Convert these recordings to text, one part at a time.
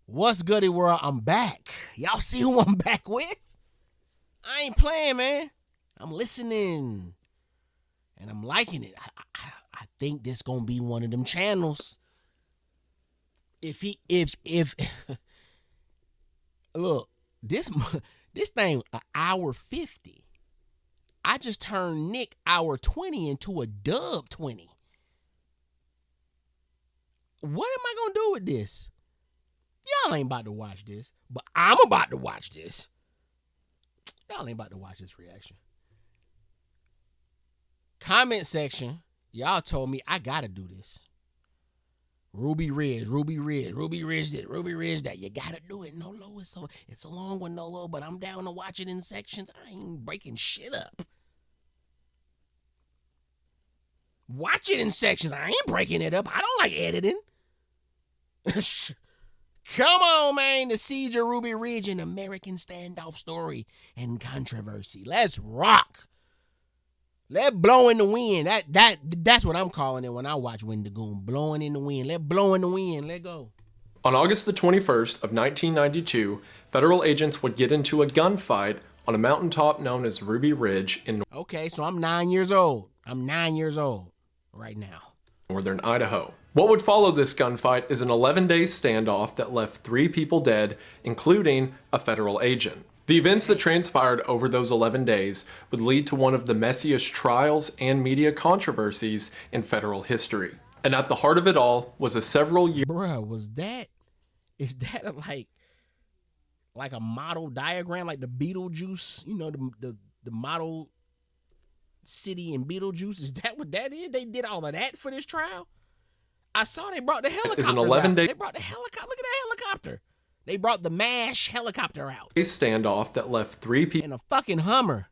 What's goody world? I'm back. Y'all see who I'm back with? I ain't playing, man. I'm listening. And I'm liking it. I think this gonna be one of them channels. If look, this thing an hour 50. I just turned Nick hour 20 into a dub 20. What am I gonna do with this? Y'all ain't about to watch this, but I'm about to watch this. Y'all ain't about to watch this reaction. Comment section, y'all told me I gotta do this. Ruby Ridge this, Ruby Ridge that. You gotta do it. NOLO, it's a long one, NOLO, but I'm down to watch it in sections. I ain't breaking shit up. Watch it in sections. I ain't breaking it up. I don't like editing. Come on, man. The Siege of Ruby Ridge, an American standoff story and controversy. Let's rock. Let blow in the wind. That's what I'm calling it when I watch Wendigoon. Blowing in the wind. Let blow in the wind. Let go. On August the 21st of 1992, federal agents would get into a gunfight on a mountaintop known as Ruby Ridge in Okay, so I'm 9 years old. I'm 9 years old right now. northern Idaho. What would follow this gunfight is an 11-day standoff that left 3 people dead, including a federal agent. The events that transpired over those 11 days would lead to one of the messiest trials and media controversies in federal history. And at the heart of it all was a several-year... Bruh, is that like a model diagram, like the Beetlejuice, you know, the model city in Beetlejuice? Is that what that is? They did all of that for this trial? I saw they brought the helicopters an 11-day out. They brought the helicopter. Look at that helicopter. They brought the MASH helicopter out. A standoff that left 3 people in a fucking Hummer.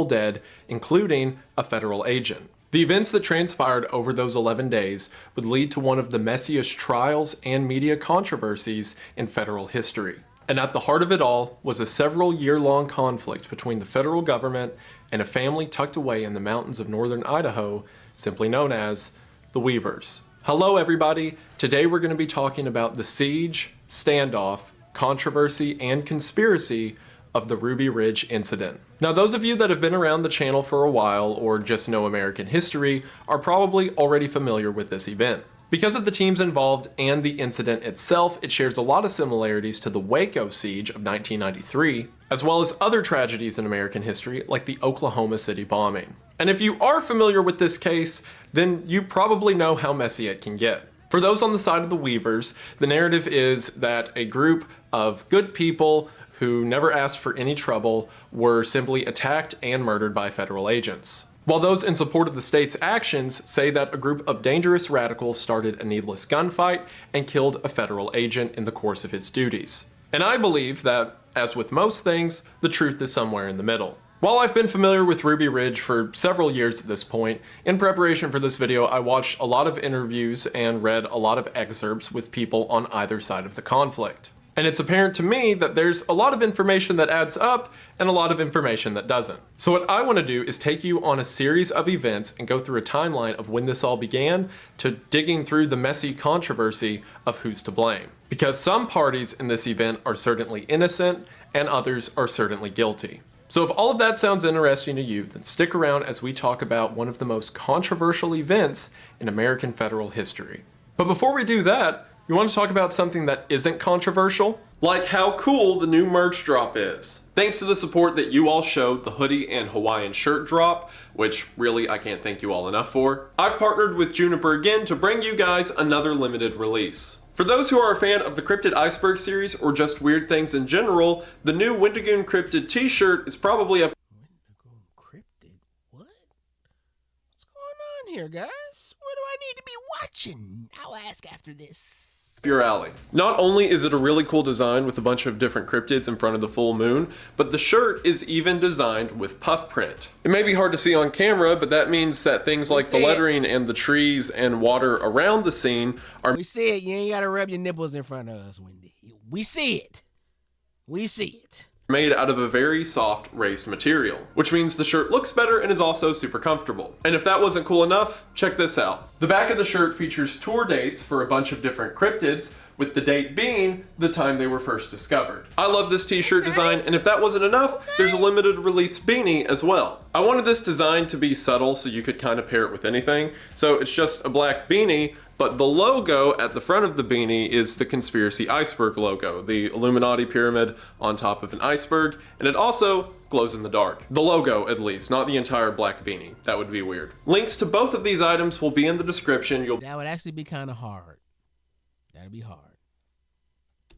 Dead, including a federal agent. The events that transpired over those 11 days would lead to one of the messiest trials and media controversies in federal history. And at the heart of it all was a several-year-long conflict between the federal government and a family tucked away in the mountains of northern Idaho, simply known as the Weavers. Hello everybody, today we're going to be talking about the siege, standoff, controversy, and conspiracy of the Ruby Ridge incident. Now those of you that have been around the channel for a while or just know American history are probably already familiar with this event. Because of the teams involved and the incident itself, it shares a lot of similarities to the Waco siege of 1993, as well as other tragedies in American history like the Oklahoma City bombing. And if you are familiar with this case, then you probably know how messy it can get. For those on the side of the Weavers, the narrative is that a group of good people who never asked for any trouble were simply attacked and murdered by federal agents. While those in support of the state's actions say that a group of dangerous radicals started a needless gunfight and killed a federal agent in the course of his duties. And I believe that, as with most things, the truth is somewhere in the middle. While I've been familiar with Ruby Ridge for several years at this point, in preparation for this video I watched a lot of interviews and read a lot of excerpts with people on either side of the conflict. And it's apparent to me that there's a lot of information that adds up and a lot of information that doesn't. So what I want to do is take you on a series of events and go through a timeline of when this all began to digging through the messy controversy of who's to blame. Because some parties in this event are certainly innocent and others are certainly guilty. So if all of that sounds interesting to you, then stick around as we talk about one of the most controversial events in American federal history. But before we do that, you want to talk about something that isn't controversial? Like how cool the new merch drop is. Thanks to the support that you all showed the hoodie and Hawaiian shirt drop, which really I can't thank you all enough for, I've partnered with Juniper again to bring you guys another limited release. For those who are a fan of the Cryptid Iceberg series or just weird things in general, the new Wendigoon Cryptid t-shirt is probably a... Wendigoon Cryptid? What? What's going on here, guys? What do I need to be watching? I'll ask after this. Your alley. Not only is it a really cool design with a bunch of different cryptids in front of the full moon, but the shirt is even designed with puff print. It may be hard to see on camera, but that means that things like the lettering and the trees and water around the scene are... We see it. You ain't gotta rub your nipples in front of us, Wendy. We see it. We see it. Made out of a very soft raised material, which means the shirt looks better and is also super comfortable. And if that wasn't cool enough, check this out. The back of the shirt features tour dates for a bunch of different cryptids, with the date being the time they were first discovered. I love this t-shirt design, and if that wasn't enough, there's a limited release beanie as well. I wanted this design to be subtle so you could kind of pair it with anything, so it's just a black beanie, but the logo at the front of the beanie is the Conspiracy Iceberg logo, the Illuminati pyramid on top of an iceberg, and it also glows in the dark. The logo, at least, not the entire black beanie. That would be weird. Links to both of these items will be in the description. That would actually be kind of hard. That'd be hard.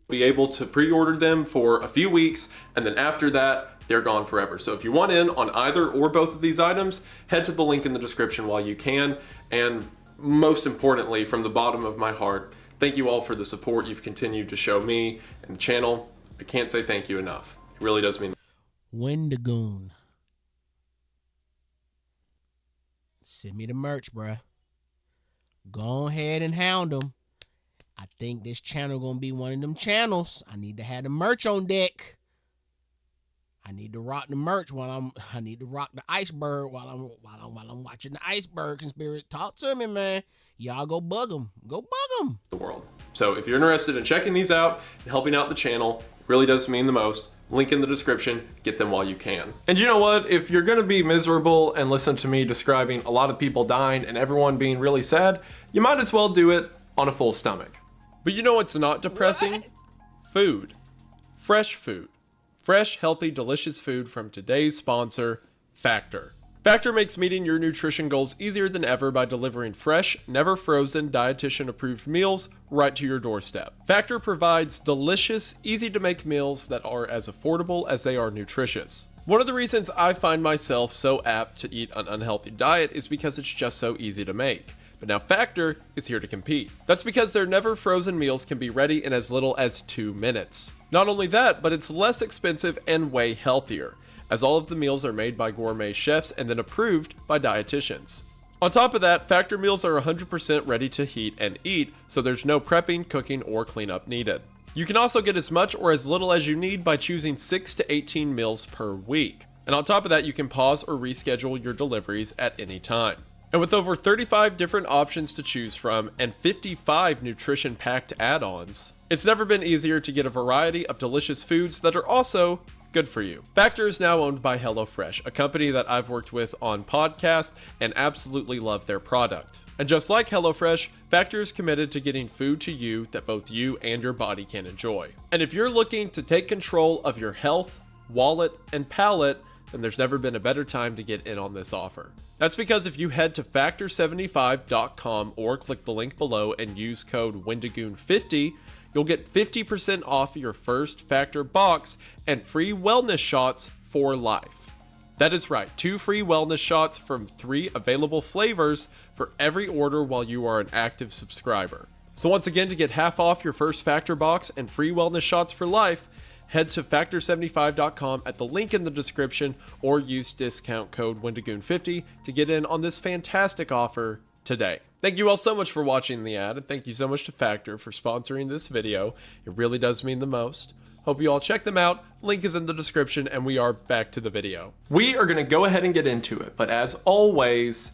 Be able to pre-order them for a few weeks, and then after that, they're gone forever. So if you want in on either or both of these items, head to the link in the description while you can. And most importantly, from the bottom of my heart, thank you all for the support you've continued to show me and the channel. I can't say thank you enough. It really does mean. Wendigoon. Send me the merch, bruh. Go ahead and hound them. I think this channel gonna be one of them channels. I need to have the merch on deck. I need to rock the merch I need to rock the iceberg while I'm watching the iceberg conspiracy. Talk to me, man. Y'all go bug them. Go bug them. The world. So if you're interested in checking these out and helping out the channel, it really does mean the most. Link in the description, get them while you can. And you know what? If you're gonna be miserable and listen to me describing a lot of people dying and everyone being really sad, you might as well do it on a full stomach. But you know what's not depressing? What? Food. Fresh food. Fresh, healthy, delicious food from today's sponsor, Factor. Factor makes meeting your nutrition goals easier than ever by delivering fresh, never frozen, dietitian-approved meals right to your doorstep. Factor provides delicious, easy-to-make meals that are as affordable as they are nutritious. One of the reasons I find myself so apt to eat an unhealthy diet is because it's just so easy to make. But now Factor is here to compete. That's because their never frozen meals can be ready in as little as 2 minutes. Not only that, but it's less expensive and way healthier, as all of the meals are made by gourmet chefs and then approved by dietitians. On top of that, Factor meals are 100% ready to heat and eat, so there's no prepping, cooking, or cleanup needed. You can also get as much or as little as you need by choosing 6 to 18 meals per week. And on top of that, you can pause or reschedule your deliveries at any time. And with over 35 different options to choose from and 55 nutrition-packed add-ons, it's never been easier to get a variety of delicious foods that are also good for you. Factor is now owned by HelloFresh, a company that I've worked with on podcasts and absolutely love their product. And just like HelloFresh, Factor is committed to getting food to you that both you and your body can enjoy. And if you're looking to take control of your health, wallet, and palate, then there's never been a better time to get in on this offer. That's because if you head to factor75.com or click the link below and use code Wendigoon50, you'll get 50% off your first Factor box and free wellness shots for life. That is right, 2 free wellness shots from 3 available flavors for every order while you are an active subscriber. So once again, to get half off your first Factor box and free wellness shots for life, head to factor75.com at the link in the description or use discount code Wendigoon50 to get in on this fantastic offer today. Thank you all so much for watching the ad, and thank you so much to Factor for sponsoring this video. It really does mean the most. Hope you all check them out. Link is in the description, and we are back to the video. We are going to go ahead and get into it, but as always,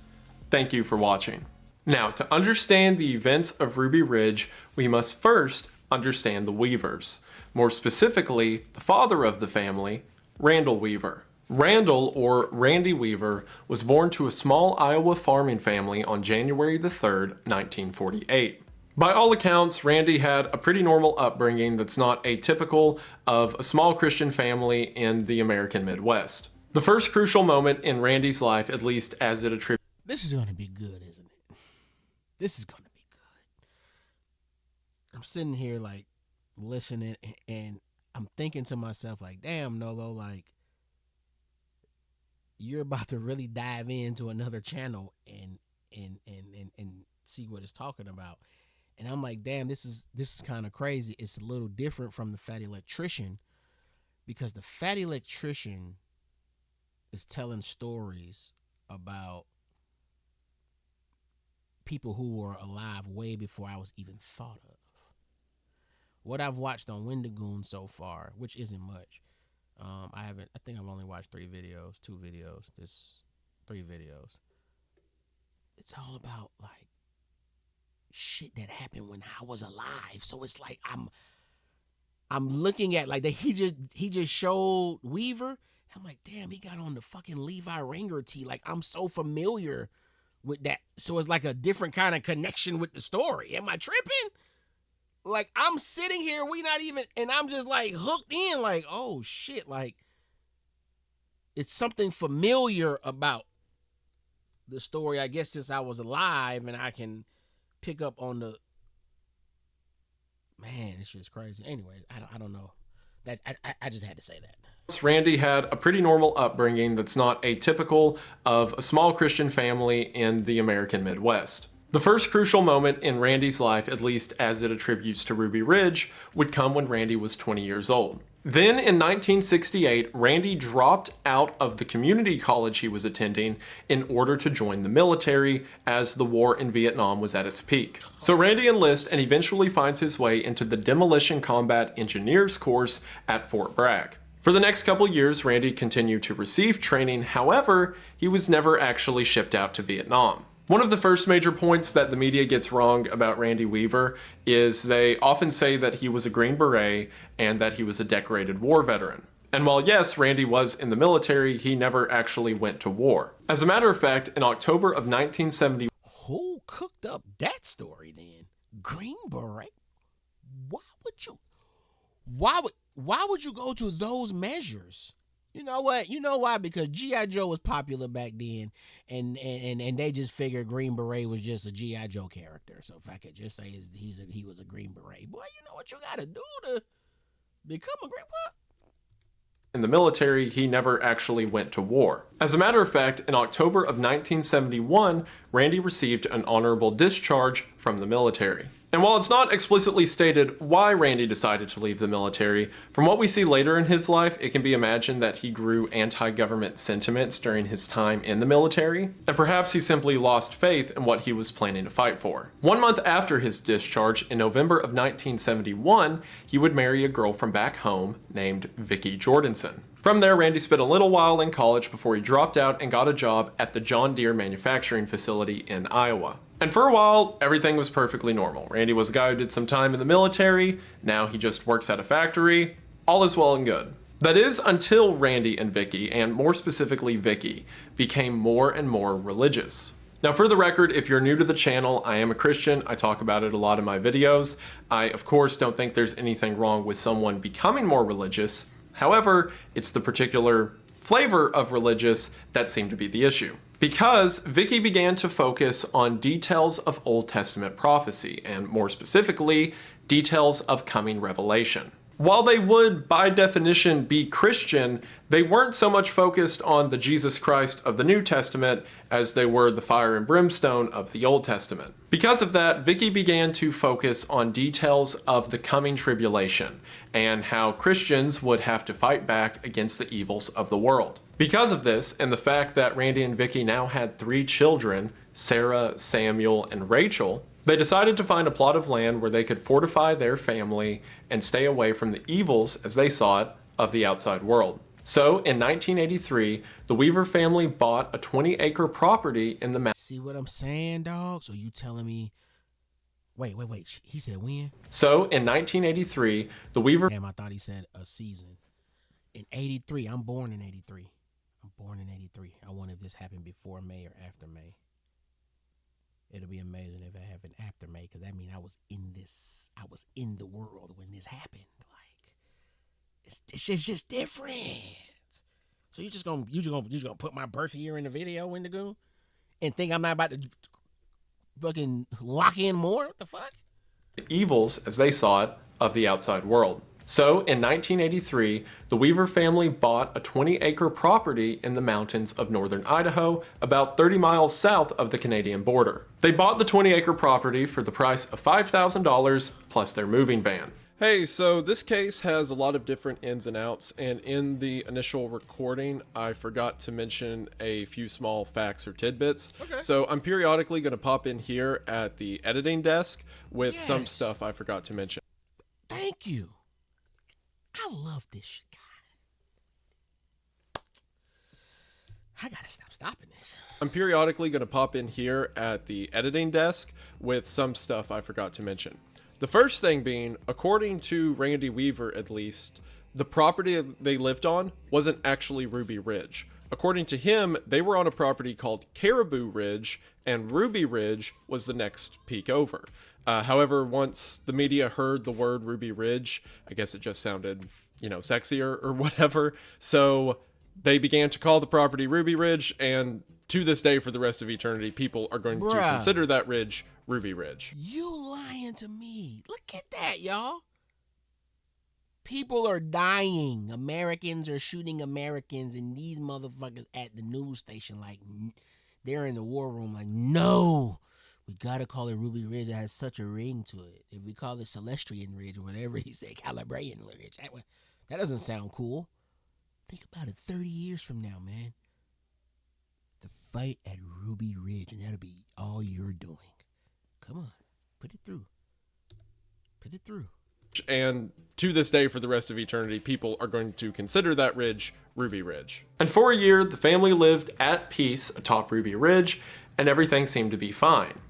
thank you for watching. Now, to understand the events of Ruby Ridge, we must first understand the Weavers. More specifically, the father of the family, Randall Weaver. Randall, or Randy Weaver, was born to a small Iowa farming family on January the 3rd, 1948. By all accounts, Randy had a pretty normal upbringing that's not atypical of a small Christian family in the American Midwest. The first crucial moment in Randy's life, at least as it attributes... This is going to be good, isn't it? This is going to be good. I'm sitting here like listening and I'm thinking to myself like, damn, Nolo, like you're about to really dive into another channel and see what it's talking about. And I'm like, damn, this is kind of crazy. It's a little different from the Fat Electrician, because the Fat Electrician is telling stories about people who were alive way before I was even thought of. What I've watched on Wendigoon so far, which isn't much, I think I've only watched 3 videos, 3 videos. It's all about like shit that happened when I was alive. So it's like I'm looking at like that he just showed Weaver. I'm like, damn, he got on the fucking Levi Ringer tee. Like, I'm so familiar with that. So it's like a different kind of connection with the story. Am I tripping? Like, I'm sitting here, we not even, and I'm just like hooked in, like, oh shit, like it's something familiar about the story, I guess, since I was alive, and I can pick up on the, man, this shit's crazy. Anyway, I don't know. That I just had to say that. Randy had a pretty normal upbringing that's not atypical of a small Christian family in the American Midwest. The first crucial moment in Randy's life, at least as it attributes to Ruby Ridge, would come when Randy was 20 years old. Then in 1968, Randy dropped out of the community college he was attending in order to join the military as the war in Vietnam was at its peak. So Randy enlists and eventually finds his way into the Demolition Combat Engineers course at Fort Bragg. For the next couple years, Randy continued to receive training. However, he was never actually shipped out to Vietnam. One of the first major points that the media gets wrong about Randy Weaver is they often say that he was a Green Beret and that he was a decorated war veteran. And while yes, Randy was in the military, he never actually went to war. As a matter of fact, in October of 1970, who cooked up that story then? Green Beret? Why would you go to those measures? You know what? You know why? Because G.I. Joe was popular back then, and they just figured Green Beret was just a G.I. Joe character. So if I could just say he was a Green Beret. Boy, you know what you gotta do to become a Green Beret? in the military, he never actually went to war. As a matter of fact, in October of 1971, Randy received an honorable discharge from the military. And while it's not explicitly stated why Randy decided to leave the military, from what we see later in his life, it can be imagined that he grew anti-government sentiments during his time in the military, and perhaps he simply lost faith in what he was planning to fight for. 1 month after his discharge, in November of 1971, he would marry a girl from back home named Vicki Jordanson. From there, Randy spent a little while in college before he dropped out and got a job at the John Deere manufacturing facility in Iowa. And for a while, everything was perfectly normal. Randy was a guy who did some time in the military, now he just works at a factory. All is well and good. That is until Randy and Vicki, and more specifically Vicki, became more and more religious. Now for the record, if you're new to the channel, I am a Christian. I talk about it a lot in my videos. I, of course, don't think there's anything wrong with someone becoming more religious. However, it's the particular flavor of religious that seemed to be the issue. Because Vicki began to focus on details of Old Testament prophecy, and more specifically, details of coming revelation. While they would, by definition, be Christian, they weren't so much focused on the Jesus Christ of the New Testament as they were the fire and brimstone of the Old Testament. Because of that, Vicki began to focus on details of the coming tribulation and how Christians would have to fight back against the evils of the world. Because of this, and the fact that Randy and Vicki now had 3 children, Sarah, Samuel, and Rachel, they decided to find a plot of land where they could fortify their family and stay away from the evils, as they saw it, of the outside world. So, in 1983, the Weaver family bought a 20-acre property in the See what I'm saying, dog? So you telling me... Wait. He said when? So, in 1983, the Weaver... Damn, I thought he said a season. In 83, I'm born in 83. I wonder if this happened before May or after May. It'll be amazing if it happened after May, because that means I was in the world when this happened. Like, it's just different. So you just gonna put my birth year in the video, Wendigoon, and think I'm not about to fucking lock in more? What the fuck? The evils, as they saw it, of the outside world. So, in 1983, the Weaver family bought a 20-acre property in the mountains of northern Idaho, about 30 miles south of the Canadian border. They bought the 20-acre property for the price of $5,000 plus their moving van. Hey, so this case has a lot of different ins and outs, and in the initial recording, I forgot to mention a few small facts or tidbits. Okay. So I'm periodically going to pop in here at the editing desk with some stuff I forgot to mention. Thank you. I love this shit, I gotta stop stopping this. I'm periodically going to pop in here at the editing desk with some stuff I forgot to mention. The first thing being, according to Randy Weaver at least, the property they lived on wasn't actually Ruby Ridge. According to him, they were on a property called Caribou Ridge, and Ruby Ridge was the next peak over. However, once the media heard the word Ruby Ridge, I guess it just sounded, sexier or whatever. So they began to call the property Ruby Ridge, and to this day, for the rest of eternity, people are going to consider that ridge Ruby Ridge. You lying to me. Look at that, y'all. People are dying. Americans are shooting Americans, and these motherfuckers at the news station, like, they're in the war room, like, no. We gotta call it Ruby Ridge. It has such a ring to it. If we call it Celestian Ridge or whatever he said, Calabrian Ridge, that doesn't sound cool. Think about it 30 years from now, man. The fight at Ruby Ridge, and that'll be all you're doing. Come on, put it through. Put it through. And to this day, for the rest of eternity, people are going to consider that ridge Ruby Ridge. And for a year, the family lived at peace atop Ruby Ridge, and everything seemed to be fine.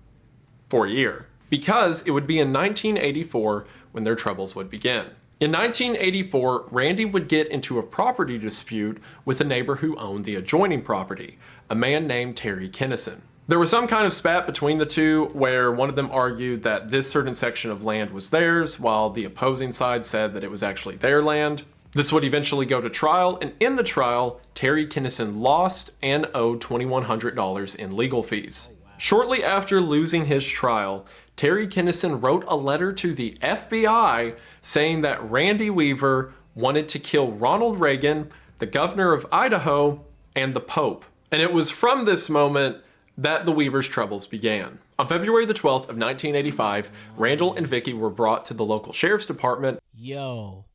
For a year. Because it would be in 1984 when their troubles would begin. In 1984, Randy would get into a property dispute with a neighbor who owned the adjoining property, a man named Terry Kinnison. There was some kind of spat between the two where one of them argued that this certain section of land was theirs, while the opposing side said that it was actually their land. This would eventually go to trial, and in the trial, Terry Kinnison lost and owed $2,100 in legal fees. Shortly after losing his trial, Terry Kinnison wrote a letter to the FBI saying that Randy Weaver wanted to kill Ronald Reagan, the governor of Idaho, and the Pope. And it was from this moment that the Weavers' troubles began. On February the 12th of 1985, Randall and Vicki were brought to the local sheriff's department. Yo,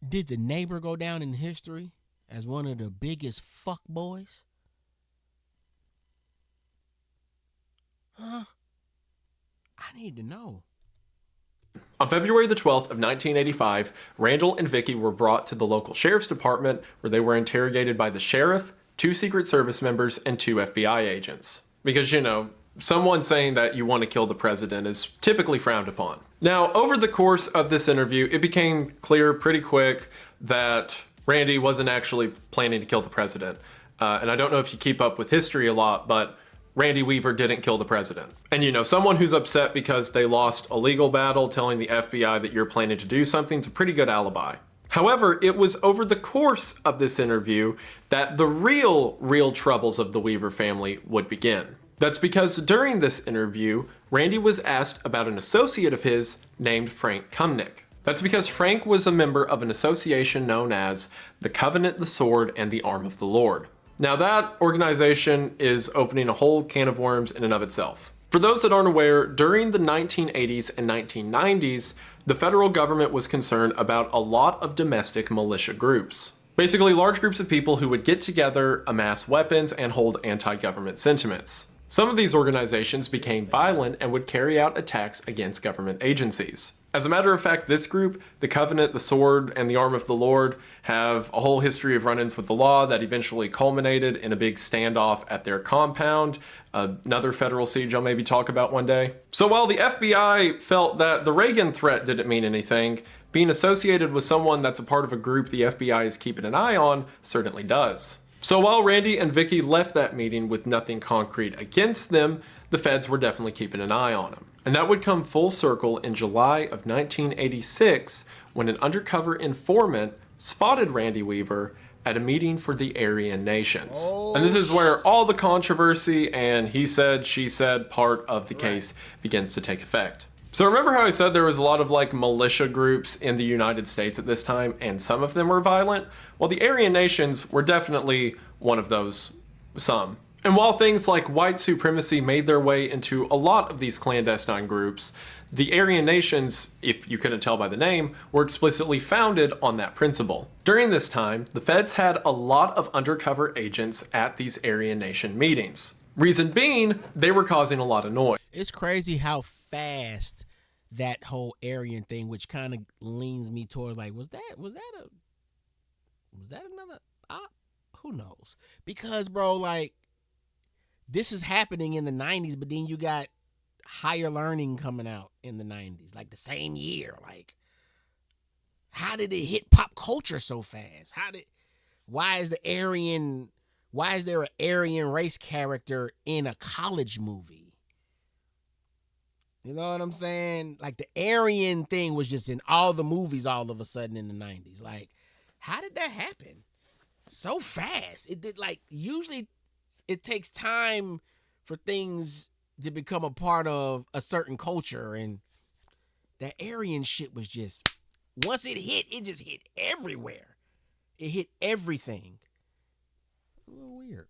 did the neighbor go down in history as one of the biggest fuck boys? Huh? I need to know. On February the 12th of 1985, Randall and Vicki were brought to the local sheriff's department where they were interrogated by the sheriff, 2 Secret Service members, and 2 FBI agents. Because, someone saying that you want to kill the president is typically frowned upon. Now, over the course of this interview, it became clear pretty quick that Randy wasn't actually planning to kill the president. And I don't know if you keep up with history a lot, but Randy Weaver didn't kill the president. And someone who's upset because they lost a legal battle telling the FBI that you're planning to do something is a pretty good alibi. However, it was over the course of this interview that the real troubles of the Weaver family would begin. That's because during this interview, Randy was asked about an associate of his named Frank Cumnick. That's because Frank was a member of an association known as the Covenant, the Sword, and the Arm of the Lord. Now that organization is opening a whole can of worms in and of itself. For those that aren't aware, during the 1980s and 1990s, the federal government was concerned about a lot of domestic militia groups. Basically, large groups of people who would get together, amass weapons, and hold anti-government sentiments. Some of these organizations became violent and would carry out attacks against government agencies. As a matter of fact, this group, the Covenant, the Sword, and the Arm of the Lord, have a whole history of run-ins with the law that eventually culminated in a big standoff at their compound, another federal siege I'll maybe talk about one day. So while the FBI felt that the Reagan threat didn't mean anything, being associated with someone that's a part of a group the FBI is keeping an eye on certainly does. So while Randy and Vicki left that meeting with nothing concrete against them, the feds were definitely keeping an eye on them. And that would come full circle in July of 1986 when an undercover informant spotted Randy Weaver at a meeting for the Aryan Nations. And this is where all the controversy and he said, she said part of the case begins to take effect. So remember how I said there was a lot of militia groups in the United States at this time, and some of them were violent? Well, the Aryan Nations were definitely one of those, some. And while things like white supremacy made their way into a lot of these clandestine groups, the Aryan Nations, if you couldn't tell by the name, were explicitly founded on that principle. During this time, the feds had a lot of undercover agents at these Aryan Nation meetings. Reason being, they were causing a lot of noise. It's crazy how fast that whole Aryan thing, which kind of leans me towards was that another op? Who knows? Because, bro, like, this is happening in the 90s, but then you got Higher Learning coming out in the 90s, like the same year. Like, how did it hit pop culture so fast? Why is there an Aryan race character in a college movie? You know what I'm saying? Like, the Aryan thing was just in all the movies all of a sudden in the 90s. Like, how did that happen so fast? It did, like, usually it takes time for things to become a part of a certain culture, and that Aryan shit was just, once it just hit everywhere. It hit everything. A little weird.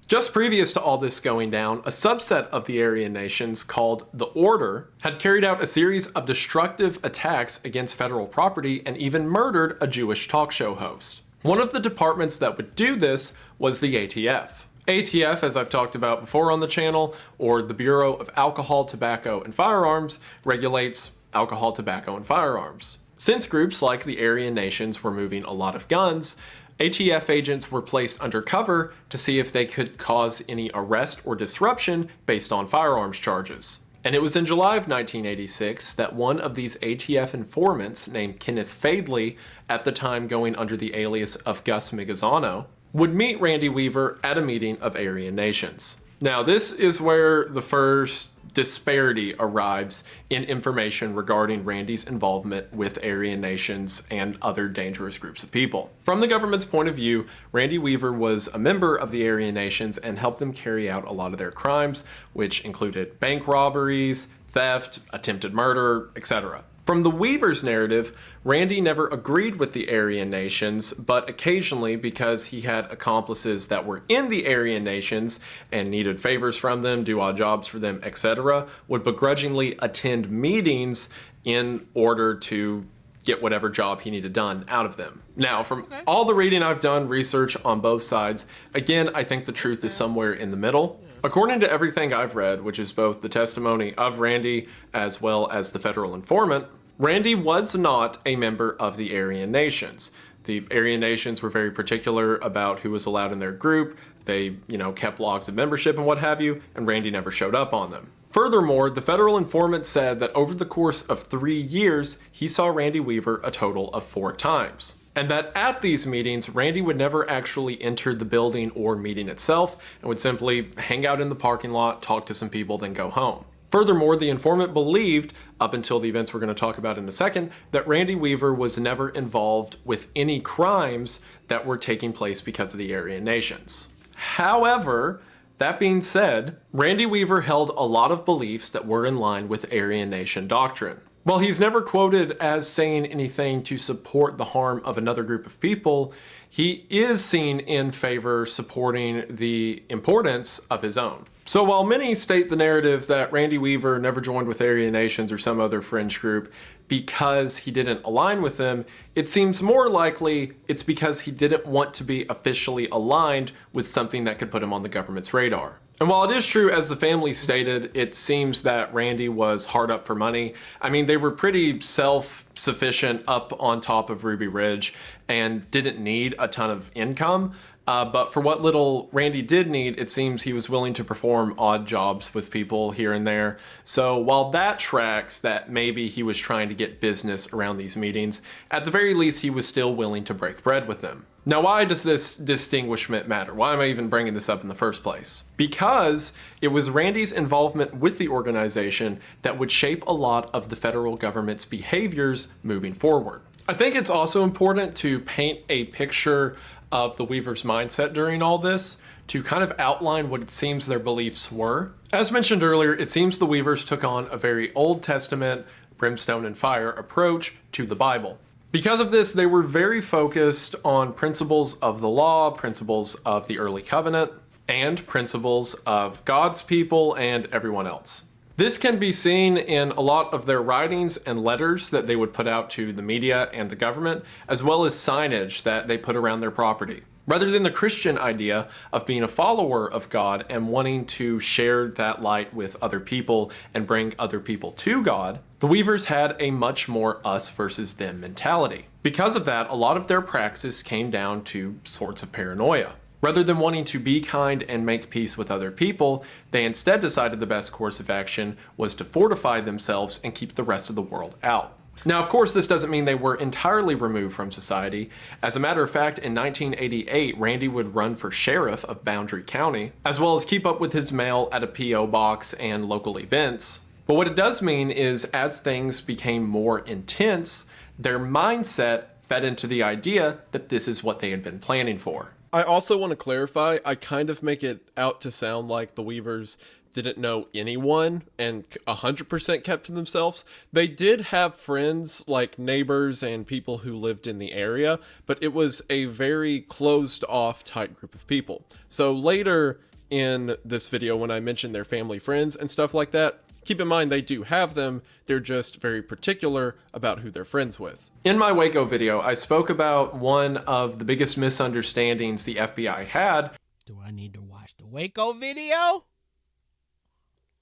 Just previous to all this going down, a subset of the Aryan nations called the Order had carried out a series of destructive attacks against federal property and even murdered a Jewish talk show host. One of the departments that would do this was the ATF. ATF, as I've talked about before on the channel, or the Bureau of Alcohol, Tobacco, and Firearms, regulates alcohol, tobacco, and firearms. Since groups like the Aryan nations were moving a lot of guns, ATF agents were placed undercover to see if they could cause any arrest or disruption based on firearms charges. And it was in July of 1986 that one of these ATF informants, named Kenneth Fadley, at the time going under the alias of Gus Migazzano, would meet Randy Weaver at a meeting of Aryan nations. Now, this is where the first disparity arrives in information regarding Randy's involvement with Aryan nations and other dangerous groups of people. From the government's point of view, Randy Weaver was a member of the Aryan nations and helped them carry out a lot of their crimes, which included bank robberies, theft, attempted murder, etc. From the Weavers' narrative, Randy never agreed with the Aryan nations, but occasionally, because he had accomplices that were in the Aryan nations and needed favors from them, do odd jobs for them, etc., would begrudgingly attend meetings in order to get whatever job he needed done out of them. Now, from all the reading I've done, research on both sides, again, I think the truth is somewhere in the middle. According to everything I've read, which is both the testimony of Randy as well as the federal informant, Randy was not a member of the Aryan nations. The Aryan nations were very particular about who was allowed in their group. They, kept logs of membership and what have you, and Randy never showed up on them. Furthermore, the federal informant said that over the course of 3 years, he saw Randy Weaver a total of 4 times. And that at these meetings, Randy would never actually enter the building or meeting itself and would simply hang out in the parking lot, talk to some people, then go home. Furthermore, the informant believed, up until the events we're going to talk about in a second, that Randy Weaver was never involved with any crimes that were taking place because of the Aryan nations. However, that being said, Randy Weaver held a lot of beliefs that were in line with Aryan nation doctrine. While he's never quoted as saying anything to support the harm of another group of people, he is seen in favor supporting the importance of his own. So while many state the narrative that Randy Weaver never joined with Aryan nations or some other fringe group because he didn't align with them, it seems more likely it's because he didn't want to be officially aligned with something that could put him on the government's radar. And while it is true, as the family stated, it seems that Randy was hard up for money. I mean, they were pretty self-sufficient up on top of Ruby Ridge and didn't need a ton of income. But for what little Randy did need, it seems he was willing to perform odd jobs with people here and there. So while that tracks that maybe he was trying to get business around these meetings, at the very least he was still willing to break bread with them. Now, why does this distinguishment matter? Why am I even bringing this up in the first place? Because it was Randy's involvement with the organization that would shape a lot of the federal government's behaviors moving forward. I think it's also important to paint a picture of the Weavers' mindset during all this to kind of outline what it seems their beliefs were. As mentioned earlier, it seems the Weavers took on a very Old Testament, brimstone and fire approach to the Bible. Because of this, they were very focused on principles of the law, principles of the early covenant, and principles of God's people and everyone else. This can be seen in a lot of their writings and letters that they would put out to the media and the government, as well as signage that they put around their property. Rather than the Christian idea of being a follower of God and wanting to share that light with other people and bring other people to God, the Weavers had a much more us versus them mentality. Because of that, a lot of their praxis came down to sorts of paranoia. Rather than wanting to be kind and make peace with other people, they instead decided the best course of action was to fortify themselves and keep the rest of the world out. Now, of course, this doesn't mean they were entirely removed from society. As a matter of fact, in 1988, Randy would run for sheriff of Boundary County, as well as keep up with his mail at a P.O. box and local events. But what it does mean is, as things became more intense, their mindset fed into the idea that this is what they had been planning for. I also want to clarify, I kind of make it out to sound like the Weavers didn't know anyone and 100% kept to themselves. They did have friends, like neighbors and people who lived in the area, but it was a very closed off tight group of people. So later in this video, when I mention their family friends and stuff like that, keep in mind they do have them, they're just very particular about who they're friends with. In my Waco video, I spoke about one of the biggest misunderstandings the FBI had. Do I need to watch the Waco video?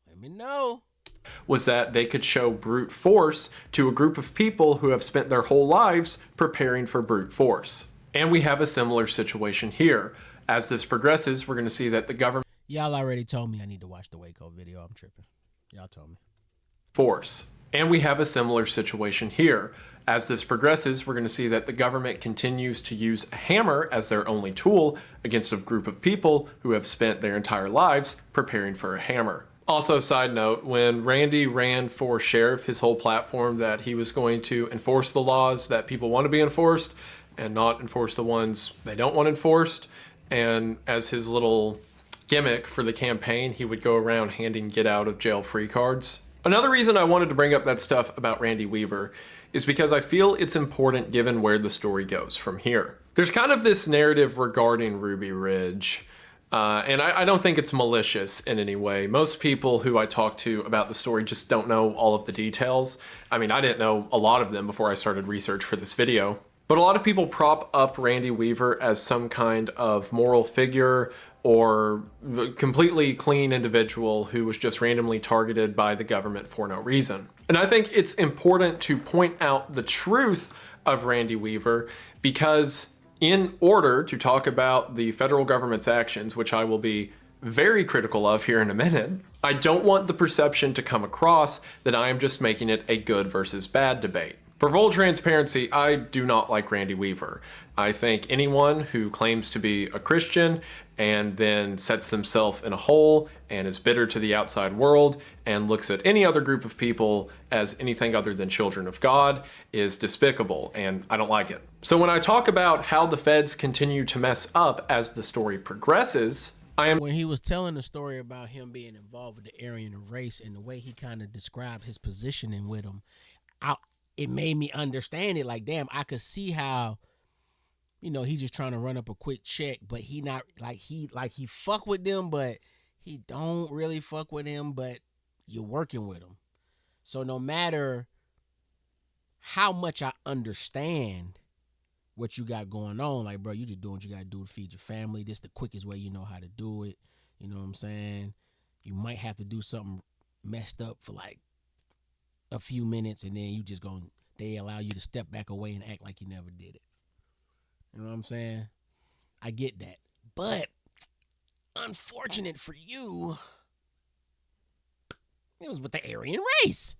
Let me know. Was that they could show brute force to a group of people who have spent their whole lives preparing for brute force. And we have a similar situation here. As this progresses, we're going to see that the government... Y'all already told me I need to watch the Waco video. I'm tripping. Y'all told me. Force. And we have a similar situation here. As this progresses, we're going to see that the government continues to use a hammer as their only tool against a group of people who have spent their entire lives preparing for a hammer. Also, side note, when Randy ran for sheriff, his whole platform that he was going to enforce the laws that people want to be enforced and not enforce the ones they don't want enforced. And as his little gimmick for the campaign, he would go around handing get out of jail free cards. Another reason I wanted to bring up that stuff about Randy Weaver is because I feel it's important given where the story goes from here. There's kind of this narrative regarding Ruby Ridge, and I don't think it's malicious in any way. Most people who I talk to about the story just don't know all of the details. I mean, I didn't know a lot of them before I started research for this video. But a lot of people prop up Randy Weaver as some kind of moral figure or completely clean individual who was just randomly targeted by the government for no reason. And I think it's important to point out the truth of Randy Weaver, because in order to talk about the federal government's actions, which I will be very critical of here in a minute, I don't want the perception to come across that I am just making it a good versus bad debate. For full transparency, I do not like Randy Weaver. I think anyone who claims to be a Christian and then sets himself in a hole and is bitter to the outside world and looks at any other group of people as anything other than children of God is despicable, and I don't like it. So when I talk about how the feds continue to mess up as the story progresses, When he was telling the story about him being involved with the Aryan race and the way he kind of described his positioning with him, it made me understand it. Like, damn, I could see how, you know, he just trying to run up a quick check, but he not like he fuck with them, but he don't really fuck with him, but you're working with him. So no matter how much I understand what you got going on, like, bro, you just doing what you got to do to feed your family. This the quickest way you know how to do it. You know what I'm saying? You might have to do something messed up for like a few minutes, and then they allow you to step back away and act like you never did it. You know what I'm saying? I get that. But unfortunate for you, it was with the Aryan race.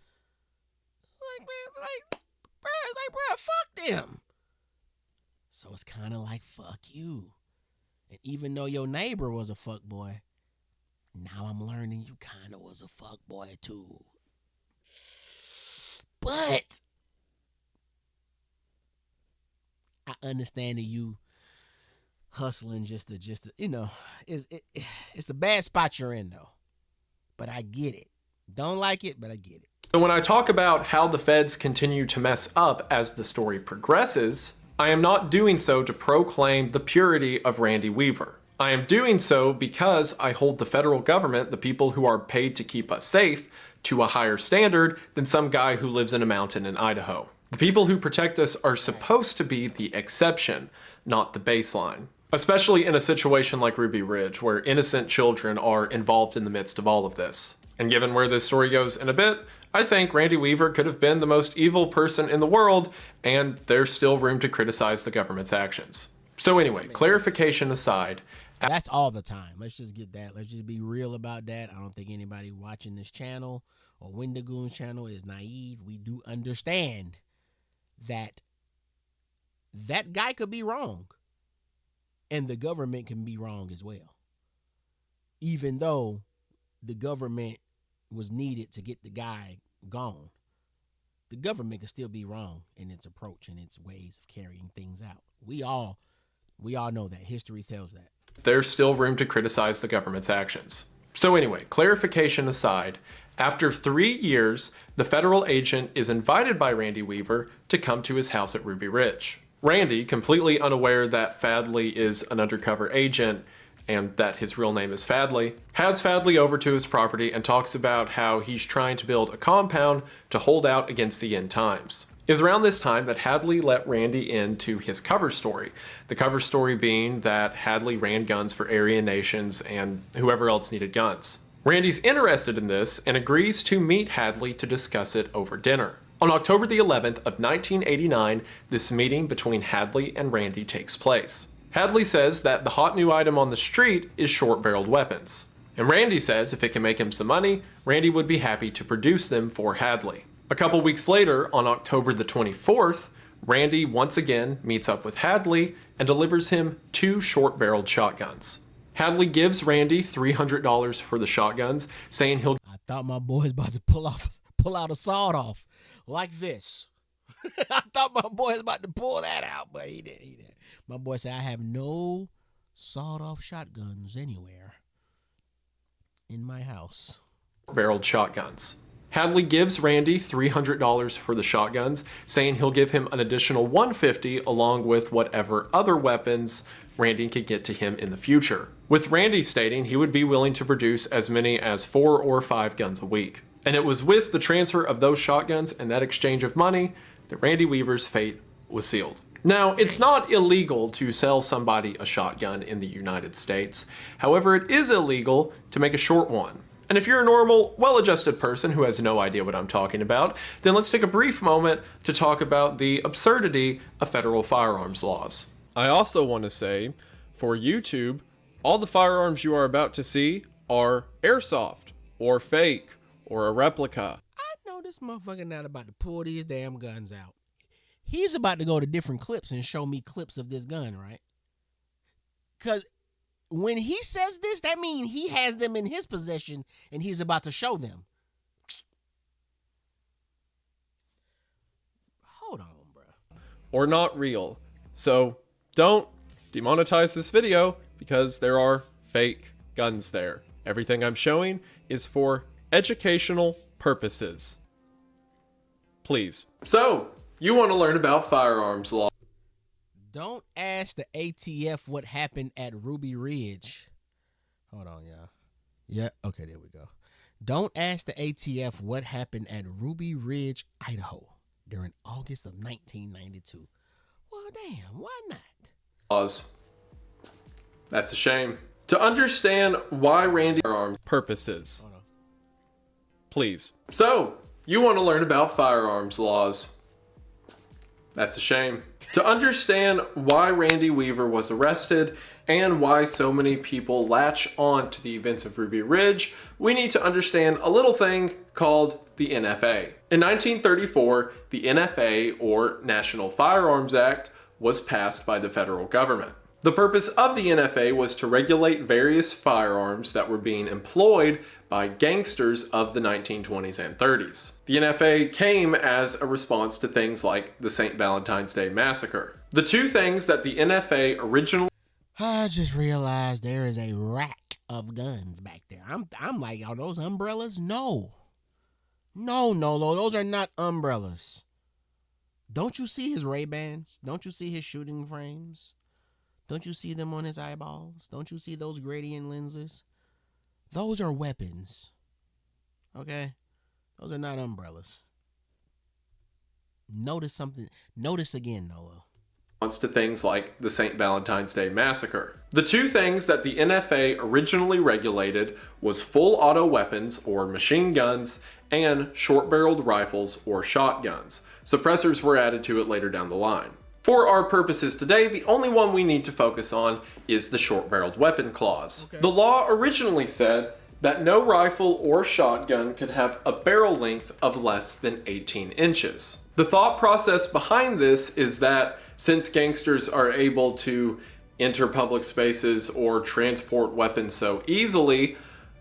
Bro, fuck them. So it's kind of like, fuck you. And even though your neighbor was a fuck boy, now I'm learning you kind of was a fuck boy too. But I understand that you hustling just to you know, it's a bad spot you're in though. But I get it. Don't like it, but I get it. So when I talk about how the feds continue to mess up as the story progresses, I am not doing so to proclaim the purity of Randy Weaver. I am doing so because I hold the federal government, the people who are paid to keep us safe, to a higher standard than some guy who lives in a mountain in Idaho. The people who protect us are supposed to be the exception, not the baseline. especially in a situation like Ruby Ridge, where innocent children are involved in the midst of all of this. And given where this story goes in a bit, I think Randy Weaver could have been the most evil person in the world, and there's still room to criticize the government's actions. So anyway, clarification aside, that's all the time. Let's just get that. Let's just be real about that. I don't think anybody watching this channel or Wendigoon's channel is naive. We do understand that that guy could be wrong, and the government can be wrong as well. Even though the government was needed to get the guy gone, the government can still be wrong in its approach and its ways of carrying things out. We all know that. History tells that. There's still room to criticize the government's actions. So anyway, clarification aside, after 3 years, the federal agent is invited by Randy Weaver to come to his house at Ruby Ridge. Randy, completely unaware that Fadley is an undercover agent and that his real name is Fadley, has Fadley over to his property and talks about how he's trying to build a compound to hold out against the end times. It was around this time that Hadley let Randy into his cover story. The cover story being that Hadley ran guns for Aryan nations and whoever else needed guns. Randy's interested in this and agrees to meet Hadley to discuss it over dinner. On October the 11th of 1989, this meeting between Hadley and Randy takes place. Hadley says that the hot new item on the street is short-barreled weapons. And Randy says if it can make him some money, Randy would be happy to produce them for Hadley. A couple weeks later, on October the 24th, Randy once again meets up with Hadley and delivers him 2 short-barreled shotguns. Hadley gives Randy $300 for the shotguns, saying he'll... I thought my boy was about to pull out a sawed off like this. I thought my boy was about to pull that out, but he didn't. My boy said, I have no sawed-off shotguns anywhere in my house. Barreled shotguns. Hadley gives Randy $300 for the shotguns, saying he'll give him an additional $150 along with whatever other weapons Randy could get to him in the future. With Randy stating he would be willing to produce as many as 4 or 5 guns a week. And it was with the transfer of those shotguns and that exchange of money that Randy Weaver's fate was sealed. Now, it's not illegal to sell somebody a shotgun in the United States. However, it is illegal to make a short one. And if you're a normal, well-adjusted person who has no idea what I'm talking about, then let's take a brief moment to talk about the absurdity of federal firearms laws. I also want to say, for YouTube, all the firearms you are about to see are airsoft, or fake, or a replica. I know this motherfucker not about to pull these damn guns out. He's about to go to different clips and show me clips of this gun, right? Because when he says this, that means he has them in his possession and he's about to show them. Hold on, bro. Or not real. So don't demonetize this video because there are fake guns there. Everything I'm showing is for educational purposes. Please. So, you want to learn about firearms law. Don't ask the ATF what happened at Ruby Ridge. Hold on, y'all. Yeah, okay, there we go. Don't ask the ATF what happened at Ruby Ridge, Idaho during August of 1992. Well, damn, why not? Laws. That's a shame. To understand why Randy firearms Purposes. Hold on. Please. So, you want to learn about firearms laws. That's a shame. To understand why Randy Weaver was arrested and why so many people latch on to the events of Ruby Ridge, we need to understand a little thing called the NFA. In 1934, the NFA, or National Firearms Act, was passed by the federal government. The purpose of the NFA was to regulate various firearms that were being employed by gangsters of the 1920s and 30s. The NFA came as a response to things like the St. Valentine's Day Massacre. The two things that the NFA originally... I just realized there is a rack of guns back there. I'm like, are those umbrellas? No, NOLO, those are not umbrellas. Don't you see his Ray-Bans? Don't you see his shooting frames? Don't you see them on his eyeballs? Don't you see those gradient lenses? Those are weapons. Okay? Those are not umbrellas. Notice something. Notice again, NOLO. to things like the St. Valentine's Day Massacre. The two things that the NFA originally regulated was full auto weapons or machine guns and short-barreled rifles or shotguns. Suppressors were added to it later down the line. For our purposes today, the only one we need to focus on is the short-barreled weapon clause. Okay. The law originally said that no rifle or shotgun could have a barrel length of less than 18 inches. The thought process behind this is that since gangsters are able to enter public spaces or transport weapons so easily,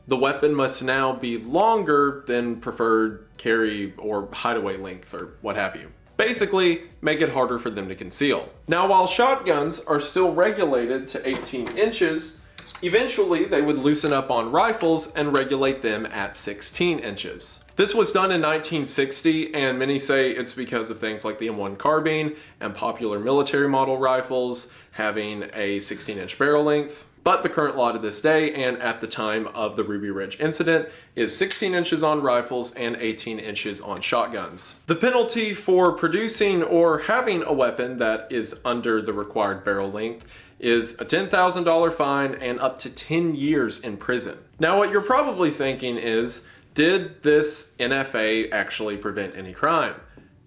the weapon must now be longer than preferred carry or hideaway length or what have you. Basically, make it harder for them to conceal. Now, while shotguns are still regulated to 18 inches, eventually they would loosen up on rifles and regulate them at 16 inches. This was done in 1960, and many say it's because of things like the M1 carbine and popular military model rifles having a 16-inch barrel length. But the current law to this day, and at the time of the Ruby Ridge incident, is 16 inches on rifles and 18 inches on shotguns. The penalty for producing or having a weapon that is under the required barrel length is a $10,000 fine and up to 10 years in prison. Now, what you're probably thinking is, did this NFA actually prevent any crime?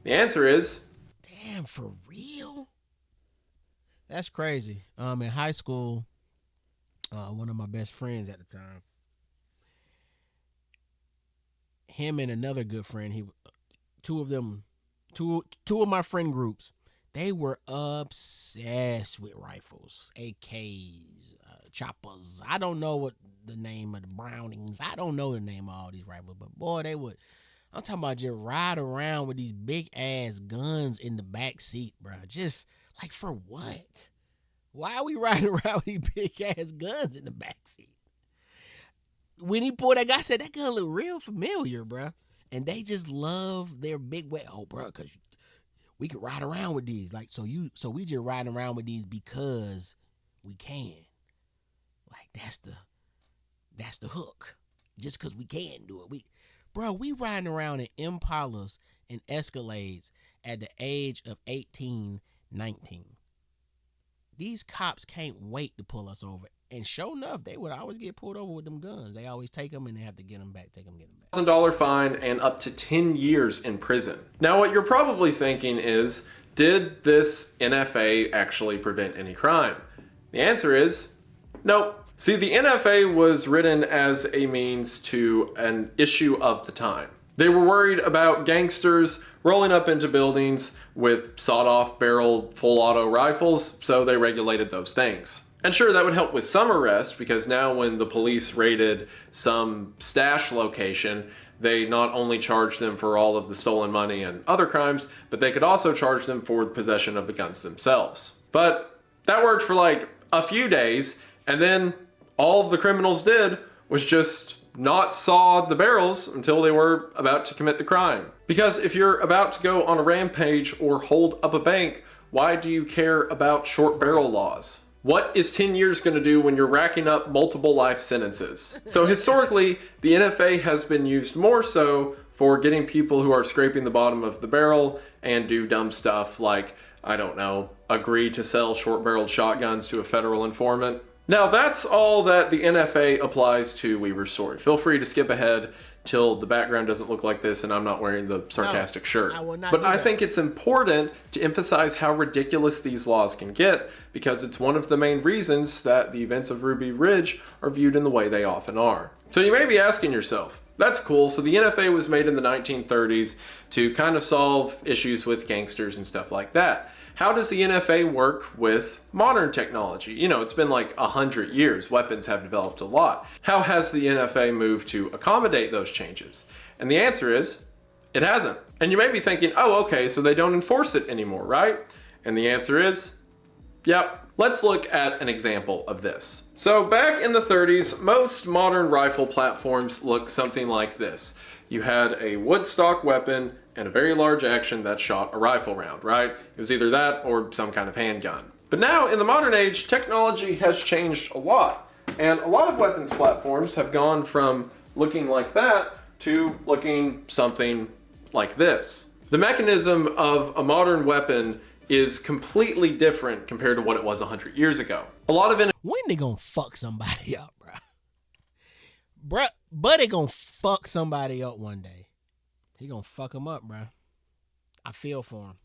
The answer is, damn, for real? That's crazy. In high school, one of my best friends at the time, him and another good friend, two of my friend groups, they were obsessed with rifles, AKs, choppers. I don't know what the name of the Brownings. I don't know the name of all these rifles, but boy, I'm talking about just ride around with these big ass guns in the back seat, bro. Just like, for what? Why are we riding around with these big ass guns in the back seat? When he pulled that guy, I said, that gun look real familiar, bro. And they just love their big weight. Oh, bro, because we could ride around with these. Like, so we just riding around with these because we can. Like, that's the hook. Just because we can do it. We riding around in Impalas and Escalades at the age of 18, 19. These cops can't wait to pull us over. And sure enough, they would always get pulled over with them guns. They always take them and they have to get them back, get them back. $1,000 fine and up to 10 years in prison. Now, what you're probably thinking is, did this NFA actually prevent any crime? The answer is, nope. See, the NFA was written as a means to an issue of the time. They were worried about gangsters rolling up into buildings with sawed-off barreled full auto rifles, so they regulated those things. And sure, that would help with some arrest, because now when the police raided some stash location, they not only charged them for all of the stolen money and other crimes, but they could also charge them for possession of the guns themselves. But that worked for like a few days, and then all the criminals did was just not saw the barrels until they were about to commit the crime. Because if you're about to go on a rampage or hold up a bank, why do you care about short barrel laws? What is 10 years going to do when you're racking up multiple life sentences? So historically, the NFA has been used more so for getting people who are scraping the bottom of the barrel and do dumb stuff like, I don't know, agree to sell short-barreled shotguns to a federal informant. Now, that's all that the NFA applies to Weaver's story. Feel free to skip ahead till the background doesn't look like this and I'm not wearing the sarcastic shirt. But I think it's important to emphasize how ridiculous these laws can get, because it's one of the main reasons that the events of Ruby Ridge are viewed in the way they often are. So you may be asking yourself, that's cool, so the NFA was made in the 1930s to kind of solve issues with gangsters and stuff like that. How does the NFA work with modern technology? You know, it's been like 100 years. Weapons have developed a lot. How has the NFA moved to accommodate those changes? And the answer is, it hasn't. And you may be thinking, oh, okay, so they don't enforce it anymore, right? And the answer is, yep. Let's look at an example of this. So back in the 30s, most modern rifle platforms looked something like this. You had a wood stock weapon and a very large action that shot a rifle round, right? It was either that or some kind of handgun. But now, in the modern age, technology has changed a lot. And a lot of weapons platforms have gone from looking like that to looking something like this. The mechanism of a modern weapon is completely different compared to what it was 100 years ago. A lot of When they gonna fuck somebody up, bruh? Buddy gonna fuck somebody up one day. He gonna fuck him up, bruh. I feel for him.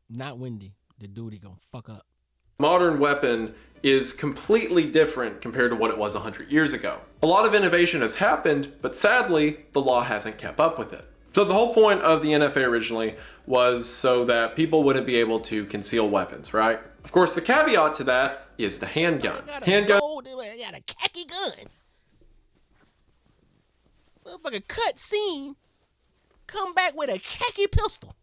Not Wendy. The dude he gonna fuck up. modern weapon is completely different compared to what it was 100 years ago. A lot of innovation has happened, but sadly, the law hasn't kept up with it. So the whole point of the NFA originally was so that people wouldn't be able to conceal weapons, right? Of course, the caveat to that is the handgun. I got a khaki gun. Motherfucker cut scene. Come back with a khaki pistol.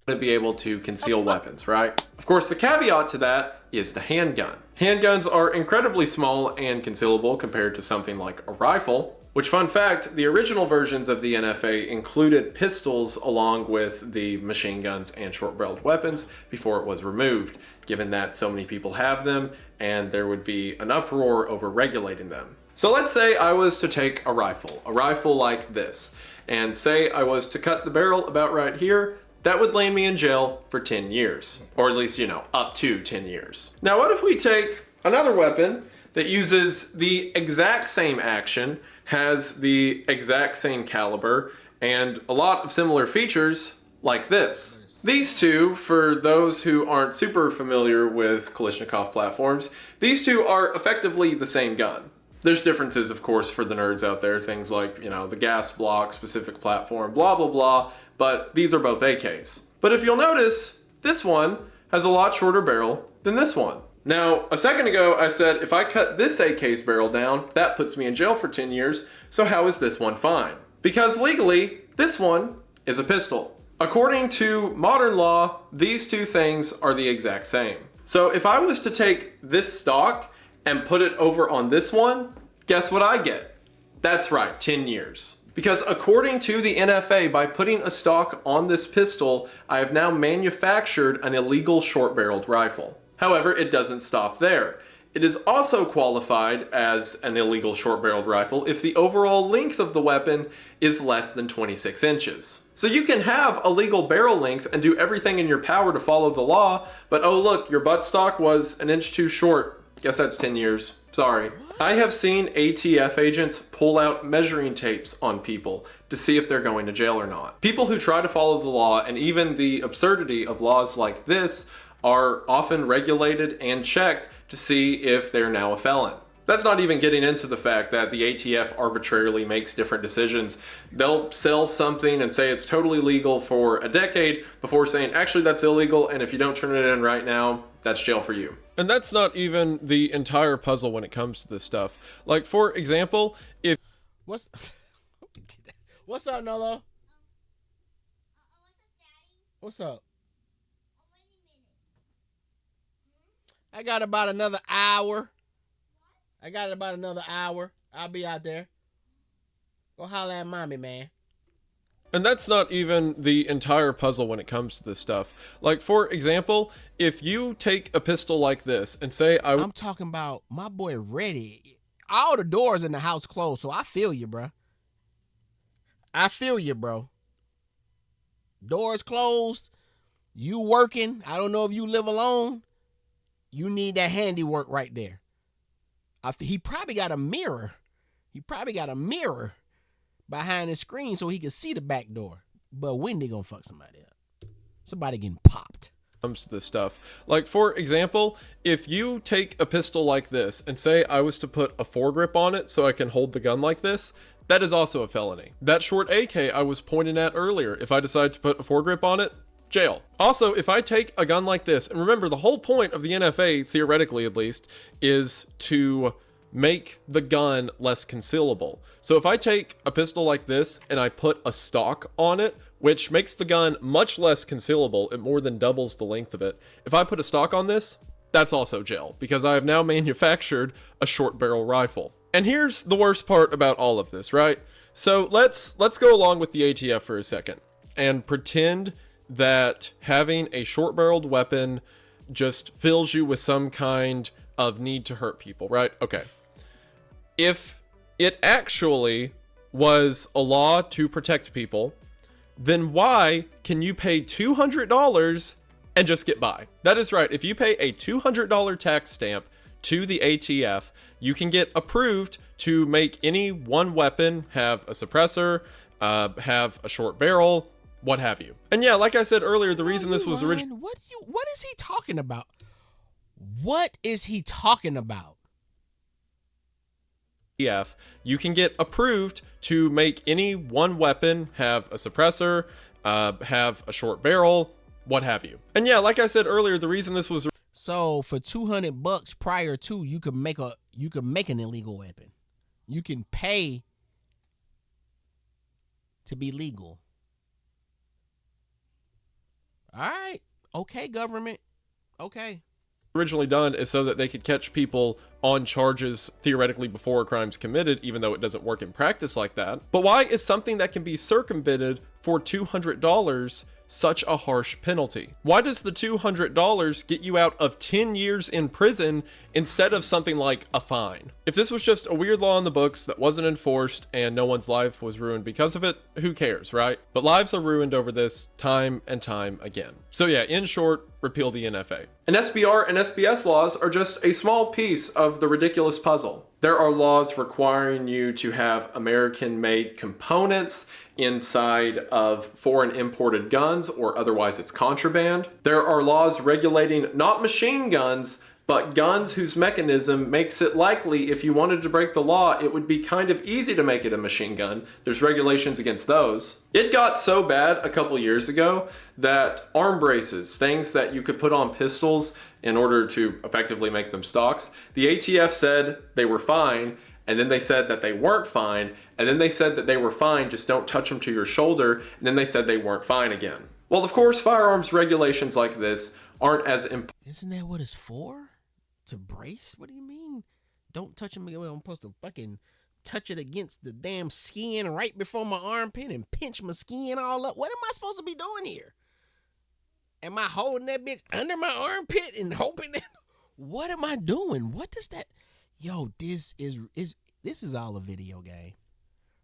To be able to conceal weapons, right? Of course, the caveat to that is the handgun. Handguns are incredibly small and concealable compared to something like a rifle, which, fun fact, the original versions of the NFA included pistols along with the machine guns and short-barreled weapons before it was removed, given that so many people have them and there would be an uproar over regulating them. So let's say I was to take a rifle like this, and say I was to cut the barrel about right here. That would land me in jail for 10 years, or at least, up to 10 years. Now, what if we take another weapon that uses the exact same action, has the exact same caliber, and a lot of similar features like this? These two, for those who aren't super familiar with Kalashnikov platforms, these two are effectively the same gun. There's differences, of course, for the nerds out there, things like, the gas block, specific platform, blah, blah, blah, but these are both AKs. But if you'll notice, this one has a lot shorter barrel than this one. Now, a second ago, I said if I cut this AK's barrel down, that puts me in jail for 10 years, so how is this one fine? Because legally, this one is a pistol. According to modern law, these two things are the exact same. So if I was to take this stock and put it over on this one, guess what I get? That's right, 10 years. Because according to the NFA, by putting a stock on this pistol, I have now manufactured an illegal short-barreled rifle. However, it doesn't stop there. It is also qualified as an illegal short-barreled rifle if the overall length of the weapon is less than 26 inches. So you can have a legal barrel length and do everything in your power to follow the law, but oh look, your buttstock was an inch too short. Guess that's 10 years. Sorry. What? I have seen ATF agents pull out measuring tapes on people to see if they're going to jail or not. People who try to follow the law and even the absurdity of laws like this are often regulated and checked to see if they're now a felon. That's not even getting into the fact that the ATF arbitrarily makes different decisions. They'll sell something and say it's totally legal for a decade before saying, actually, that's illegal, and if you don't turn it in right now, that's jail for you. And that's not even the entire puzzle when it comes to this stuff. Like, for example, if... What's up, Nolo? What's up? I got about another hour. I'll be out there. Go holler at mommy, man. And that's not even the entire puzzle when it comes to this stuff. Like, for example, if you take a pistol like this and say I'm talking about my boy Reddy. All the doors in the house closed, so I feel you, bro. Doors closed. You working. I don't know if you live alone. You need that handiwork right there. He probably got a mirror. Behind the screen so he can see the back door. But Wendy gonna fuck somebody up. Somebody getting popped. Comes to this stuff. Like, for example, if you take a pistol like this and say I was to put a foregrip on it so I can hold the gun like this, that is also a felony. That short AK I was pointing at earlier, if I decide to put a foregrip on it, jail. Also, if I take a gun like this, and remember the whole point of the NFA, theoretically at least, is to make the gun less concealable. So if I take a pistol like this and I put a stock on it, which makes the gun much less concealable, it more than doubles the length of it. If I put a stock on this, that's also jail, because I have now manufactured a short barrel rifle. And here's the worst part about all of this, right? So let's go along with the ATF for a second and pretend that having a short barreled weapon just fills you with some kind of need to hurt people, right? Okay. If it actually was a law to protect people, then why can you pay $200 and just get by? That is right. If you pay a $200 tax stamp to the ATF, you can get approved to make any one weapon have a suppressor, have a short barrel, what have you. And yeah, like I said earlier, the reason this was originally... What is he talking about? What is he talking about? You can get approved to make any one weapon have a suppressor, have a short barrel, what have you. And yeah, like I said earlier, the reason this was... So for $200 prior to, you could make an illegal weapon. You can pay to be legal. All right. Okay, government. Okay. Originally done is so that they could catch people on charges theoretically before a crime's committed, even though it doesn't work in practice like that. But why is something that can be circumvented for $200 such a harsh penalty? Why does the $200 get you out of 10 years in prison instead of something like a fine? If this was just a weird law in the books that wasn't enforced and no one's life was ruined because of it, who cares, right? But lives are ruined over this time and time again. So yeah, in short, repeal the NFA. And SBR and SBS laws are just a small piece of the ridiculous puzzle. There are laws requiring you to have American-made components inside of foreign imported guns, or otherwise it's contraband. There are laws regulating not machine guns, but guns whose mechanism makes it likely if you wanted to break the law, it would be kind of easy to make it a machine gun. There's regulations against those. It got so bad a couple years ago that arm braces, things that you could put on pistols in order to effectively make them stocks, the ATF said they were fine, and then they said that they weren't fine, and then they said that they were fine, just don't touch them to your shoulder, and then they said they weren't fine again. Well, of course, firearms regulations like this aren't as important. Isn't that what it's for? To brace? What do you mean? Don't touch them. I'm supposed to fucking touch it against the damn skin right before my armpit and pinch my skin all up. What am I supposed to be doing here? Am I holding that bitch under my armpit and hoping that... What am I doing? What does that... Yo, this is all a video game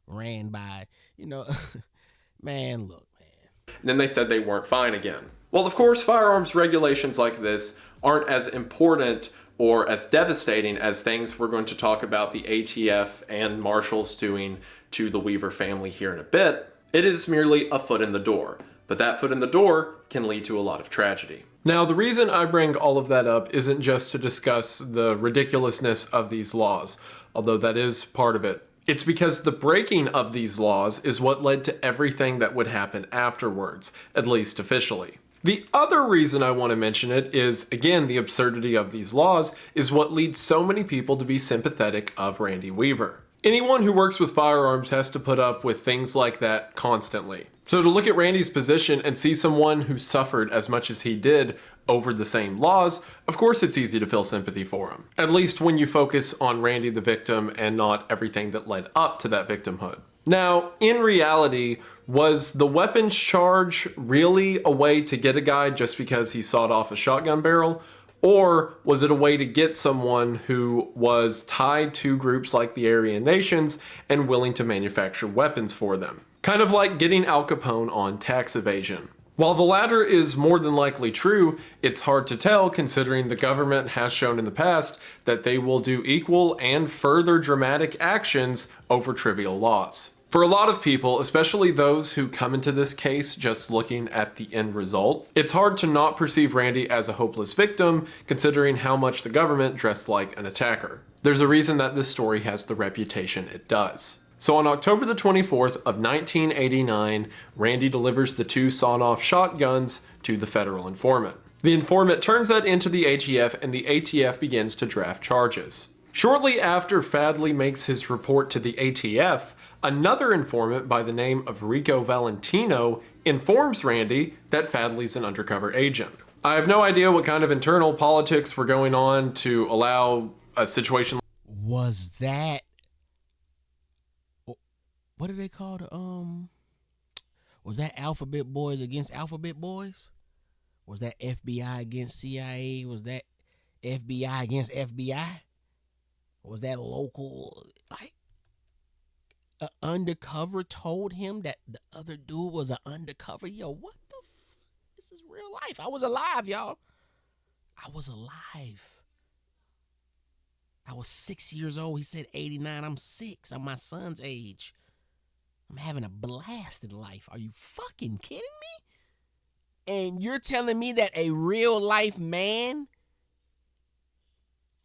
ran by, man, look, man. And then they said they weren't fine again. Well, of course, firearms regulations like this aren't as important or as devastating as things we're going to talk about the ATF and marshals doing to the Weaver family here in a bit. It is merely a foot in the door, but that foot in the door can lead to a lot of tragedy. Now, the reason I bring all of that up isn't just to discuss the ridiculousness of these laws, although that is part of it. It's because the breaking of these laws is what led to everything that would happen afterwards, at least officially. The other reason I want to mention it is, again, the absurdity of these laws is what leads so many people to be sympathetic of Randy Weaver. Anyone who works with firearms has to put up with things like that constantly. So to look at Randy's position and see someone who suffered as much as he did over the same laws, of course it's easy to feel sympathy for him. At least when you focus on Randy the victim and not everything that led up to that victimhood. Now, in reality, was the weapons charge really a way to get a guy just because he sawed off a shotgun barrel? Or was it a way to get someone who was tied to groups like the Aryan Nations and willing to manufacture weapons for them? Kind of like getting Al Capone on tax evasion. While the latter is more than likely true, it's hard to tell considering the government has shown in the past that they will do equal and further dramatic actions over trivial laws. For a lot of people, especially those who come into this case just looking at the end result, it's hard to not perceive Randy as a hopeless victim considering how much the government dressed like an attacker. There's a reason that this story has the reputation it does. So on October the 24th of 1989, Randy delivers the 2 sawn-off shotguns to the federal informant. The informant turns that into the ATF and the ATF begins to draft charges. Shortly after Fadley makes his report to the ATF, another informant by the name of Rico Valentino informs Randy that Fadley's an undercover agent. I have no idea what kind of internal politics were going on to allow a situation. Was that... What are they called? Was that Alphabet Boys against Alphabet Boys? Was that FBI against CIA? Was that FBI against FBI? Was that local? An undercover told him that the other dude was an undercover. Yo, what the? This is real life. I was alive, y'all. I was alive. I was 6 years old. He said 89. I'm 6. I'm my son's age. I'm having a blast in life. Are you fucking kidding me? And you're telling me that a real life man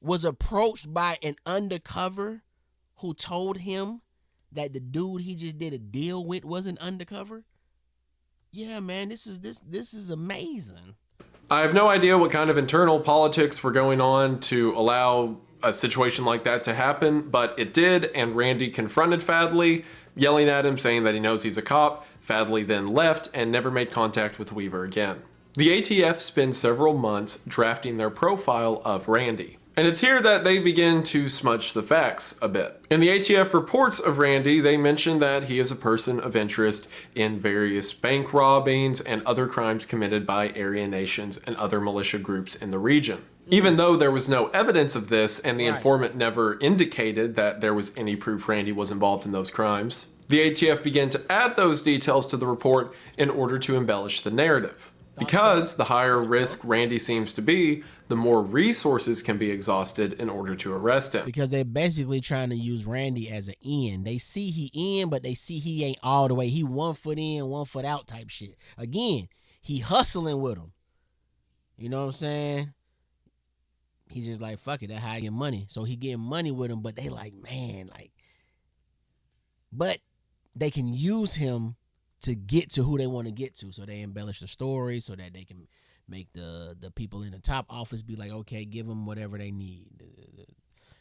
was approached by an undercover who told him that the dude he just did a deal with wasn't undercover? Yeah, man, this is amazing. I have no idea what kind of internal politics were going on to allow a situation like that to happen, but it did, and Randy confronted Fadley, yelling at him, saying that he knows he's a cop. Fadley then left and never made contact with Weaver again. The ATF spends several months drafting their profile of Randy. And it's here that they begin to smudge the facts a bit. In the ATF reports of Randy, they mention that he is a person of interest in various bank robbings and other crimes committed by Aryan nations and other militia groups in the region. Even though there was no evidence of this and the informant never indicated that there was any proof Randy was involved in those crimes, the ATF began to add those details to the report in order to embellish the narrative. Because the higher risk Randy seems to be, the more resources can be exhausted in order to arrest him. Because they're basically trying to use Randy as an in. They see he in, but they see he ain't all the way. He 1 foot in, 1 foot out type shit. Again, he hustling with him. You know what I'm saying? He's just like, fuck it, that's how I get money. So he getting money with him, but they like, man, like, but they can use him to get to who they want to get to. So they embellish the story so that they can make the people in the top office be like, okay, give them whatever they need.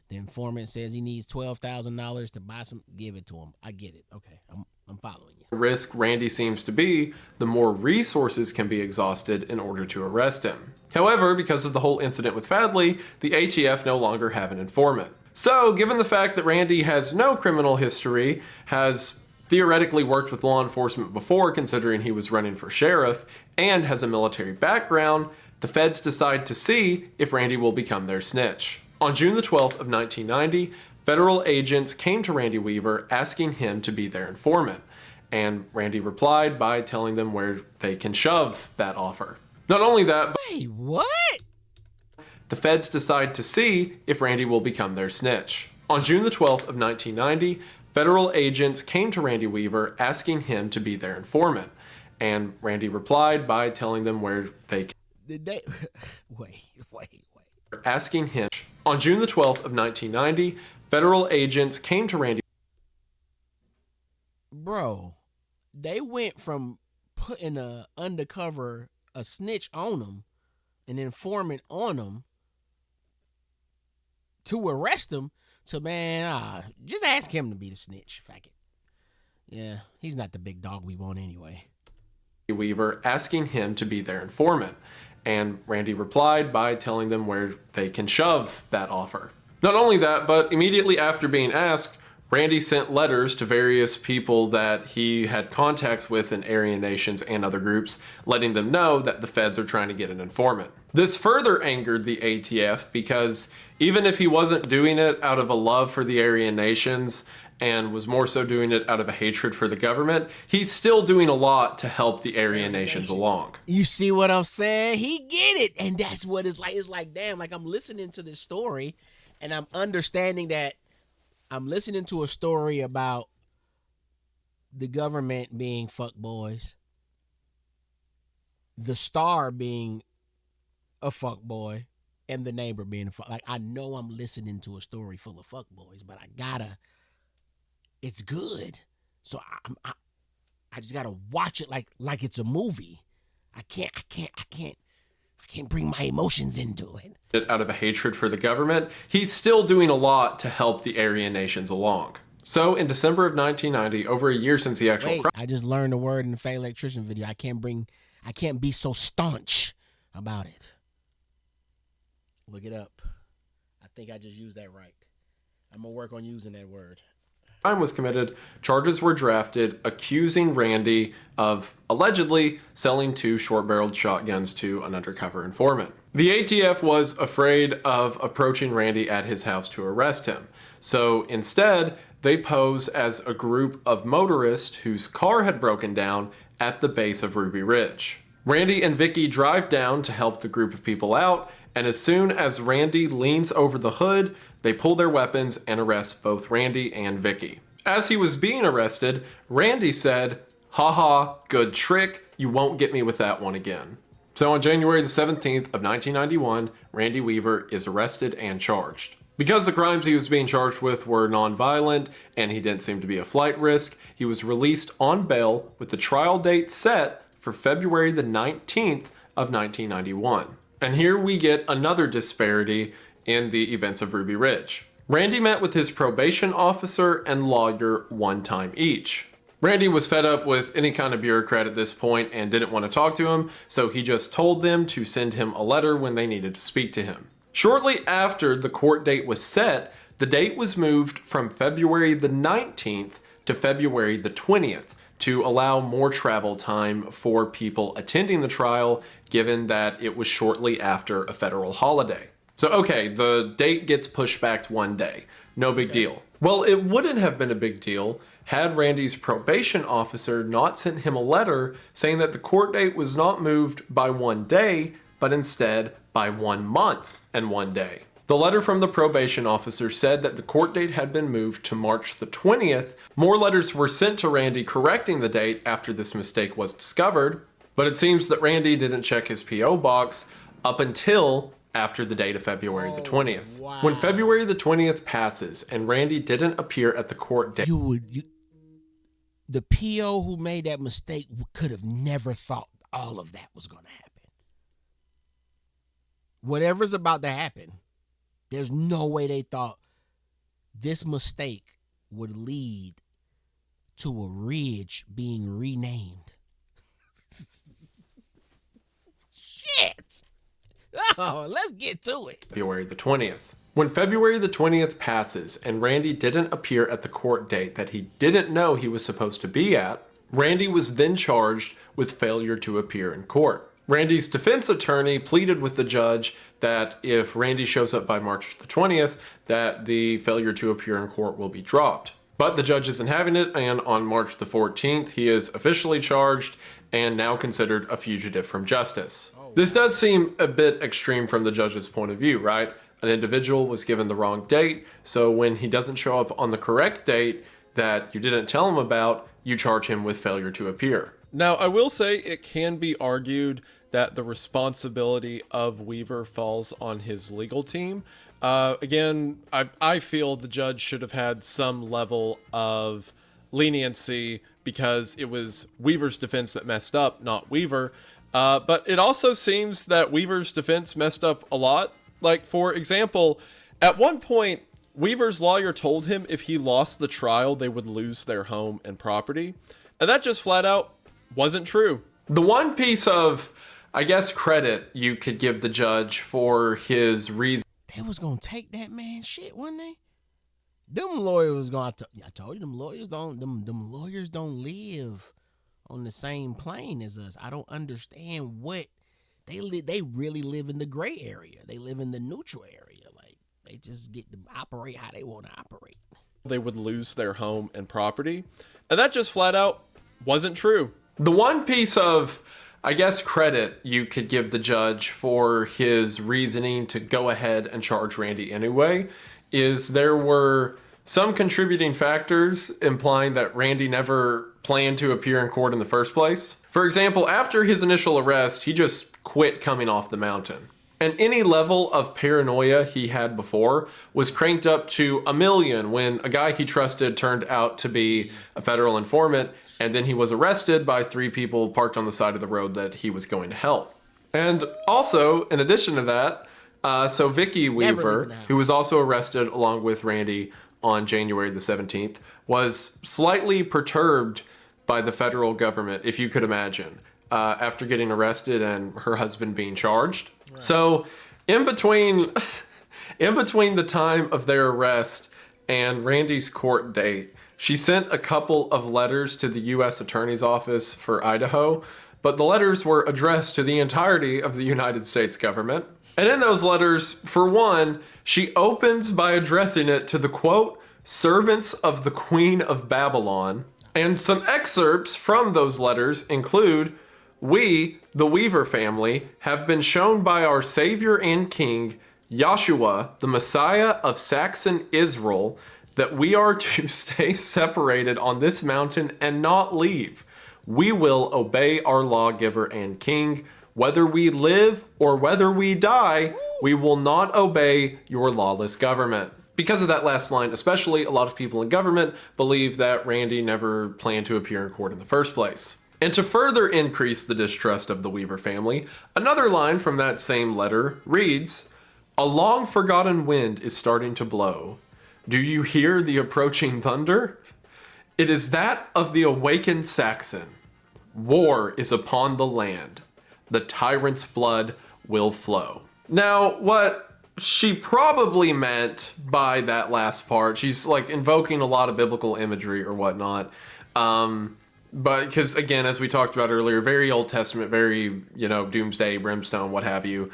The informant says he needs $12,000 to buy some, give it to him. I get it. Okay, I'm following you. The risk Randy seems to be, the more resources can be exhausted in order to arrest him. However, because of the whole incident with Fadley, the ATF no longer have an informant. So, given the fact that Randy has no criminal history, has theoretically worked with law enforcement before considering he was running for sheriff, and has a military background, the feds decide to see if Randy will become their snitch. On June the 12th of 1990, federal agents came to Randy Weaver asking him to be their informant, and Randy replied by telling them where they can shove that offer. Not only that, Wait, what? the feds decide to see if Randy will become their snitch. On June the 12th of 1990, federal agents came to Randy Weaver asking him to be their informant, and Randy replied by telling them where they can. Did they? Wait. Asking him. On June the 12th of 1990, federal agents came to Randy. Bro, they went from putting a snitch on him, an informant on him, to arrest him, to, man, just ask him to be the snitch. Fuck it. Yeah, he's not the big dog we want anyway. Weaver asking him to be their informant, and Randy replied by telling them where they can shove that offer. Not only that, but immediately after being asked, Randy sent letters to various people that he had contacts with in Aryan nations and other groups, letting them know that the feds are trying to get an informant. This further angered the ATF because even if he wasn't doing it out of a love for the Aryan nations and was more so doing it out of a hatred for the government, he's still doing a lot to help the Aryan nations along. You see what I'm saying? He get it. And that's what it's like. It's like, damn, like I'm listening to this story and I'm understanding that I'm listening to a story about the government being fuckboys, the star being a fuckboy, and the neighbor being a fuck. Like, I know I'm listening to a story full of fuckboys, but it's good. So I just gotta watch it like it's a movie. I can't bring my emotions into it. Out of a hatred for the government, he's still doing a lot to help the Aryan nations along. So in December of 1990, over a year since the actual crime. I just learned a word in the Fake Electrician video. I can't be so staunch about it. Look it up. I think I just used that right. I'm gonna work on using that word. Crime was committed, charges were drafted accusing Randy of allegedly selling 2 short-barreled shotguns to an undercover informant. The ATF was afraid of approaching Randy at his house to arrest him, so instead They pose as a group of motorists whose car had broken down at the base of Ruby Ridge. Randy and Vicki drive down to help the group of people out, and as soon as Randy leans over the hood, they pull their weapons and arrest both Randy and Vicki. As he was being arrested, Randy said, "Haha, good trick, you won't get me with that one again." So on January the 17th of 1991, Randy Weaver is arrested and charged. Because the crimes he was being charged with were non-violent and he didn't seem to be a flight risk, he was released on bail with the trial date set for February the 19th of 1991. And here we get another disparity in the events of Ruby Ridge. Randy met with his probation officer and lawyer one time each. Randy was fed up with any kind of bureaucrat at this point and didn't want to talk to him, so he just told them to send him a letter when they needed to speak to him. Shortly after the court date was set, the date was moved from February the 19th to February the 20th to allow more travel time for people attending the trial, given that it was shortly after a federal holiday. So okay, the date gets pushed back to one day. No big deal. Well, it wouldn't have been a big deal had Randy's probation officer not sent him a letter saying that the court date was not moved by one day, but instead by 1 month and 1 day. The letter from the probation officer said that the court date had been moved to March the 20th. More letters were sent to Randy correcting the date after this mistake was discovered, but it seems that Randy didn't check his P.O. box up until after the date of February the 20th. Wow. When February the 20th passes and Randy didn't appear at the court date, the PO who made that mistake could have never thought all of that was going to happen. Whatever's about to happen, there's no way they thought this mistake would lead to a ridge being renamed. Shit. Oh, let's get to it. February the 20th. When February the 20th passes and Randy didn't appear at the court date that he didn't know he was supposed to be at, Randy was then charged with failure to appear in court. Randy's defense attorney pleaded with the judge that if Randy shows up by March the 20th, that the failure to appear in court will be dropped. But the judge isn't having it, and on March the 14th, he is officially charged and now considered a fugitive from justice. This does seem a bit extreme from the judge's point of view, right? An individual was given the wrong date, so when he doesn't show up on the correct date that you didn't tell him about, you charge him with failure to appear. Now, I will say it can be argued that the responsibility of Weaver falls on his legal team. Again, I feel the judge should have had some level of leniency because it was Weaver's defense that messed up, not Weaver. But it also seems that Weaver's defense messed up a lot. Like, for example, at one point, Weaver's lawyer told him if he lost the trial, they would lose their home and property. And that just flat out wasn't true. The one piece of, I guess, credit you could give the judge for his reason. They was going to take that man's shit, wasn't they? Them lawyers was going to, I told you, them lawyers don't live on the same plane as us. I don't understand what they really live in the gray area. They live in the neutral area. Like, they just get to operate how they want to operate. They would lose their home and property. And that just flat out wasn't true. The one piece of, I guess, credit you could give the judge for his reasoning to go ahead and charge Randy anyway is there were some contributing factors implying that Randy never planned to appear in court in the first place. For example, after his initial arrest, he just quit coming off the mountain. And any level of paranoia he had before was cranked up to 1,000,000 when a guy he trusted turned out to be a federal informant, and then he was arrested by 3 people parked on the side of the road that he was going to help. And also, in addition to that, so Vicki Weaver, who was also arrested along with Randy on January the 17th, was slightly perturbed by the federal government, if you could imagine, after getting arrested and her husband being charged. Right. So in between the time of their arrest and Randy's court date, she sent a couple of letters to the U.S. Attorney's Office for Idaho, but the letters were addressed to the entirety of the United States government. And in those letters, for one, she opens by addressing it to the, quote, servants of the Queen of Babylon. And some excerpts from those letters include, "We, the Weaver family, have been shown by our Savior and King, Yahshua, the Messiah of Saxon Israel, that we are to stay separated on this mountain and not leave. We will obey our lawgiver and king. Whether we live or whether we die, we will not obey your lawless government." Because of that last line, especially, a lot of people in government believe that Randy never planned to appear in court in the first place. And to further increase the distrust of the Weaver family, another line from that same letter reads, "A long forgotten wind is starting to blow. Do you hear the approaching thunder? It is that of the awakened Saxon. War is upon the land. The tyrant's blood will flow." Now, what she probably meant by that last part, she's like invoking a lot of biblical imagery or whatnot. But because, again, as we talked about earlier, very Old Testament, very, doomsday, brimstone, what have you.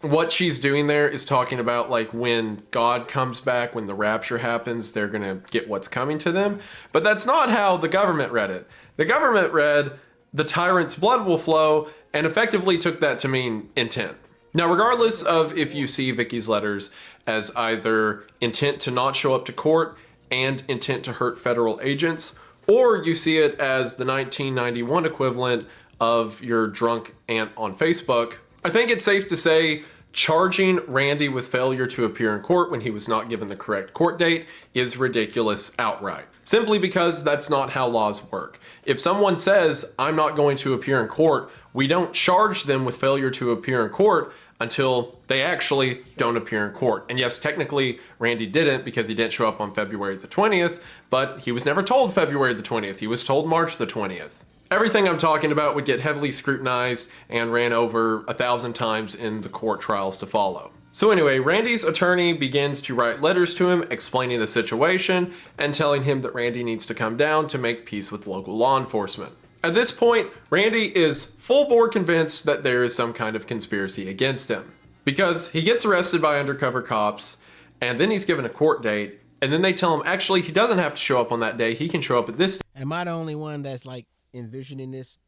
What she's doing there is talking about like when God comes back, when the rapture happens, they're going to get what's coming to them. But that's not how the government read it. The government read, "The tyrant's blood will flow," and effectively took that to mean intent. Now, regardless of if you see Vicki's letters as either intent to not show up to court and intent to hurt federal agents, or you see it as the 1991 equivalent of your drunk aunt on Facebook, I think it's safe to say charging Randy with failure to appear in court when he was not given the correct court date is ridiculous outright. Simply because that's not how laws work. If someone says, "I'm not going to appear in court," we don't charge them with failure to appear in court until they actually don't appear in court. And yes, technically, Randy didn't because he didn't show up on February the 20th, but he was never told February the 20th. He was told March the 20th. Everything I'm talking about would get heavily scrutinized and ran over 1,000 times in the court trials to follow. So anyway, Randy's attorney begins to write letters to him explaining the situation and telling him that Randy needs to come down to make peace with local law enforcement. At this point, Randy is full bore convinced that there is some kind of conspiracy against him, because he gets arrested by undercover cops and then he's given a court date, and then they tell him actually he doesn't have to show up on that day, he can show up at this. Am I the only one that's like envisioning this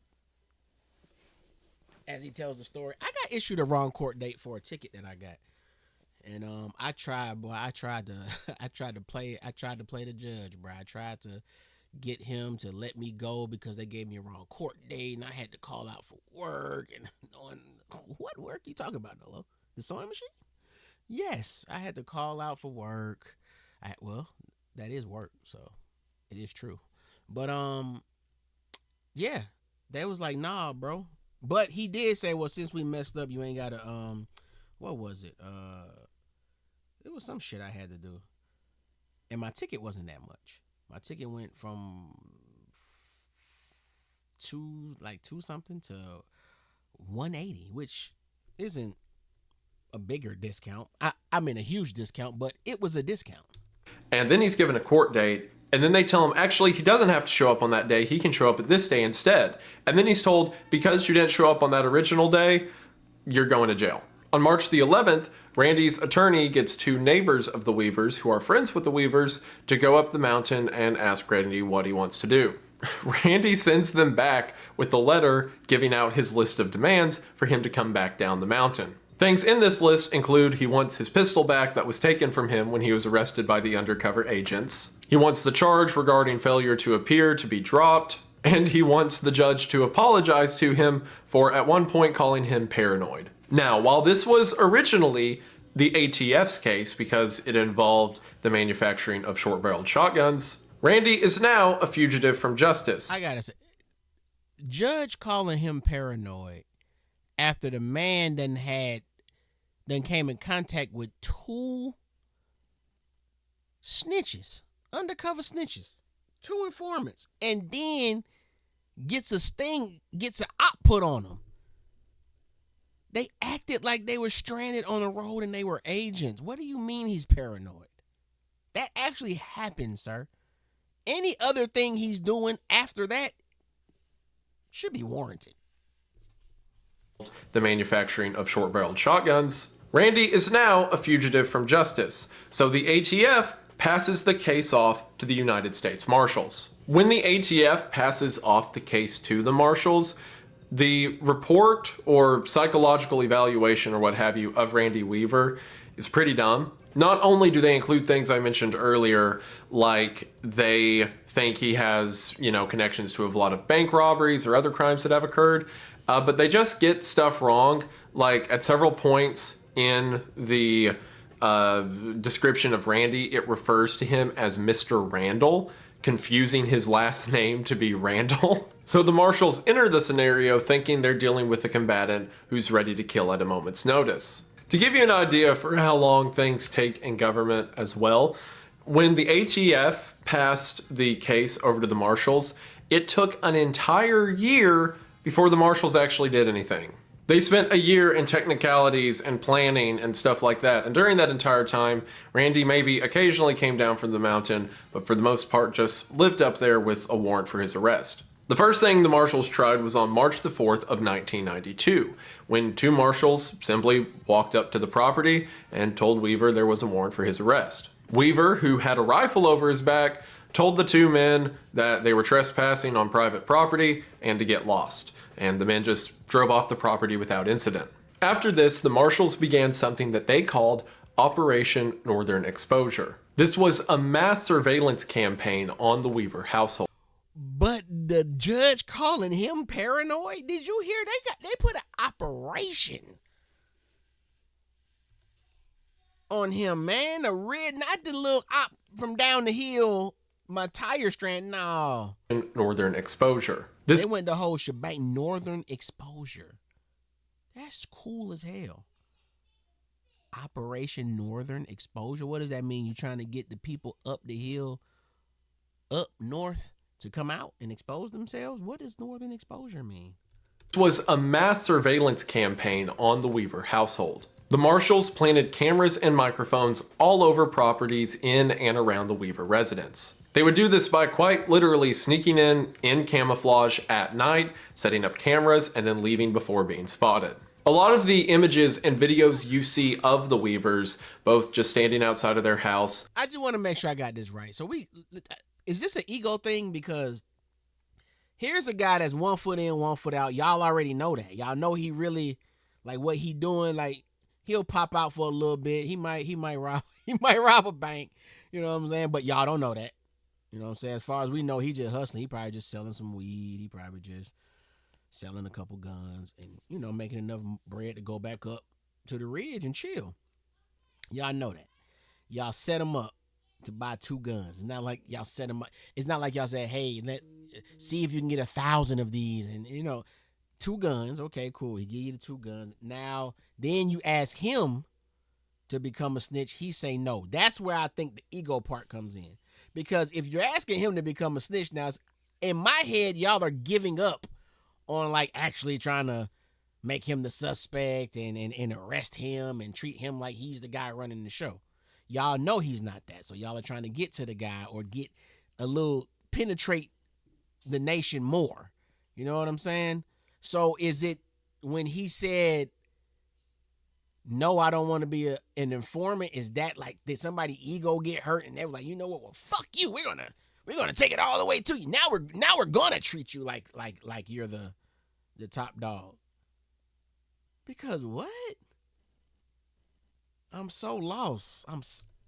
as he tells the story? I got issued a wrong court date for a ticket that I got. And I tried to play the judge, bro. I tried to get him to let me go because they gave me a wrong court date, and I had to call out for work. And what work you talking about, NOLO? The sewing machine? Yes, I had to call out for work. Well, that is work, so it is true. But yeah, they was like, "Nah, bro." But he did say, "Well, since we messed up, you ain't gotta what was it? It was some shit I had to do, and my ticket wasn't that much. My ticket went from two something to 180, which isn't a bigger discount. I mean a huge discount, but it was a discount." And then he's given a court date, and then they tell him actually he doesn't have to show up on that day, he can show up at this day instead. And then he's told, because you didn't show up on that original day, you're going to jail. On March the 11th, Randy's attorney gets two neighbors of the Weavers, who are friends with the Weavers, to go up the mountain and ask Randy what he wants to do. Randy sends them back with a letter giving out his list of demands for him to come back down the mountain. Things in this list include he wants his pistol back that was taken from him when he was arrested by the undercover agents. He wants the charge regarding failure to appear to be dropped, and he wants the judge to apologize to him for at one point calling him paranoid. Now, while this was originally the ATF's case because it involved the manufacturing of short-barreled shotguns, Randy is now a fugitive from justice. I gotta say, judge calling him paranoid after the man done came in contact with two snitches, undercover snitches, two informants, and then gets an op put on them. They acted like they were stranded on the road and they were agents. What do you mean he's paranoid? That actually happened, sir. Any other thing he's doing after that should be warranted. The manufacturing of short-barreled shotguns. Randy is now a fugitive from justice, so the ATF passes the case off to the United States Marshals. When the ATF passes off the case to the Marshals, the report or psychological evaluation or what have you of Randy Weaver is pretty dumb. Not only do they include things I mentioned earlier, like they think he has, connections to a lot of bank robberies or other crimes that have occurred, but they just get stuff wrong. Like at several points in the description of Randy, it refers to him as Mr. Randall, confusing his last name to be Randall. So the Marshals enter the scenario thinking they're dealing with a combatant who's ready to kill at a moment's notice. To give you an idea for how long things take in government as well, when the ATF passed the case over to the Marshals, it took an entire year before the Marshals actually did anything. They spent a year in technicalities and planning and stuff like that. And during that entire time, Randy maybe occasionally came down from the mountain, but for the most part just lived up there with a warrant for his arrest. The first thing the Marshals tried was on March the 4th of 1992, when two Marshals simply walked up to the property and told Weaver there was a warrant for his arrest. Weaver, who had a rifle over his back, told the two men that they were trespassing on private property and to get lost, and the men just drove off the property without incident. After this, the Marshals began something that they called Operation Northern Exposure. This was a mass surveillance campaign on the Weaver household. But the judge calling him paranoid? Did you hear? They put an operation on him, man. A red, not the little op from down the hill, my tire strand. No. Northern Exposure. They went the whole shebang. Northern Exposure. That's cool as hell. Operation Northern Exposure. What does that mean? You trying to get the people up the hill, up north, to come out and expose themselves? What does Northern Exposure mean? It was a mass surveillance campaign on the Weaver household. The Marshals planted cameras and microphones all over properties in and around the Weaver residence. They would do this by quite literally sneaking in camouflage at night, setting up cameras, and then leaving before being spotted. A lot of the images and videos you see of the Weavers, both just standing outside of their house. I just want to make sure I got this right. So is this an ego thing? Because here's a guy that's 1 foot in, 1 foot out. Y'all already know that. Y'all know he really, like, what he doing. Like, he'll pop out for a little bit. He might rob a bank. You know what I'm saying? But y'all don't know that. You know what I'm saying? As far as we know, he just hustling. He probably just selling some weed. He probably just selling a couple guns and, making enough bread to go back up to the ridge and chill. Y'all know that. Y'all set him up to buy 2 guns. It's not like y'all set him up. It's not like y'all say, hey, see if you can get 1,000 of these and, 2 guns. Okay, cool. He give you the 2 guns. Now, then you ask him to become a snitch. He say no. That's where I think the ego part comes in. Because if you're asking him to become a snitch, now, in my head, y'all are giving up on, like, actually trying to make him the suspect and arrest him and treat him like he's the guy running the show. Y'all know he's not that. So y'all are trying to get to the guy or get a little, penetrate the nation more. You know what I'm saying? So is it when he said, no, I don't want to be an informant, is that like, did somebody ego get hurt and they were like, you know what, well, fuck you. We're gonna take it all the way to you. Now we're gonna treat you like you're the top dog. Because what? I'm so lost.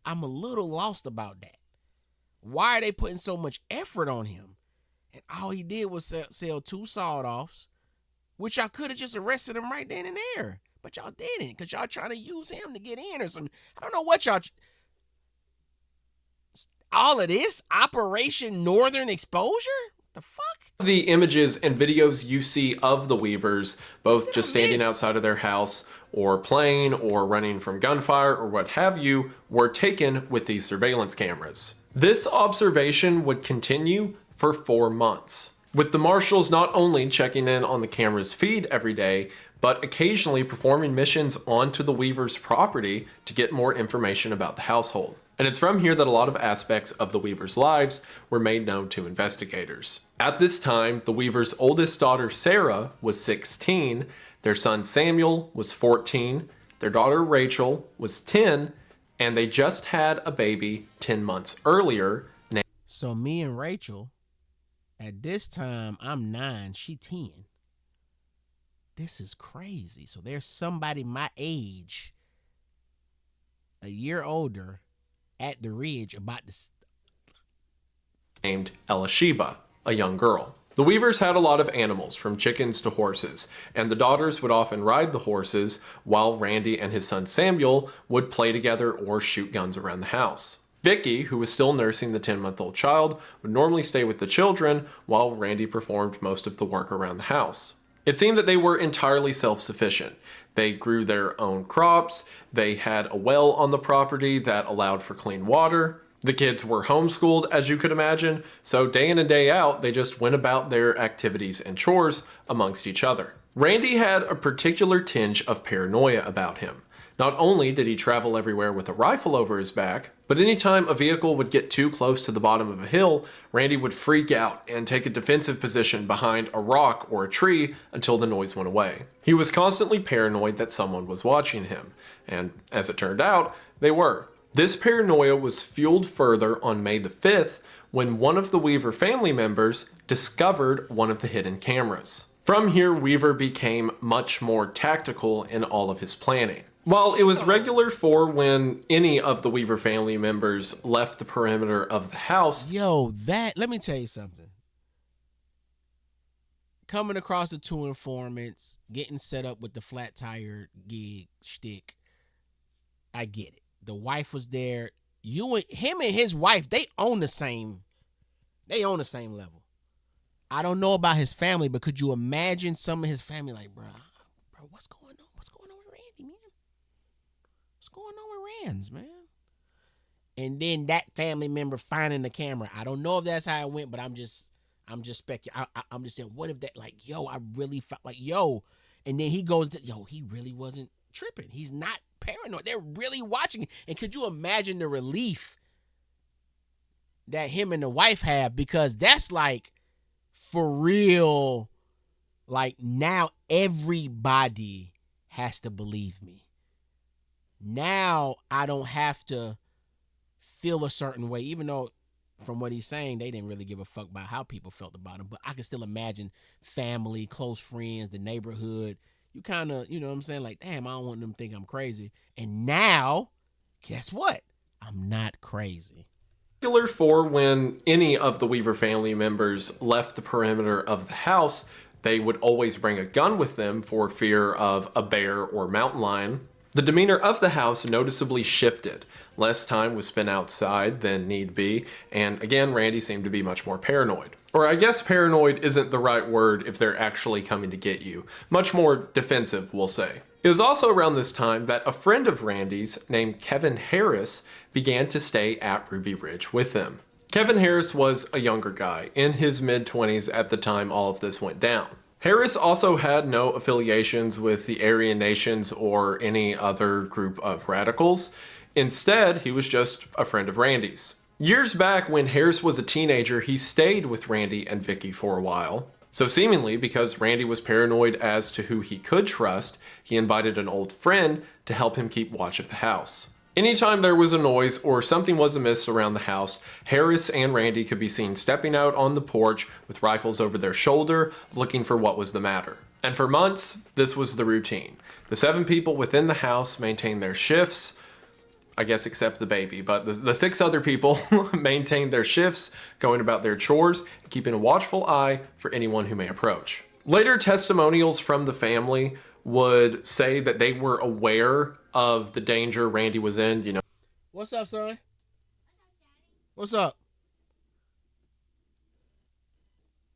I'm a little lost about that. Why are they putting so much effort on him? And all he did was sell 2 sawed-offs, which y'all could have just arrested him right then and there. But y'all didn't, because y'all trying to use him to get in or something. I don't know what y'all... All of this? Operation Northern Exposure? The fuck? The images and videos you see of the Weavers, both just standing outside of their house or playing or running from gunfire or what have you, were taken with these surveillance cameras. This observation would continue for 4 months, with the Marshals not only checking in on the camera's feed every day, but occasionally performing missions onto the Weavers' property to get more information about the household. And it's from here that a lot of aspects of the Weavers' lives were made known to investigators. At this time, the Weavers' oldest daughter, Sarah, was 16, their son Samuel was 14, their daughter Rachel was 10, and they just had a baby 10 months earlier. So me and Rachel, at this time, I'm 9, she 10. This is crazy. So there's somebody my age, a year older, at the Ridge about to... named Elisheba, a young girl. The Weavers had a lot of animals, from chickens to horses, and the daughters would often ride the horses while Randy and his son Samuel would play together or shoot guns around the house. Vicki, who was still nursing the 10-month-old child, would normally stay with the children while Randy performed most of the work around the house. It seemed that they were entirely self-sufficient. They grew their own crops, they had a well on the property that allowed for clean water. The kids were homeschooled, as you could imagine, so day in and day out, they just went about their activities and chores amongst each other. Randy had a particular tinge of paranoia about him. Not only did he travel everywhere with a rifle over his back, but anytime a vehicle would get too close to the bottom of a hill, Randy would freak out and take a defensive position behind a rock or a tree until the noise went away. He was constantly paranoid that someone was watching him, and as it turned out, they were. This paranoia was fueled further on May the 5th when one of the Weaver family members discovered one of the hidden cameras. From here, Weaver became much more tactical in all of his planning. While it was regular for when any of the Weaver family members left the perimeter of the house... let me tell you something. Coming across the 2 informants, getting set up with the flat tire gig shtick, I get it. The wife was there. Him and his wife, they own the same level. I don't know about his family, but could you imagine some of his family like, bro, what's going on? What's going on with Randy, man? What's going on with Rands, man? And then that family member finding the camera. I don't know if that's how it went, but I'm just speculating. I'm just saying, what if that, like, I really felt like, and then he goes to, he really wasn't tripping. He's not paranoid. They're really watching. And could you imagine the relief that him and the wife have? Because that's like, for real, like, now everybody has to believe me. Now I don't have to feel a certain way, even though from what he's saying, they didn't really give a fuck about how people felt about him. But I can still imagine family, close friends, the neighborhood. You kind of, you know what I'm saying? Like, damn, I don't want them to think I'm crazy. And now, guess what? I'm not crazy. For when any of the Weaver family members left the perimeter of the house, they would always bring a gun with them for fear of a bear or mountain lion. The demeanor of the house noticeably shifted. Less time was spent outside than need be, and again, Randy seemed to be much more paranoid. Or I guess paranoid isn't the right word if they're actually coming to get you. Much more defensive, we'll say. It was also around this time that a friend of Randy's named Kevin Harris began to stay at Ruby Ridge with them. Kevin Harris was a younger guy, in his mid-20s at the time all of this went down. Harris also had no affiliations with the Aryan Nations or any other group of radicals. Instead, he was just a friend of Randy's. Years back, when Harris was a teenager, he stayed with Randy and Vicki for a while. So seemingly, because Randy was paranoid as to who he could trust, he invited an old friend to help him keep watch of the house. Anytime there was a noise or something was amiss around the house, Harris and Randy could be seen stepping out on the porch with rifles over their shoulder, looking for what was the matter. And for months, this was the routine. The 7 people within the house maintained their shifts, I guess except the baby, but the 6 other people maintained their shifts, going about their chores, and keeping a watchful eye for anyone who may approach. Later testimonials from the family would say that they were aware of the danger Randy was in, What's up, son? What's up?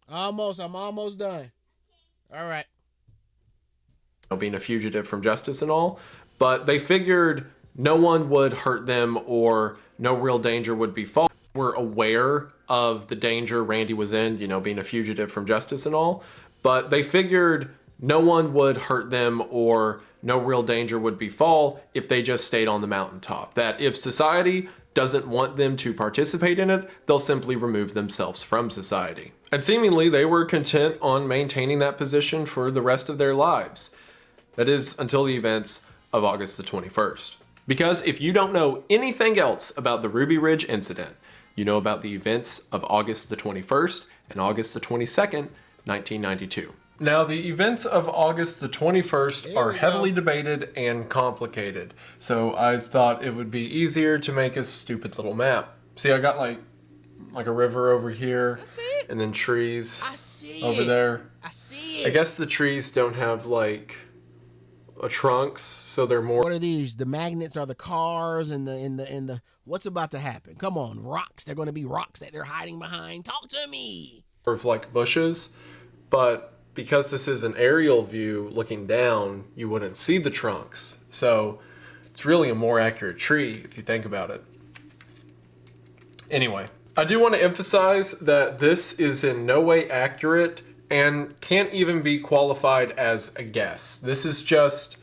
I'm almost done. All right. Being a fugitive from justice and all, but they figured no one would hurt them or no real danger would befall. Were aware of the danger Randy was in, being a fugitive from justice and all, but they figured no one would hurt them or no real danger would befall if they just stayed on the mountaintop. That if society doesn't want them to participate in it, they'll simply remove themselves from society. And seemingly they were content on maintaining that position for the rest of their lives. That is, until the events of August the 21st. Because if you don't know anything else about the Ruby Ridge incident, you know about the events of August the 21st and August the 22nd, 1992. Now, the events of August the 21st are heavily debated and complicated, so I thought it would be easier to make a stupid little map. See, I got like a river over here, and then trees over there. I see it. I guess the trees don't have like trunks, so they're more. What are these? The magnets are the cars, and the what's about to happen? Come on, rocks. They're going to be rocks that they're hiding behind. Talk to me. Of like bushes, but because this is an aerial view looking down, you wouldn't see the trunks. So it's really a more accurate tree if you think about it. Anyway, I do want to emphasize that this is in no way accurate and can't even be qualified as a guess. This is just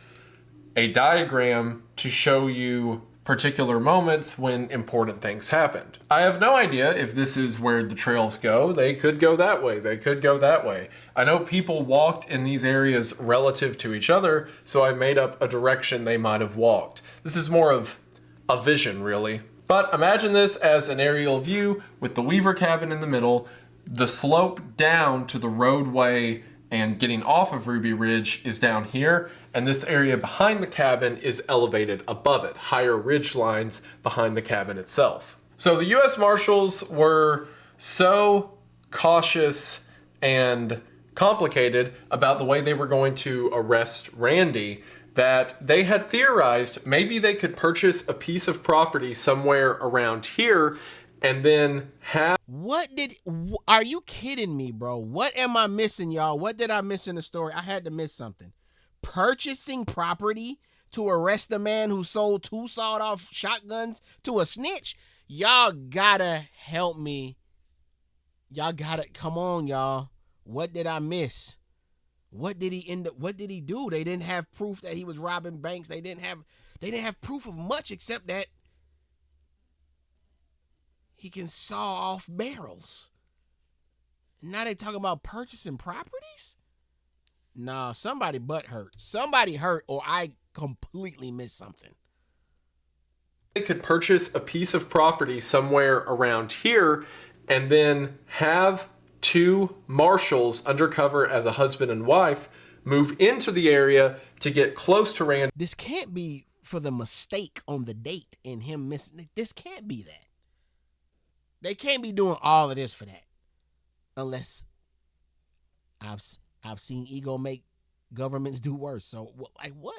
a diagram to show you particular moments when important things happened. I have no idea if this is where the trails go. They could go that way. They could go that way. I know people walked in these areas relative to each other, so I made up a direction they might have walked. This is more of a vision, really. But imagine this as an aerial view with the Weaver cabin in the middle. The slope down to the roadway and getting off of Ruby Ridge is down here, and this area behind the cabin is elevated above it, higher ridge lines behind the cabin itself. So the U.S. Marshals were so cautious and complicated about the way they were going to arrest Randy that they had theorized maybe they could purchase a piece of property somewhere around here and then have... Are you kidding me, bro? What am I missing, y'all? What did I miss in the story? I had to miss something. Purchasing property to arrest the man who sold 2 sawed-off shotguns to a snitch? Y'all gotta help me. Come on, y'all. What did I miss? What did he do? They didn't have proof that he was robbing banks. They didn't have proof of much except that he can saw off barrels. Now they talking about purchasing properties? Nah, somebody butt hurt. Somebody hurt, or I completely missed something. They could purchase a piece of property somewhere around here and then have 2 marshals undercover as a husband and wife move into the area to get close to Randy. This can't be for the mistake on the date and him missing. This can't be that. They can't be doing all of this for that. Unless I've seen ego make governments do worse. So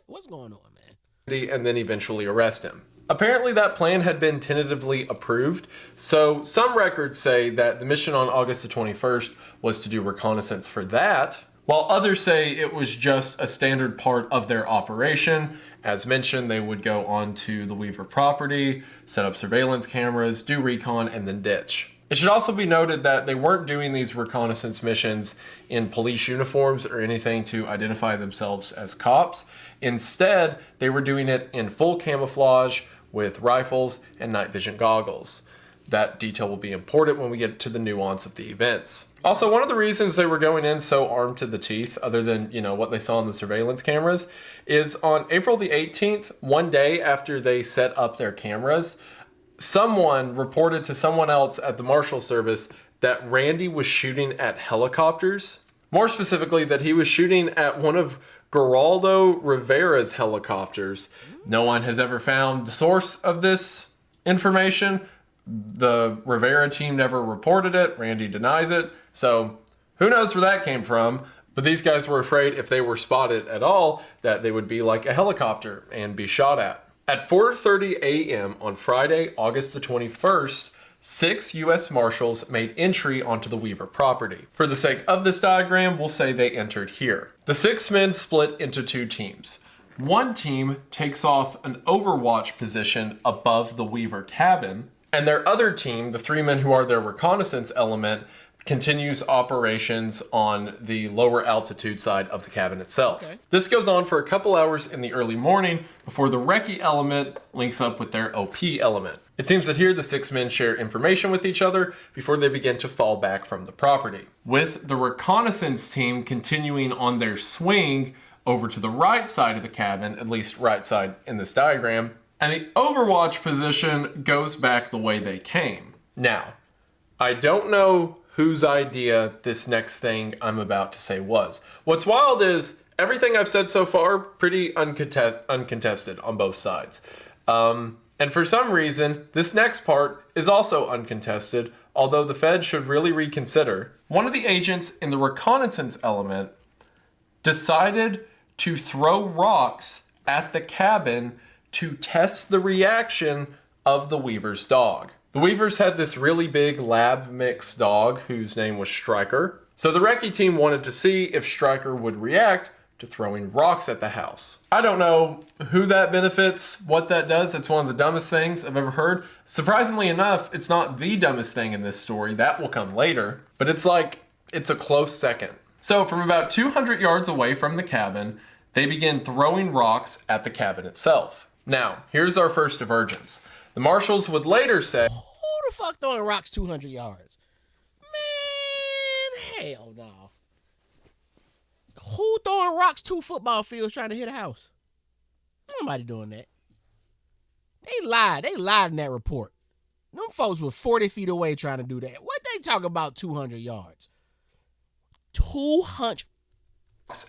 what's going on, man? And then eventually arrest him. Apparently that plan had been tentatively approved, so some records say that the mission on August the 21st was to do reconnaissance for that, while others say it was just a standard part of their operation. As mentioned, they would go onto the Weaver property, set up surveillance cameras, do recon, and then ditch. It should also be noted that they weren't doing these reconnaissance missions in police uniforms or anything to identify themselves as cops. Instead, they were doing it in full camouflage with rifles and night vision goggles. That detail will be important when we get to the nuance of the events. Also, one of the reasons they were going in so armed to the teeth, other than, what they saw in the surveillance cameras, is on April the 18th, one day after they set up their cameras, someone reported to someone else at the Marshal Service that Randy was shooting at helicopters. More specifically, that he was shooting at one of Geraldo Rivera's helicopters. No one has ever found the source of this information. The Rivera team never reported it. Randy denies it. So who knows where that came from? But these guys were afraid if they were spotted at all that they would be like a helicopter and be shot at. At 4:30 a.m. on Friday, August the 21st, 6 U.S. Marshals made entry onto the Weaver property. For the sake of this diagram, we'll say they entered here. The 6 men split into 2 teams. One team takes off an overwatch position above the Weaver cabin, and their other team, the 3 men who are their reconnaissance element, continues operations on the lower altitude side of the cabin itself. Okay. This goes on for a couple hours in the early morning before the recce element links up with their OP element. It seems that here the 6 men share information with each other before they begin to fall back from the property. With the reconnaissance team continuing on their swing over to the right side of the cabin, at least right side in this diagram, and the overwatch position goes back the way they came. Now, I don't know whose idea this next thing I'm about to say was. What's wild is everything I've said so far, pretty uncontested on both sides. And for some reason, this next part is also uncontested, although the Fed should really reconsider. One of the agents in the reconnaissance element decided to throw rocks at the cabin to test the reaction of the Weaver's dog. The Weavers had this really big lab mix dog whose name was Stryker. So the recce team wanted to see if Stryker would react to throwing rocks at the house. I don't know who that benefits, what that does. It's one of the dumbest things I've ever heard. Surprisingly enough, it's not the dumbest thing in this story. That will come later. But it's like, it's a close second. So from about 200 yards away from the cabin, they begin throwing rocks at the cabin itself. Now, here's our first divergence. The marshals would later say, Who the fuck throwing rocks 200 yards? Man, hell no. Who throwing rocks 2 football fields trying to hit a house? Nobody doing that. They lied. They lied in that report. Them folks were 40 feet away trying to do that. What they talking about 200 yards? 200.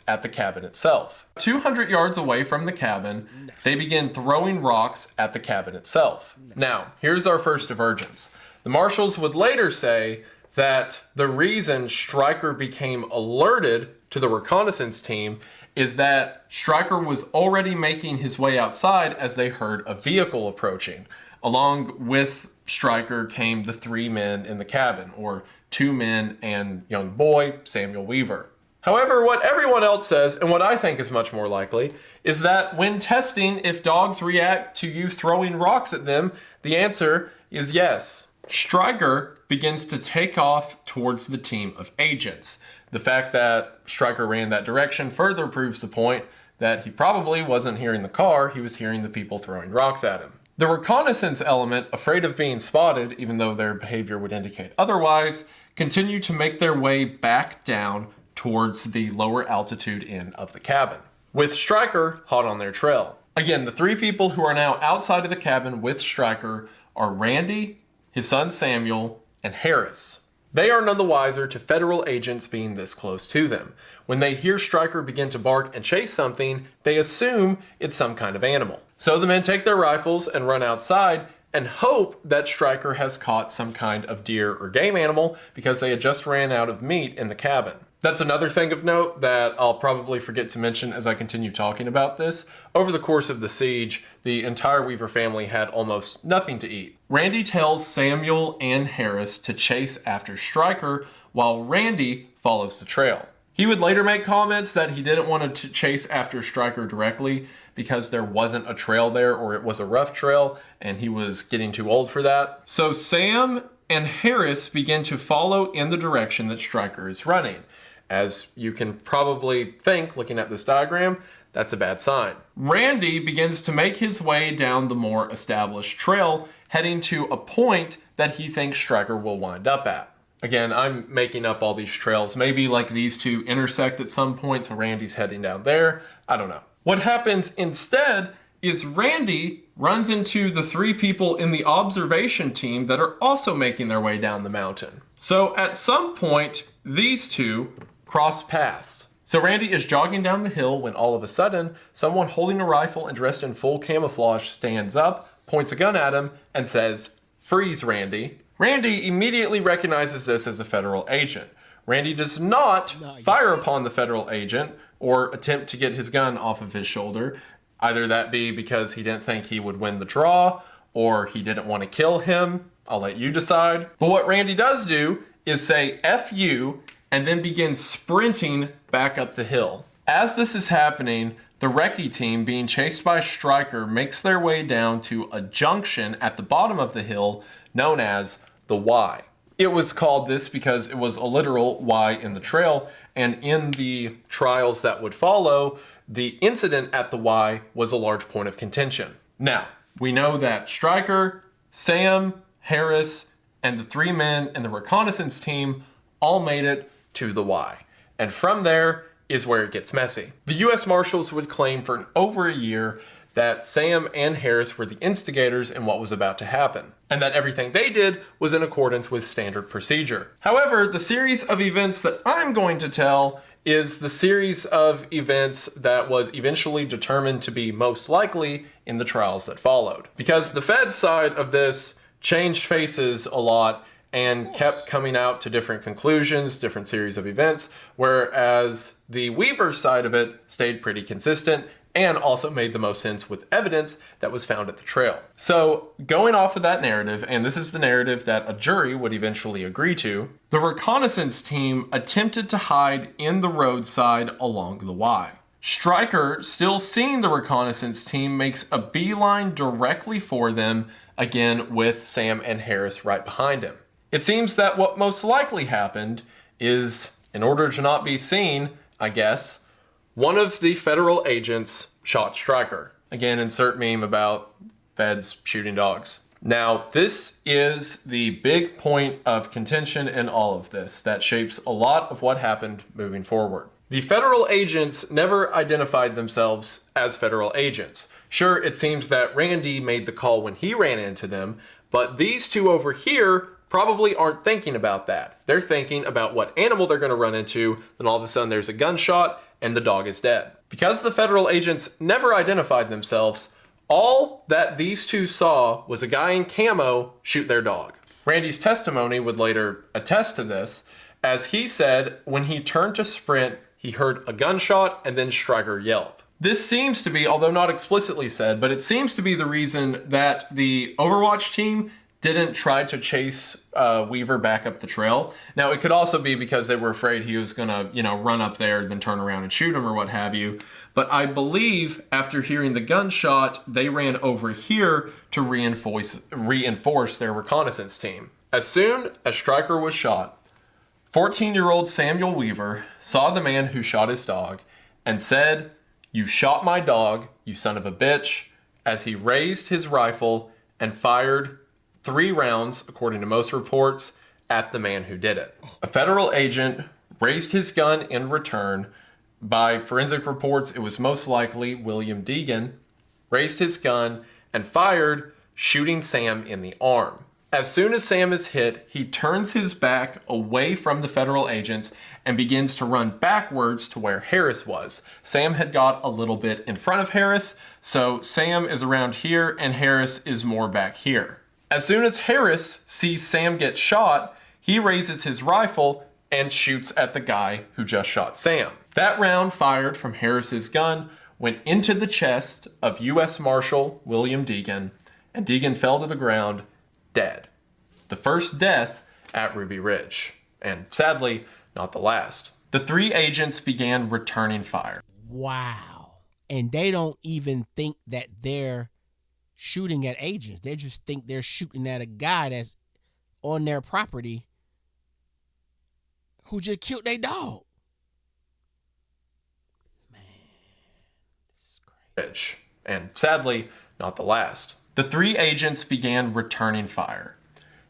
At the cabin itself. 200 yards away from the cabin, they begin throwing rocks at the cabin itself. Now, here's our first divergence. The marshals would later say that the reason Stryker became alerted to the reconnaissance team is that Stryker was already making his way outside as they heard a vehicle approaching. Along with Stryker came the 3 men in the cabin, or 2 men and young boy, Samuel Weaver. However, what everyone else says, and what I think is much more likely, is that when testing if dogs react to you throwing rocks at them, the answer is yes. Stryker begins to take off towards the team of agents. The fact that Stryker ran that direction further proves the point that he probably wasn't hearing the car, he was hearing the people throwing rocks at him. The reconnaissance element, afraid of being spotted, even though their behavior would indicate otherwise, continue to make their way back down towards the lower altitude end of the cabin, with Stryker hot on their trail. Again, the 3 people who are now outside of the cabin with Stryker are Randy, his son Samuel, and Harris. They are none the wiser to federal agents being this close to them. When they hear Stryker begin to bark and chase something, they assume it's some kind of animal. So the men take their rifles and run outside and hope that Stryker has caught some kind of deer or game animal because they had just ran out of meat in the cabin. That's another thing of note that I'll probably forget to mention as I continue talking about this. Over the course of the siege, the entire Weaver family had almost nothing to eat. Randy tells Samuel and Harris to chase after Stryker while Randy follows the trail. He would later make comments that he didn't want to chase after Stryker directly because there wasn't a trail there, or it was a rough trail and he was getting too old for that. So Sam and Harris begin to follow in the direction that Stryker is running. As you can probably think, looking at this diagram, that's a bad sign. Randy begins to make his way down the more established trail, heading to a point that he thinks Stryker will wind up at. Again, I'm making up all these trails. Maybe like these 2 intersect at some point, so Randy's heading down there. I don't know. What happens instead is Randy runs into the 3 people in the observation team that are also making their way down the mountain. So at some point, these 2 cross paths. So Randy is jogging down the hill when all of a sudden, someone holding a rifle and dressed in full camouflage stands up, points a gun at him, and says, "Freeze, Randy." Randy immediately recognizes this as a federal agent. Randy does not fire upon the federal agent or attempt to get his gun off of his shoulder. Either that be because he didn't think he would win the draw, or he didn't want to kill him. I'll let you decide. But what Randy does do is say, "F you," and then begin sprinting back up the hill. As this is happening, the recce team, being chased by Stryker, makes their way down to a junction at the bottom of the hill known as the Y. It was called this because it was a literal Y in the trail, and in the trials that would follow, the incident at the Y was a large point of contention. Now, we know that Stryker, Sam, Harris, and the 3 men in the reconnaissance team all made it to the Y. And from there is where it gets messy. The U.S. Marshals would claim for over a year that Sam and Harris were the instigators in what was about to happen, and that everything they did was in accordance with standard procedure. However, the series of events that I'm going to tell is the series of events that was eventually determined to be most likely in the trials that followed. Because the Fed's side of this changed faces a lot and kept coming out to different conclusions, different series of events, whereas the Weaver side of it stayed pretty consistent and also made the most sense with evidence that was found at the trail. So going off of that narrative, and this is the narrative that a jury would eventually agree to, the reconnaissance team attempted to hide in the roadside along the Y. Stryker, still seeing the reconnaissance team, makes a beeline directly for them, again with Sam and Harris right behind him. It seems that what most likely happened is, in order to not be seen, I guess, one of the federal agents shot Stryker. Again, insert meme about feds shooting dogs. Now, this is the big point of contention in all of this that shapes a lot of what happened moving forward. The federal agents never identified themselves as federal agents. Sure, it seems that Randy made the call when he ran into them, but these two over here probably aren't thinking about that. They're thinking about what animal they're going to run into, then all of a sudden there's a gunshot and the dog is dead. Because the federal agents never identified themselves, all that these two saw was a guy in camo shoot their dog. Randy's testimony would later attest to this, as he said when he turned to sprint, he heard a gunshot and then Stryker yelp. This seems to be, although not explicitly said, but it seems to be the reason that the Overwatch team didn't try to chase Weaver back up the trail. Now, it could also be because they were afraid he was gonna, run up there, then turn around and shoot him or what have you. But I believe after hearing the gunshot, they ran over here to reinforce their reconnaissance team. As soon as Stryker was shot, 14-year-old Samuel Weaver saw the man who shot his dog and said, "You shot my dog, you son of a bitch," as he raised his rifle and fired 3 rounds, according to most reports, at the man who did it. A federal agent raised his gun in return. By forensic reports, it was most likely William Deegan, raised his gun and fired, shooting Sam in the arm. As soon as Sam is hit, he turns his back away from the federal agents and begins to run backwards to where Harris was. Sam had got a little bit in front of Harris, so Sam is around here and Harris is more back here. As soon as Harris sees Sam get shot, he raises his rifle and shoots at the guy who just shot Sam. That round fired from Harris's gun went into the chest of U.S. Marshal William Deegan, and Deegan fell to the ground dead. The first death at Ruby Ridge, and sadly, not the last. The 3 agents began returning fire. Wow. And they don't even think that they're shooting at agents. They just think they're shooting at a guy that's on their property who just killed their dog. Man, this is crazy. And sadly, not the last. The 3 agents began returning fire.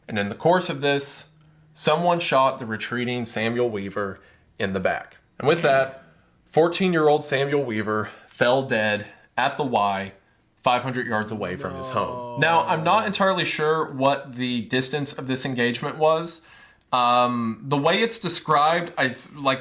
And in the course of this, someone shot the retreating Samuel Weaver in the back. And with that, 14-year-old Samuel Weaver fell dead at the Y, 500 yards away from his home. Now, I'm not entirely sure what the distance of this engagement was. The way it's described,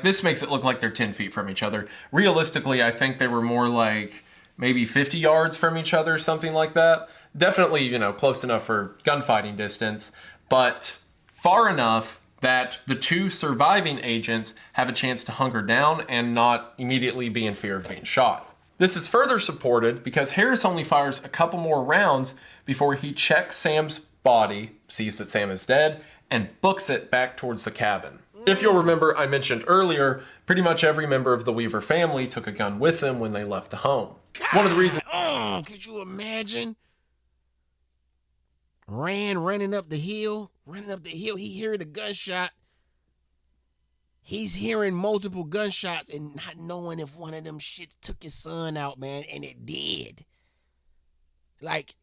this makes it look like they're 10 feet from each other. Realistically, I think they were more like maybe 50 yards from each other, something like that. Definitely, close enough for gunfighting distance, but far enough that the 2 surviving agents have a chance to hunker down and not immediately be in fear of being shot. This is further supported because Harris only fires a couple more rounds before he checks Sam's body, sees that Sam is dead, and books it back towards the cabin. If you'll remember, I mentioned earlier, pretty much every member of the Weaver family took a gun with them when they left the home. God, one of the reasons... could you imagine? Running up the hill, he heard a gunshot. He's hearing multiple gunshots and not knowing if one of them shits took his son out, man, and it did. Like,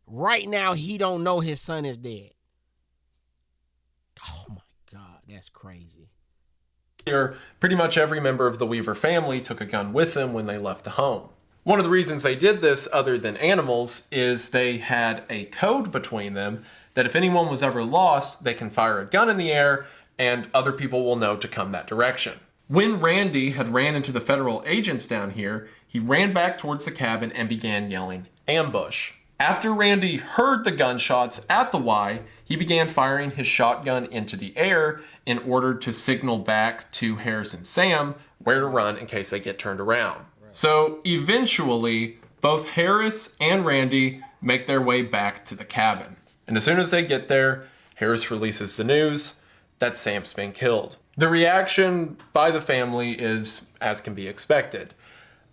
right now, he don't know his son is dead. Oh, my God, that's crazy. Pretty much every member of the Weaver family took a gun with them when they left the home. One of the reasons they did this, other than animals, is they had a code between them that if anyone was ever lost, they can fire a gun in the air and other people will know to come that direction. When Randy had ran into the federal agents down here, he ran back towards the cabin and began yelling, "Ambush." After Randy heard the gunshots at the Y, he began firing his shotgun into the air in order to signal back to Harris and Sam where to run in case they get turned around. So eventually, both Harris and Randy make their way back to the cabin. And as soon as they get there, Harris releases the news that Sam's been killed. The reaction by the family is as can be expected.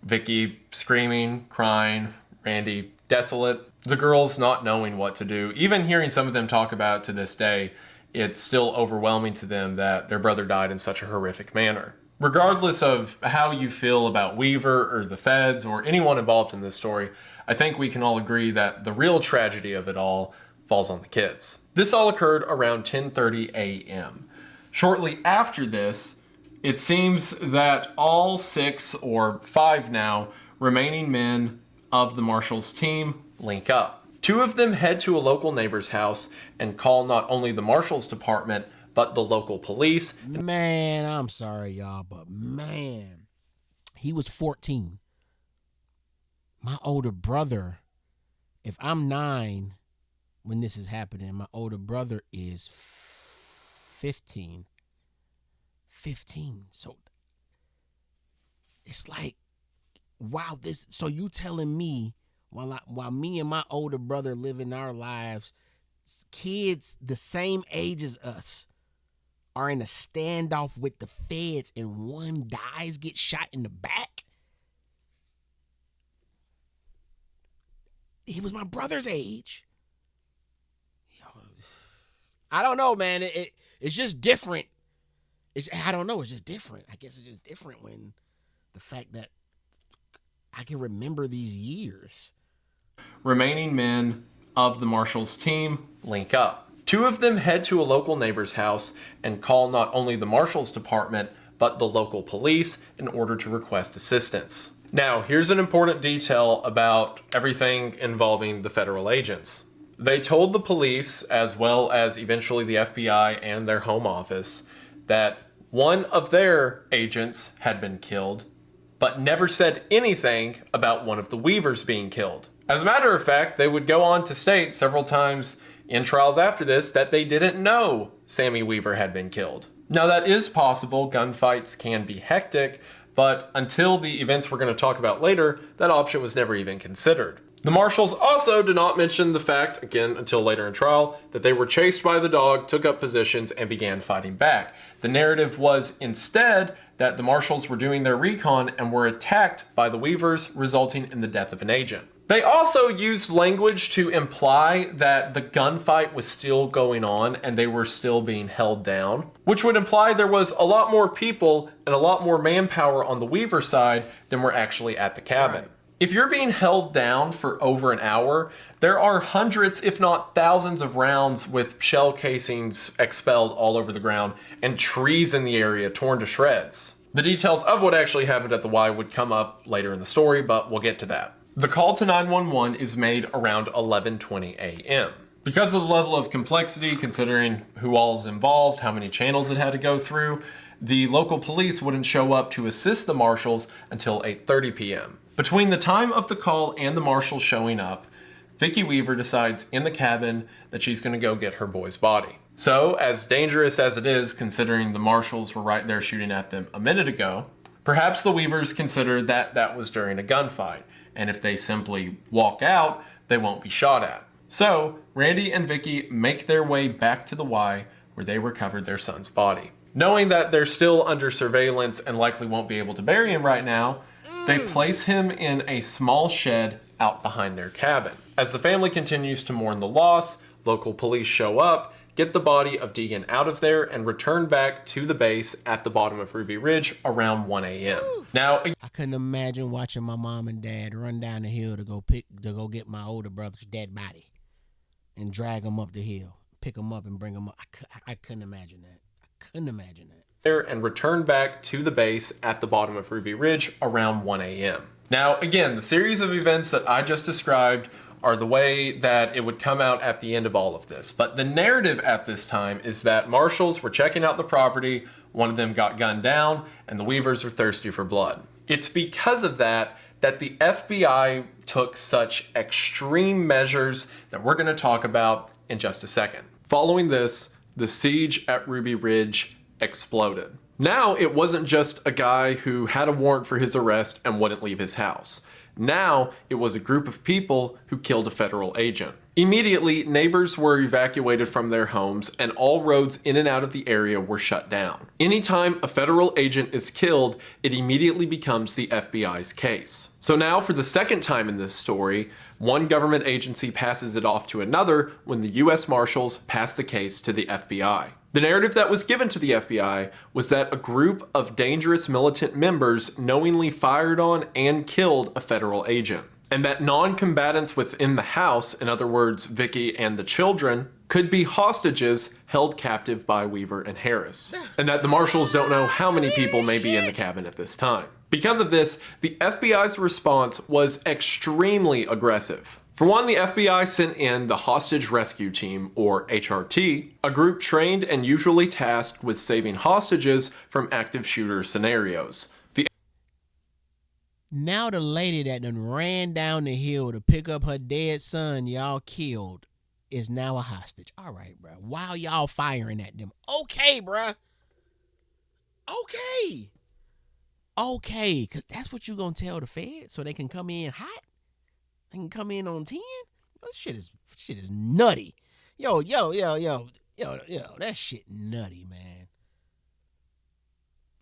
Vicki screaming, crying, Randy desolate, the girls not knowing what to do. Even hearing some of them talk about it to this day, it's still overwhelming to them that their brother died in such a horrific manner. Regardless of how you feel about Weaver or the feds or anyone involved in this story, I think we can all agree that the real tragedy of it all falls on the kids. This all occurred around 10:30 a.m. Shortly after this, it seems that all 6 or 5 now remaining men of the Marshals team link up. 2 of them head to a local neighbor's house and call not only the Marshals department, but the local police. Man, I'm sorry, y'all, but man, he was 14. My older brother, if I'm 9 when this is happening, my older brother is 15. 15. So it's like, wow, this, so you telling me while me and my older brother living our lives, kids the same age as us are in a standoff with the feds and one dies, gets shot in the back? He was my brother's age. I don't know, man. It's just different. I don't know. It's just different. I guess it's just different when the fact that I can remember these years. Remaining men of the Marshals team link up. 2 of them head to a local neighbor's house and call not only the Marshals department, but the local police in order to request assistance. Now, here's an important detail about everything involving the federal agents. They told the police, as well as eventually the FBI and their home office, that one of their agents had been killed, but never said anything about one of the Weavers being killed. As a matter of fact, they would go on to state several times in trials after this that they didn't know Sammy Weaver had been killed. Now that is possible, gunfights can be hectic, but until the events we're going to talk about later, that option was never even considered. The Marshals also did not mention the fact, again until later in trial, that they were chased by the dog, took up positions, and began fighting back. The narrative was instead that the Marshals were doing their recon and were attacked by the Weavers, resulting in the death of an agent. They also used language to imply that the gunfight was still going on and they were still being held down, which would imply there was a lot more people and a lot more manpower on the Weaver side than were actually at the cabin. Right. If you're being held down for over an hour, there are hundreds, if not thousands of rounds with shell casings expelled all over the ground and trees in the area torn to shreds. The details of what actually happened at the Y would come up later in the story, but we'll get to that. The call to 911 is made around 11:20 a.m. Because of the level of complexity, considering who all is involved, how many channels it had to go through, the local police wouldn't show up to assist the Marshals until 8:30 p.m. Between the time of the call and the Marshals showing up, Vicki Weaver decides in the cabin that she's going to go get her boy's body. So, as dangerous as it is, considering the Marshals were right there shooting at them a minute ago, perhaps the Weavers consider that that was during a gunfight, and if they simply walk out, they won't be shot at. So, Randy and Vicki make their way back to the Y, where they recovered their son's body. Knowing that they're still under surveillance and likely won't be able to bury him right now, they place him in a small shed out behind their cabin. As the family continues to mourn the loss, local police show up, get the body of Deegan out of there, and return back to the base at the bottom of Ruby Ridge around 1 a.m. Now, I couldn't imagine watching my mom and dad run down the hill to go get my older brother's dead body and drag him up the hill, pick him up and bring him up. I couldn't imagine that. I couldn't imagine that. And return back to the base at the bottom of Ruby Ridge around 1 a.m. Now, again, the series of events that I just described are the way that it would come out at the end of all of this. But the narrative at this time is that marshals were checking out the property, one of them got gunned down, and the Weavers are thirsty for blood. It's because of that that the FBI took such extreme measures that we're going to talk about in just a second. Following this, the siege at Ruby Ridge exploded. Now it wasn't just a guy who had a warrant for his arrest and wouldn't leave his house. Now it was a group of people who killed a federal agent. Immediately, neighbors were evacuated from their homes and all roads in and out of the area were shut down. Anytime a federal agent is killed, it immediately becomes the FBI's case. So now for the second time in this story, one government agency passes it off to another when the US Marshals pass the case to the FBI. The narrative that was given to the FBI was that a group of dangerous militant members knowingly fired on and killed a federal agent, and that non-combatants within the house, in other words, Vicki and the children, could be hostages held captive by Weaver and Harris, and that the marshals don't know how many people may be in the cabin at this time. Because of this, the FBI's response was extremely aggressive. For one, the FBI sent in the Hostage Rescue Team, or HRT, a group trained and usually tasked with saving hostages from active shooter scenarios. Now the lady that done ran down the hill to pick up her dead son y'all killed is now a hostage. All right, bro. While y'all firing at them. Okay, bro. Okay, because that's what you going to tell the Fed so they can come in hot? They can come in on 10? This shit is nutty. Yo, that shit nutty, man.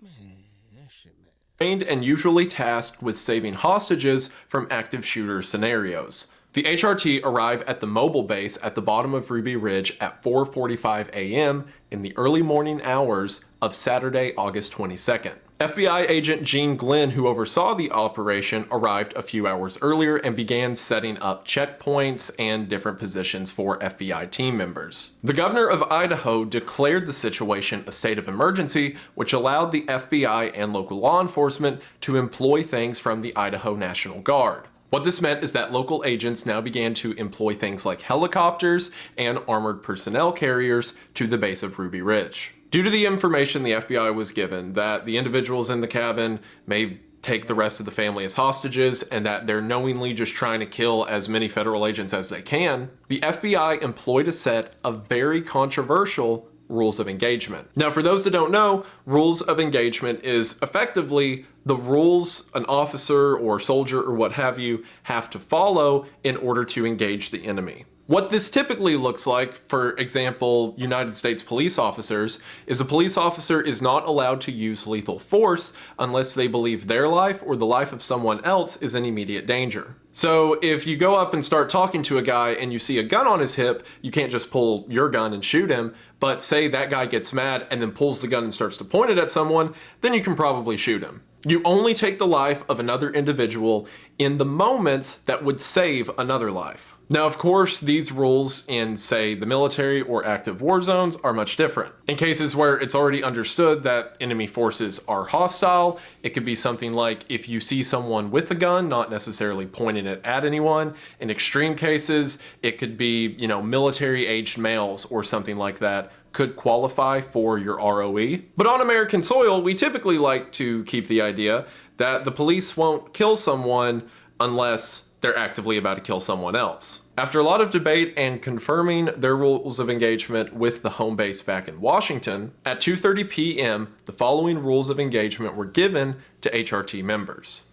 That shit, man. Trained and usually tasked with saving hostages from active shooter scenarios. The HRT arrive at the mobile base at the bottom of Ruby Ridge at 4:45 a.m. in the early morning hours of Saturday, August 22nd. FBI agent Gene Glenn, who oversaw the operation, arrived a few hours earlier and began setting up checkpoints and different positions for FBI team members. The governor of Idaho declared the situation a state of emergency, which allowed the FBI and local law enforcement to employ things from the Idaho National Guard. What this meant is that local agents now began to employ things like helicopters and armored personnel carriers to the base of Ruby Ridge. Due to the information the FBI was given that the individuals in the cabin may take the rest of the family as hostages and that they're knowingly just trying to kill as many federal agents as they can, the FBI employed a set of very controversial rules of engagement. Now, for those that don't know, rules of engagement is effectively the rules an officer or soldier or what have you have to follow in order to engage the enemy. What this typically looks like, for example, United States police officers, is a police officer is not allowed to use lethal force unless they believe their life or the life of someone else is in immediate danger. So if you go up and start talking to a guy and you see a gun on his hip, you can't just pull your gun and shoot him, but say that guy gets mad and then pulls the gun and starts to point it at someone, then you can probably shoot him. You only take the life of another individual in the moments that would save another life. Now, of course, these rules in, say, the military or active war zones are much different. In cases where it's already understood that enemy forces are hostile, it could be something like if you see someone with a gun, not necessarily pointing it at anyone. In extreme cases, it could be, military-aged males or something like that could qualify for your ROE. But on American soil, we typically like to keep the idea that the police won't kill someone unless they're actively about to kill someone else. After a lot of debate and confirming their rules of engagement with the home base back in Washington, at 2:30 p.m., the following rules of engagement were given to HRT members.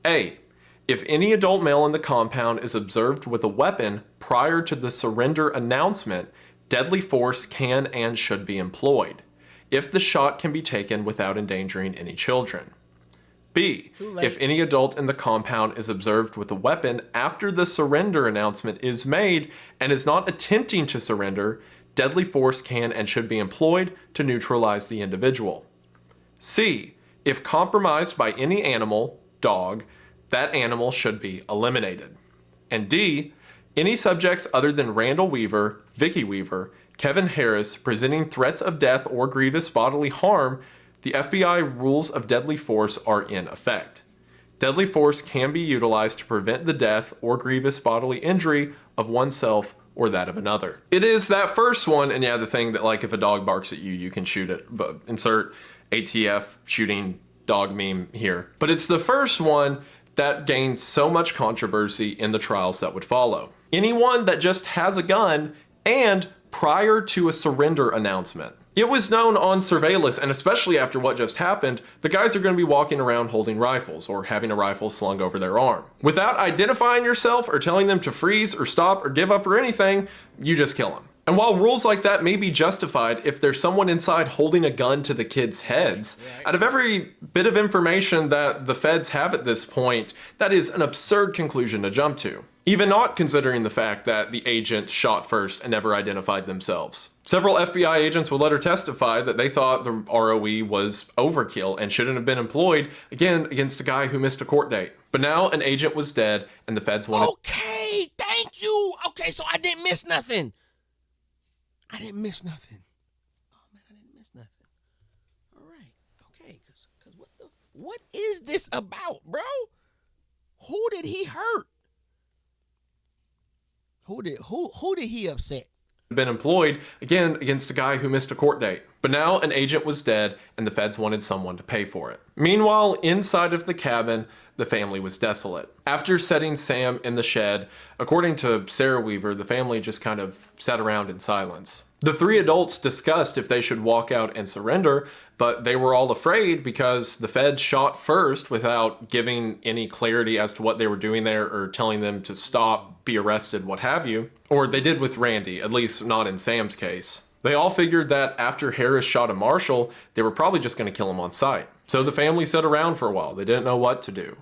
A. If any adult male in the compound is observed with a weapon prior to the surrender announcement, deadly force can and should be employed, if the shot can be taken without endangering any children. B. If any adult in the compound is observed with a weapon after the surrender announcement is made and is not attempting to surrender, deadly force can and should be employed to neutralize the individual. C. If compromised by any animal, dog, that animal should be eliminated. And D. Any subjects other than Randall Weaver, Vicki Weaver, Kevin Harris presenting threats of death or grievous bodily harm, the FBI rules of deadly force are in effect. Deadly force can be utilized to prevent the death or grievous bodily injury of oneself or that of another. It is that first one, and yeah, the thing that, like, if a dog barks at you, you can shoot it, but insert ATF shooting dog meme here. But it's the first one that gained so much controversy in the trials that would follow. Anyone that just has a gun and prior to a surrender announcement. It was known on surveillance, and especially after what just happened, the guys are going to be walking around holding rifles or having a rifle slung over their arm. Without identifying yourself or telling them to freeze or stop or give up or anything, you just kill them. And while rules like that may be justified if there's someone inside holding a gun to the kids' heads, out of every bit of information that the feds have at this point, that is an absurd conclusion to jump to. Even not considering the fact that the agents shot first and never identified themselves. Several FBI agents would later testify that they thought the ROE was overkill and shouldn't have been employed, again, against a guy who missed a court date. But now an agent was dead and the feds wanted... Okay, thank you. Okay, so I didn't miss nothing. I didn't miss nothing. Oh, man, I didn't miss nothing. All right, okay, because what is this about, bro? Who did he hurt? Who did he upset? Been employed, again, against a guy who missed a court date. But now an agent was dead and the feds wanted someone to pay for it. Meanwhile, inside of the cabin, the family was desolate. After setting Sam in the shed, according to Sarah Weaver, the family just kind of sat around in silence. The three adults discussed if they should walk out and surrender, but they were all afraid because the feds shot first without giving any clarity as to what they were doing there or telling them to stop, be arrested, what have you. Or they did with Randy, at least not in Sam's case. They all figured that after Harris shot a marshal, they were probably just going to kill him on sight. So the family sat around for a while. They didn't know what to do.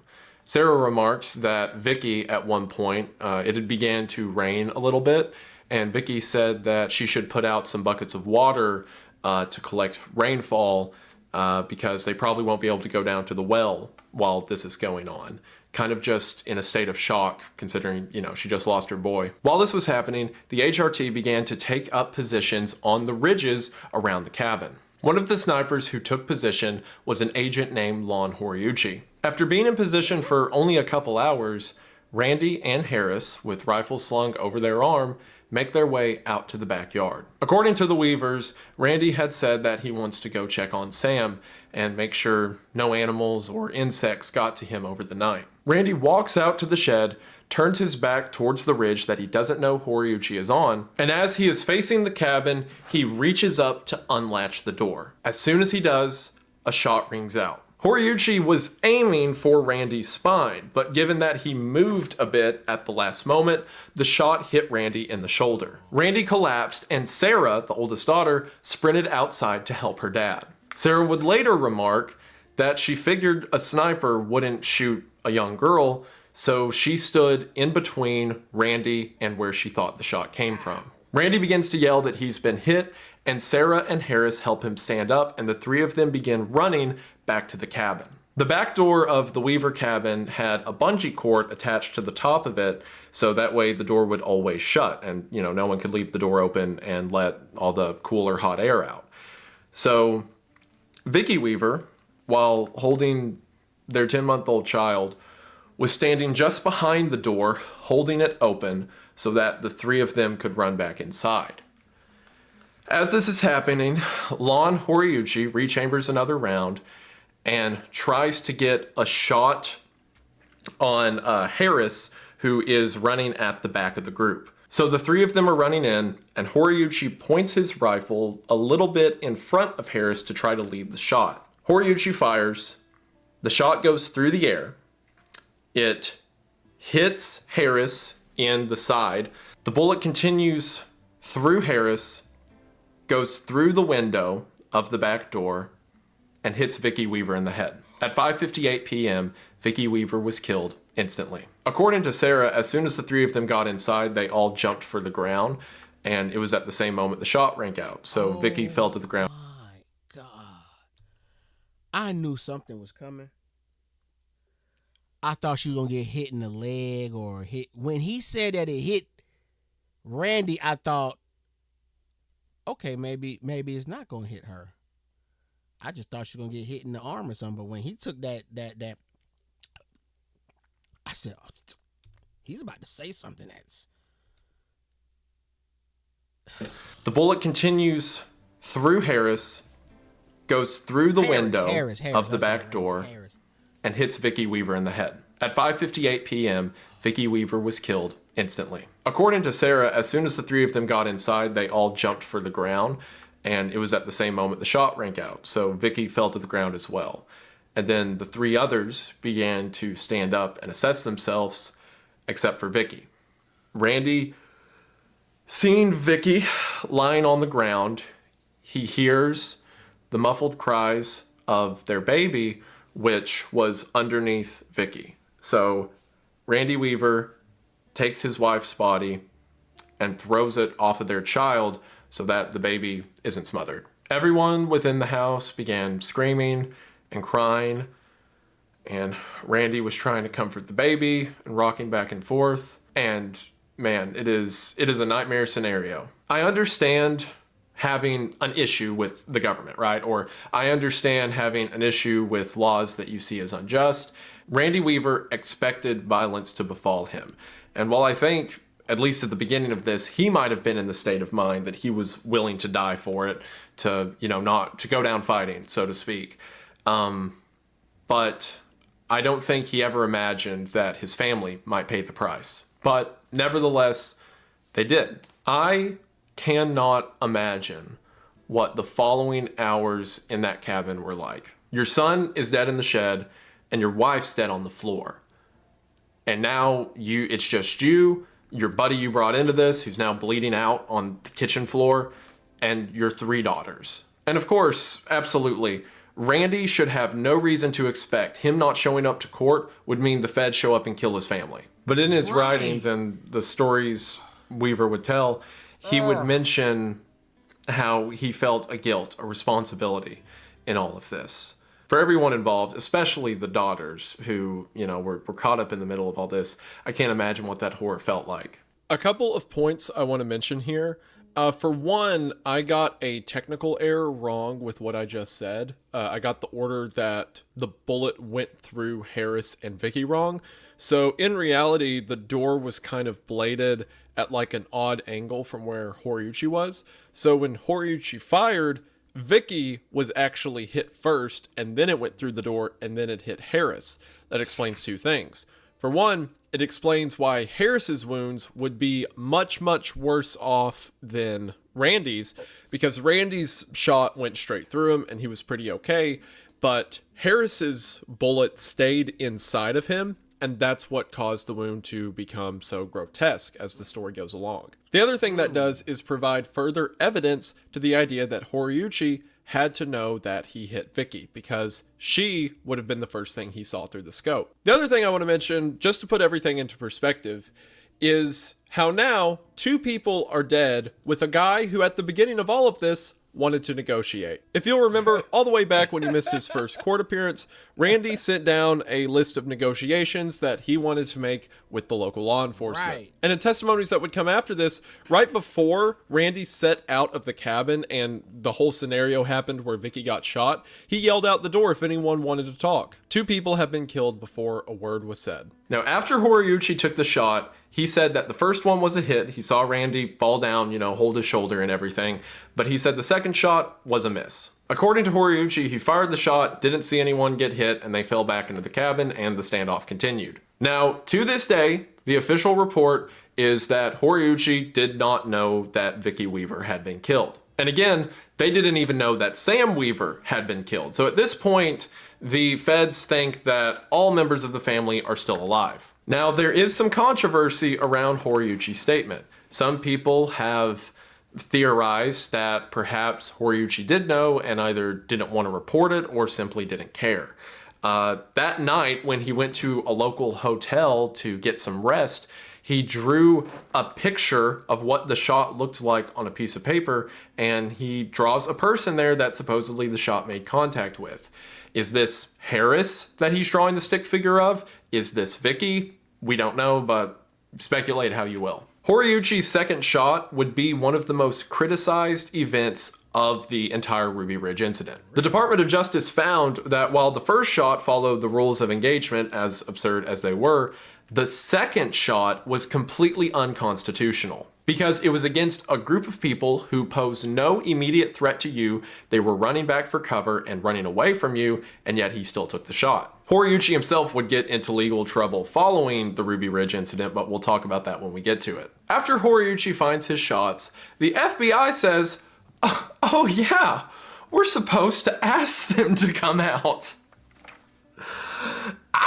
Sarah remarks that Vicki, at one point, it had began to rain a little bit, and Vicki said that she should put out some buckets of water to collect rainfall because they probably won't be able to go down to the well while this is going on. Kind of just in a state of shock, considering, you know, she just lost her boy. While this was happening, the HRT began to take up positions on the ridges around the cabin. One of the snipers who took position was an agent named Lon Horiuchi. After being in position for only a couple hours, Randy and Harris, with rifles slung over their arm, make their way out to the backyard. According to the Weavers, Randy had said that he wants to go check on Sam and make sure no animals or insects got to him over the night. Randy walks out to the shed, turns his back towards the ridge that he doesn't know Horiuchi is on, and as he is facing the cabin, he reaches up to unlatch the door. As soon as he does, a shot rings out. Horiuchi was aiming for Randy's spine, but given that he moved a bit at the last moment, the shot hit Randy in the shoulder. Randy collapsed, and Sarah, the oldest daughter, sprinted outside to help her dad. Sarah would later remark that she figured a sniper wouldn't shoot a young girl, so she stood in between Randy and where she thought the shot came from. Randy begins to yell that he's been hit, and Sarah and Harris help him stand up, and the three of them begin running back to the cabin. The back door of the Weaver cabin had a bungee cord attached to the top of it, so that way the door would always shut, and, you know, no one could leave the door open and let all the cooler hot air out. So Vicki Weaver, while holding their 10-month-old child, was standing just behind the door, holding it open so that the three of them could run back inside. As this is happening, Lon Horiuchi rechambers another round and tries to get a shot on Harris, who is running at the back of the group. So the three of them are running in, and Horiuchi points his rifle a little bit in front of Harris to try to lead the shot. Horiuchi fires. The shot goes through the air. It hits Harris in the side. The bullet continues through Harris, goes through the window of the back door, and hits Vicki Weaver in the head. At 5:58 p.m., Vicki Weaver was killed instantly. According to Sarah, as soon as the three of them got inside, they all jumped for the ground, and it was at the same moment the shot rang out. So Vicki fell to the ground. My God. I knew something was coming. I thought she was going to get hit in the leg or hit. When he said that it hit Randy, I thought, okay, maybe it's not going to hit her. I just thought she was going to get hit in the arm or something. But when he took that I said, oh, he's about to say something that's... The bullet continues through Harris, goes through the window of the back door, and hits Vicki Weaver in the head. At 5:58 p.m., Vicki Weaver was killed instantly. According to Sarah, as soon as the three of them got inside, they all jumped for the ground, and it was at the same moment the shot rang out, so Vicki fell to the ground as well. And then the three others began to stand up and assess themselves, except for Vicki. Randy, seeing Vicki lying on the ground, he hears the muffled cries of their baby, which was underneath Vicki. So Randy Weaver takes his wife's body and throws it off of their child so that the baby isn't smothered. Everyone within the house began screaming and crying, and Randy was trying to comfort the baby and rocking back and forth. And man, it is a nightmare scenario. I understand having an issue with the government, right? Or I understand having an issue with laws that you see as unjust. Randy Weaver expected violence to befall him. And while I think, at least at the beginning of this, he might have been in the state of mind that he was willing to die for it, to, not to go down fighting, so to speak. But I don't think he ever imagined that his family might pay the price. But nevertheless, they did. I cannot imagine what the following hours in that cabin were like. Your son is dead in the shed, and your wife's dead on the floor. And now it's just you, your buddy you brought into this, who's now bleeding out on the kitchen floor, and your three daughters. And of course, absolutely, Randy should have no reason to expect him not showing up to court would mean the feds show up and kill his family. But in his writings and the stories Weaver would tell, he would mention how he felt a guilt, a responsibility in all of this. For everyone involved, especially the daughters who, were caught up in the middle of all this, I can't imagine what that horror felt like. A couple of points I want to mention here. For one, I got a technical error wrong with what I just said. I got the order that the bullet went through Harris and Vicki wrong. So in reality, the door was kind of bladed at like an odd angle from where Horiuchi was. So when Horiuchi fired, Vicki was actually hit first, and then it went through the door, and then it hit Harris. That explains two things. For one, it explains why Harris's wounds would be much, much worse off than Randy's, because Randy's shot went straight through him and he was pretty okay, but Harris's bullet stayed inside of him, and that's what caused the wound to become so grotesque as the story goes along. The other thing that does is provide further evidence to the idea that Horiuchi had to know that he hit Vicki, because she would have been the first thing he saw through the scope. The other thing I want to mention, just to put everything into perspective, is how now 2 people are dead with a guy who at the beginning of all of this wanted to negotiate. If you'll remember, all the way back when he missed his first court appearance, Randy sent down a list of negotiations that he wanted to make with the local law enforcement. Right. And in testimonies that would come after this, right before Randy set out of the cabin and the whole scenario happened where Vicki got shot, he yelled out the door if anyone wanted to talk. 2 people have been killed before a word was said. Now, after Horiuchi took the shot, he said that the first one was a hit. He saw Randy fall down, hold his shoulder and everything. But he said the second shot was a miss. According to Horiuchi, he fired the shot, didn't see anyone get hit, and they fell back into the cabin, and the standoff continued. Now, to this day, the official report is that Horiuchi did not know that Vicki Weaver had been killed. And again, they didn't even know that Sam Weaver had been killed. So at this point, the feds think that all members of the family are still alive. Now, there is some controversy around Horiuchi's statement. Some people have theorized that perhaps Horiuchi did know and either didn't want to report it or simply didn't care. That night, when he went to a local hotel to get some rest, he drew a picture of what the shot looked like on a piece of paper, and he draws a person there that supposedly the shot made contact with. Is this Harris that he's drawing the stick figure of? Is this Vicki? We don't know, but speculate how you will. Horiuchi's second shot would be one of the most criticized events of the entire Ruby Ridge incident. The Department of Justice found that while the first shot followed the rules of engagement, as absurd as they were, The second shot was completely unconstitutional because it was against a group of people who posed no immediate threat to you. They were running back for cover and running away from you, and yet he still took the shot. Horiuchi himself would get into legal trouble following the Ruby Ridge incident, but we'll talk about that when we get to it. After Horiuchi finds his shots, the FBI says, oh yeah, we're supposed to ask them to come out.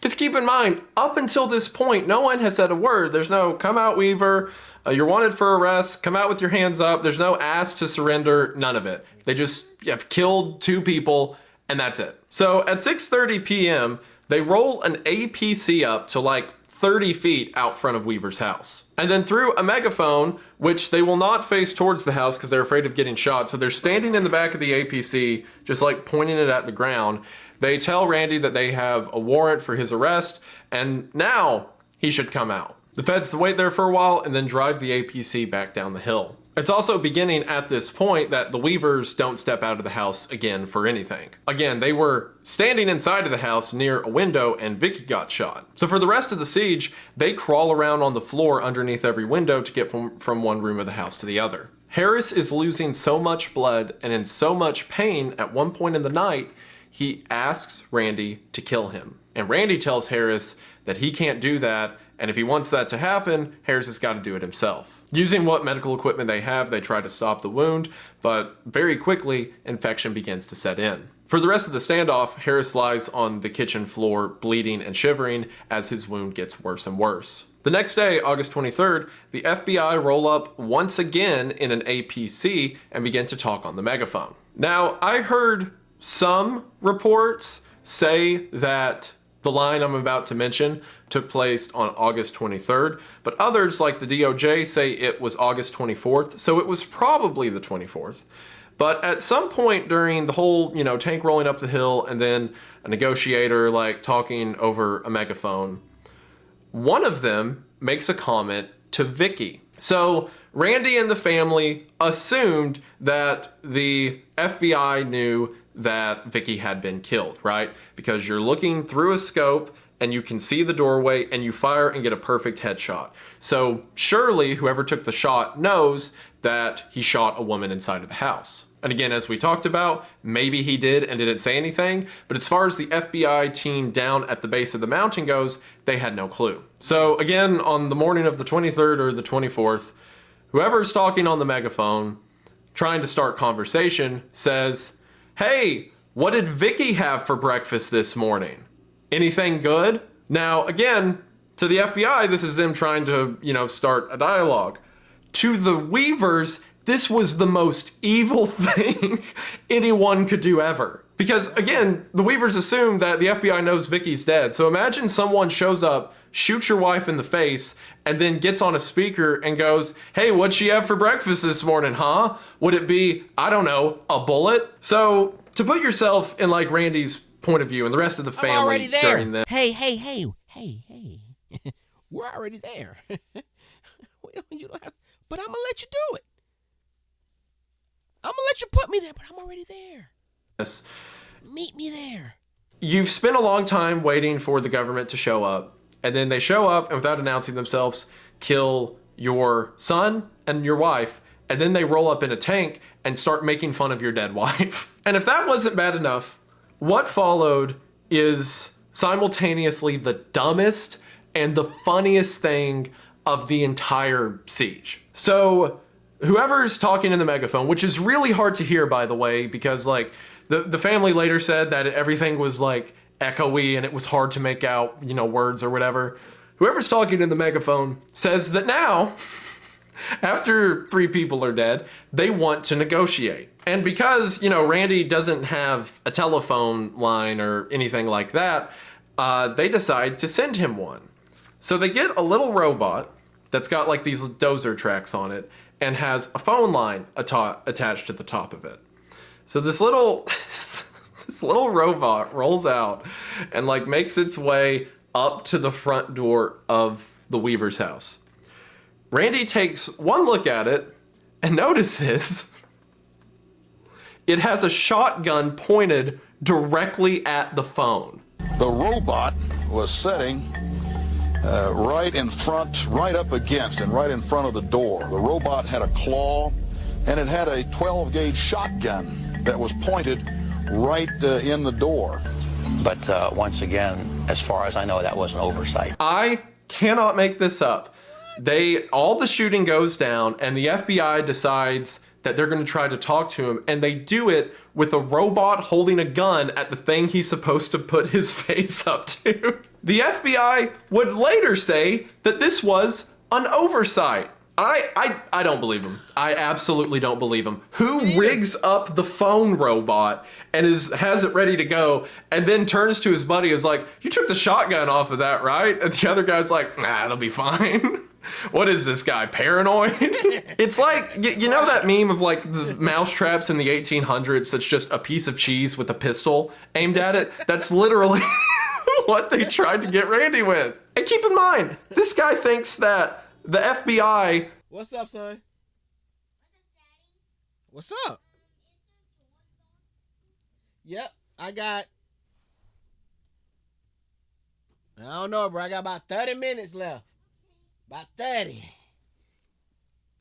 Just keep in mind, up until this point, no one has said a word. There's no come out, Weaver, you're wanted for arrest, come out with your hands up. There's no ask to surrender, none of it. They just have killed 2 people and that's it. So at 6:30 p.m., they roll an APC up to like 30 feet out front of Weaver's house. And then through a megaphone, which they will not face towards the house because they're afraid of getting shot. So they're standing in the back of the APC, just like pointing it at the ground. They tell Randy that they have a warrant for his arrest and now he should come out. The feds wait there for a while and then drive the APC back down the hill. It's also beginning at this point that the Weavers don't step out of the house again for anything. Again, they were standing inside of the house near a window and Vicki got shot. So for the rest of the siege, they crawl around on the floor underneath every window to get from one room of the house to the other. Harris is losing so much blood and in so much pain at one point in the night, he asks Randy to kill him. And Randy tells Harris that he can't do that, and if he wants that to happen, Harris has got to do it himself. Using what medical equipment they have, they try to stop the wound, but very quickly, infection begins to set in. For the rest of the standoff, Harris lies on the kitchen floor, bleeding and shivering as his wound gets worse and worse. The next day, August 23rd, the FBI roll up once again in an APC and begin to talk on the megaphone. Now, I heard some reports say that the line I'm about to mention took place on August 23rd, but others like the DOJ say it was August 24th, so it was probably the 24th. But at some point during the whole, tank rolling up the hill and then a negotiator like talking over a megaphone, one of them makes a comment to Vicki. So Randy and the family assumed that the FBI knew that Vicki had been killed, right? Because you're looking through a scope and you can see the doorway and you fire and get a perfect headshot. So surely whoever took the shot knows that he shot a woman inside of the house. And again, as we talked about, maybe he did and didn't say anything, but as far as the FBI team down at the base of the mountain goes, they had no clue. So again, on the morning of the 23rd or the 24th, whoever's talking on the megaphone, trying to start conversation, says, "Hey, what did Vicki have for breakfast this morning? Anything good?" Now, again, to the FBI, this is them trying to, start a dialogue. To the Weavers, this was the most evil thing anyone could do ever. Because, again, the Weavers assume that the FBI knows Vicki's dead. So imagine someone shows up, shoots your wife in the face, and then gets on a speaker and goes, "Hey, what'd she have for breakfast this morning, huh? Would it be, I don't know, a bullet?" So to put yourself in like Randy's point of view and the rest of the family I'm already there. during this. Hey. We're already there. You don't have, but I'm going to let you do it. I'm going to let you put me there, but I'm already there. Yes. Meet me there. You've spent a long time waiting for the government to show up, and then they show up and without announcing themselves, kill your son and your wife, and then they roll up in a tank and start making fun of your dead wife. And if that wasn't bad enough, what followed is simultaneously the dumbest and the funniest thing of the entire siege. So whoever's talking in the megaphone, which is really hard to hear, by the way, because like the family later said that everything was like echoey and it was hard to make out, words or whatever. Whoever's talking in the megaphone says that now, after 3 people are dead, they want to negotiate. And because, Randy doesn't have a telephone line or anything like that, they decide to send him one. So they get a little robot that's got like these dozer tracks on it and has a phone line attached to the top of it. So this little robot rolls out and like makes its way up to the front door of the Weaver's house. Randy takes one look at it and notices it has a shotgun pointed directly at the phone. The robot was setting right in front, right up against and right in front of the door. The robot had a claw, and it had a 12-gauge shotgun that was pointed right in the door. But once again, as far as I know, that was an oversight. I cannot make this up. All the shooting goes down, and the FBI decides that they're going to try to talk to him, and they do it with a robot holding a gun at the thing he's supposed to put his face up to. The FBI would later say that this was an oversight. I don't believe him. I absolutely don't believe him. Who rigs up the phone robot and has it ready to go and then turns to his buddy and is like, "You took the shotgun off of that, right?" And the other guy's like, "Nah, it'll be fine." What is this guy, paranoid? It's like, you know that meme of like the mousetraps in the 1800s that's just a piece of cheese with a pistol aimed at it? That's literally what they tried to get Randy with. And keep in mind, this guy thinks that the FBI... What's up, son? What's up? Yep, I don't know, bro. I got about 30 minutes left. About 30.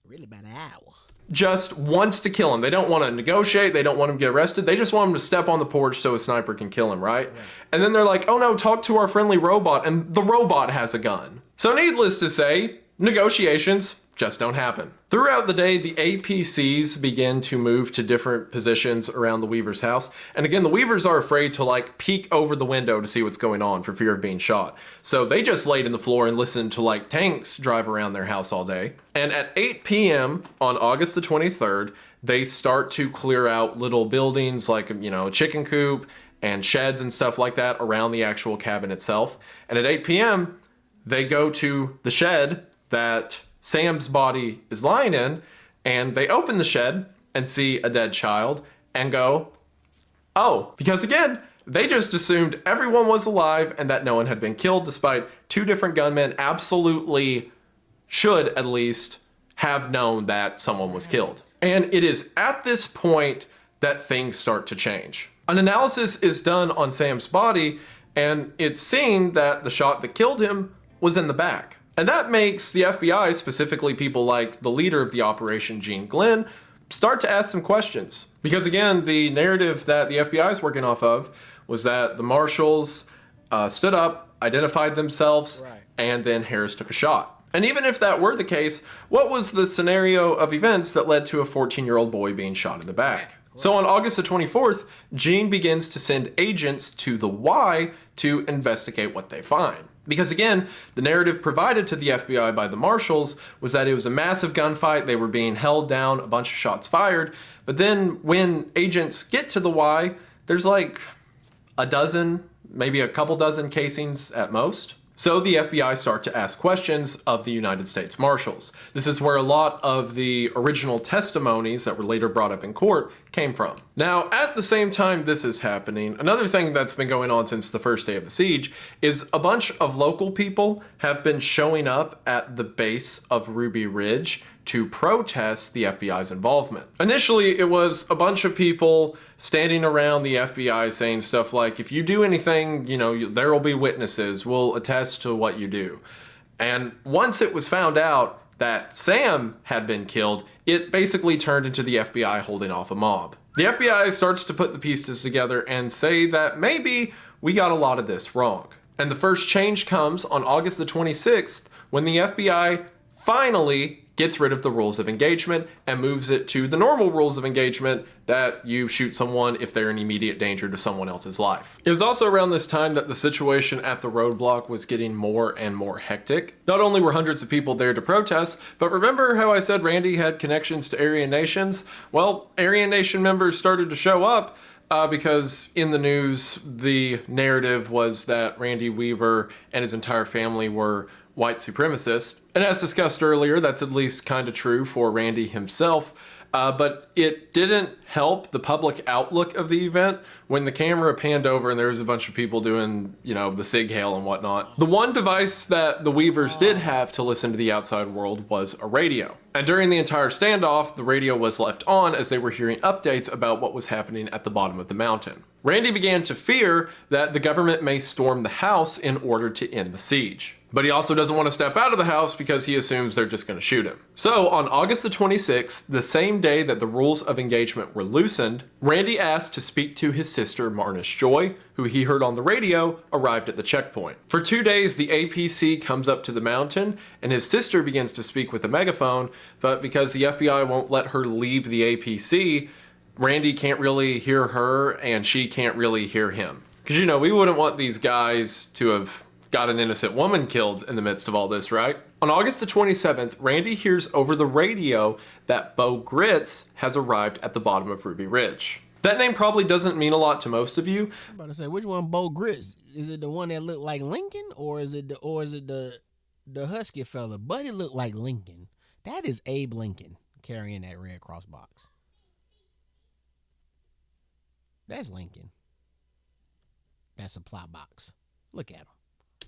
Really about an hour. Just wants to kill him. They don't want to negotiate. They don't want him to get arrested. They just want him to step on the porch so a sniper can kill him, right? And then they're like, "Oh no, talk to our friendly robot." And the robot has a gun. So needless to say, negotiations just don't happen. Throughout the day, the APCs begin to move to different positions around the Weaver's house. And again, the Weavers are afraid to like peek over the window to see what's going on for fear of being shot. So they just laid in the floor and listened to like tanks drive around their house all day. And at 8 p.m. on August the 23rd, they start to clear out little buildings like, a chicken coop and sheds and stuff like that around the actual cabin itself. And at 8 p.m., they go to the shed that Sam's body is lying in, and they open the shed and see a dead child and go, "Oh," because again, they just assumed everyone was alive and that no one had been killed, despite two different gunmen absolutely should at least have known that someone was killed. And it is at this point that things start to change. An analysis is done on Sam's body, and it's seen that the shot that killed him was in the back. And that makes the FBI, specifically people like the leader of the operation, Gene Glenn, start to ask some questions. Because again, the narrative that the FBI is working off of was that the marshals stood up, identified themselves, and then Harris took a shot. And even if that were the case, what was the scenario of events that led to a 14-year-old boy being shot in the back? So on August the 24th, Gene begins to send agents to the Y to investigate what they find. Because again, the narrative provided to the FBI by the marshals was that it was a massive gunfight, they were being held down, a bunch of shots fired, but then when agents get to the Y, there's like a dozen, maybe a couple dozen casings at most. So the FBI start to ask questions of the United States Marshals. This is where a lot of the original testimonies that were later brought up in court came from. Now, at the same time this is happening, another thing that's been going on since the first day of the siege is a bunch of local people have been showing up at the base of Ruby Ridge to protest the FBI's involvement. Initially, it was a bunch of people standing around the FBI saying stuff like, "If you do anything, there will be witnesses, we'll attest to what you do." And once it was found out that Sam had been killed, it basically turned into the FBI holding off a mob. The FBI starts to put the pieces together and say that maybe we got a lot of this wrong. And the first change comes on August the 26th when the FBI finally gets rid of the rules of engagement and moves it to the normal rules of engagement that you shoot someone if they're in immediate danger to someone else's life. It was also around this time that the situation at the roadblock was getting more and more hectic. Not only were hundreds of people there to protest, but remember how I said Randy had connections to Aryan nations? Well, Aryan Nation members started to show up because in the news, the narrative was that Randy Weaver and his entire family were white supremacists. And as discussed earlier, that's at least kind of true for Randy himself. But it didn't help the public outlook of the event when the camera panned over and there was a bunch of people doing, the SIG hail and whatnot. The one device that the Weavers did have to listen to the outside world was a radio. And during the entire standoff, the radio was left on as they were hearing updates about what was happening at the bottom of the mountain. Randy began to fear that the government may storm the house in order to end the siege. But he also doesn't want to step out of the house because he assumes they're just going to shoot him. So on August the 26th, the same day that the rules of engagement were loosened, Randy asked to speak to his sister Marnish Joy, who he heard on the radio arrived at the checkpoint. For 2 days, the APC comes up to the mountain and his sister begins to speak with a megaphone, but because the FBI won't let her leave the APC, Randy can't really hear her and she can't really hear him. Because, you know, we wouldn't want these guys to have got an innocent woman killed in the midst of all this, right? On August the 27th, Randy hears over the radio that Bo Gritz has arrived at the bottom of Ruby Ridge. That name probably doesn't mean a lot to most of you. I'm about to say, which one Bo Gritz? Is it the one that looked like Lincoln, or is it the husky fella? But it looked like Lincoln. That is Abe Lincoln carrying that Red Cross box. That's Lincoln. That supply box. Look at him.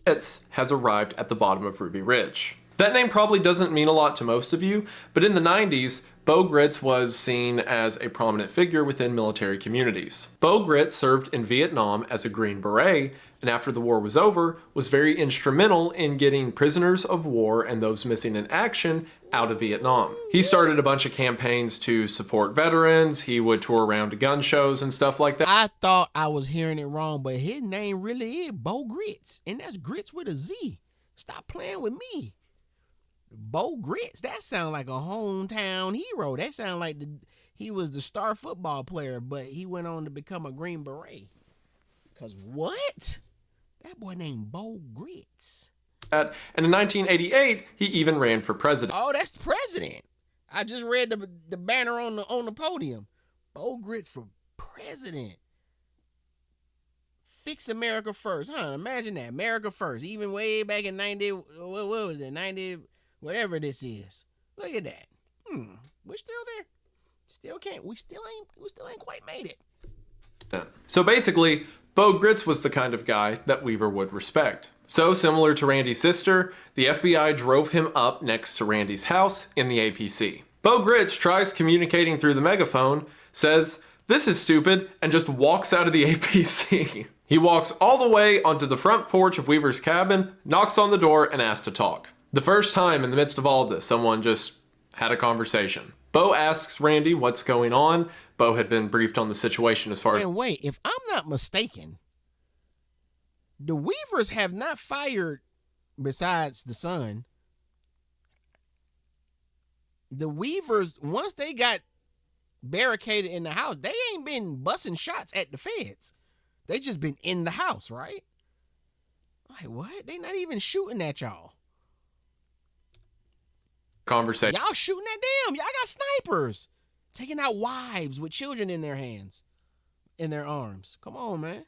Gritz has arrived at the bottom of Ruby Ridge. That name probably doesn't mean a lot to most of you, but in the 90s, Bo Gritz was seen as a prominent figure within military communities. Bo Gritz served in Vietnam as a Green Beret, and after the war was over, was very instrumental in getting prisoners of war and those missing in action out of Vietnam. He started a bunch of campaigns to support veterans. He would tour around to gun shows and stuff like that. I thought I was hearing it wrong, but his name really is Bo Gritz, and that's Gritz with a Z. Stop playing with me. Bo Gritz, that sounds like a hometown hero. That sounds like he was the star football player, but he went on to become a Green Beret. Because what? That boy named Bo Gritz. And in 1988, he even ran for president. Oh, that's the president. I just read the banner on the podium. Bo Gritz for president. Fix America first. Huh? Imagine that. America first. Even way back in 90, what was it? 90, whatever this is. Look at that. We're still there. We still ain't quite made it. Yeah. So basically, Bo Gritz was the kind of guy that Weaver would respect. So similar to Randy's sister, the FBI drove him up next to Randy's house in the APC. Bo Gritz tries communicating through the megaphone, says, "This is stupid," and just walks out of the APC. He walks all the way onto the front porch of Weaver's cabin, knocks on the door, and asks to talk. The first time in the midst of all of this, someone just had a conversation. Bo asks Randy what's going on. Bo had been briefed on the situation as far as... And wait, if I'm not mistaken, the Weavers have not fired, besides the son, the Weavers, once they got barricaded in the house, they ain't been busting shots at the feds. They just been in the house, right? Like, what? They not even shooting at y'all. Conversation. Y'all shooting at them. Y'all got snipers. Taking out wives with children in their hands, in their arms. Come on, man.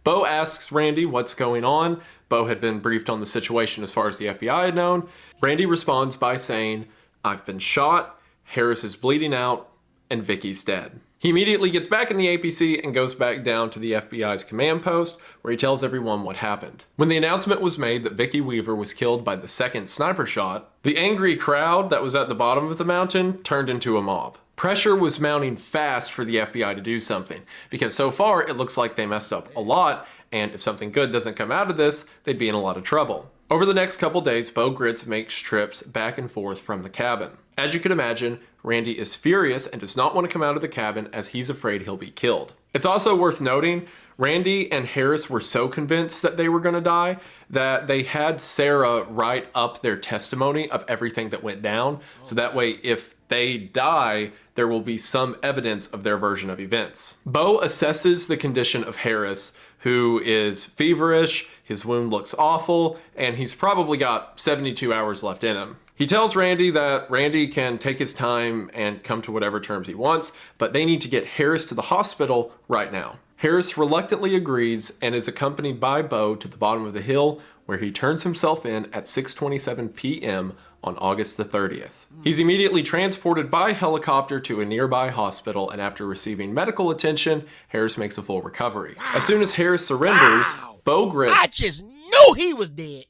Bo asks Randy what's going on. Bo had been briefed on the situation as far as the FBI had known. Randy responds by saying, "I've been shot, Harris is bleeding out, and Vicki's dead." He immediately gets back in the APC and goes back down to the FBI's command post, where he tells everyone what happened. When the announcement was made that Vicki Weaver was killed by the second sniper shot, the angry crowd that was at the bottom of the mountain turned into a mob. Pressure was mounting fast for the FBI to do something, because so far it looks like they messed up a lot, and if something good doesn't come out of this, they'd be in a lot of trouble. Over the next couple days, Bo Gritz makes trips back and forth from the cabin. As you can imagine, Randy is furious and does not want to come out of the cabin as he's afraid he'll be killed. It's also worth noting, Randy and Harris were so convinced that they were going to die that they had Sarah write up their testimony of everything that went down. So that way, if they die, there will be some evidence of their version of events. Bo assesses the condition of Harris, who is feverish, his wound looks awful, and he's probably got 72 hours left in him. He tells Randy that Randy can take his time and come to whatever terms he wants, but they need to get Harris to the hospital right now. Harris reluctantly agrees and is accompanied by Bo to the bottom of the hill, where he turns himself in at 6:27 p.m. on August the 30th. He's immediately transported by helicopter to a nearby hospital, and after receiving medical attention, Harris makes a full recovery. As soon as Harris surrenders, Bo Gritz... I just knew he was dead.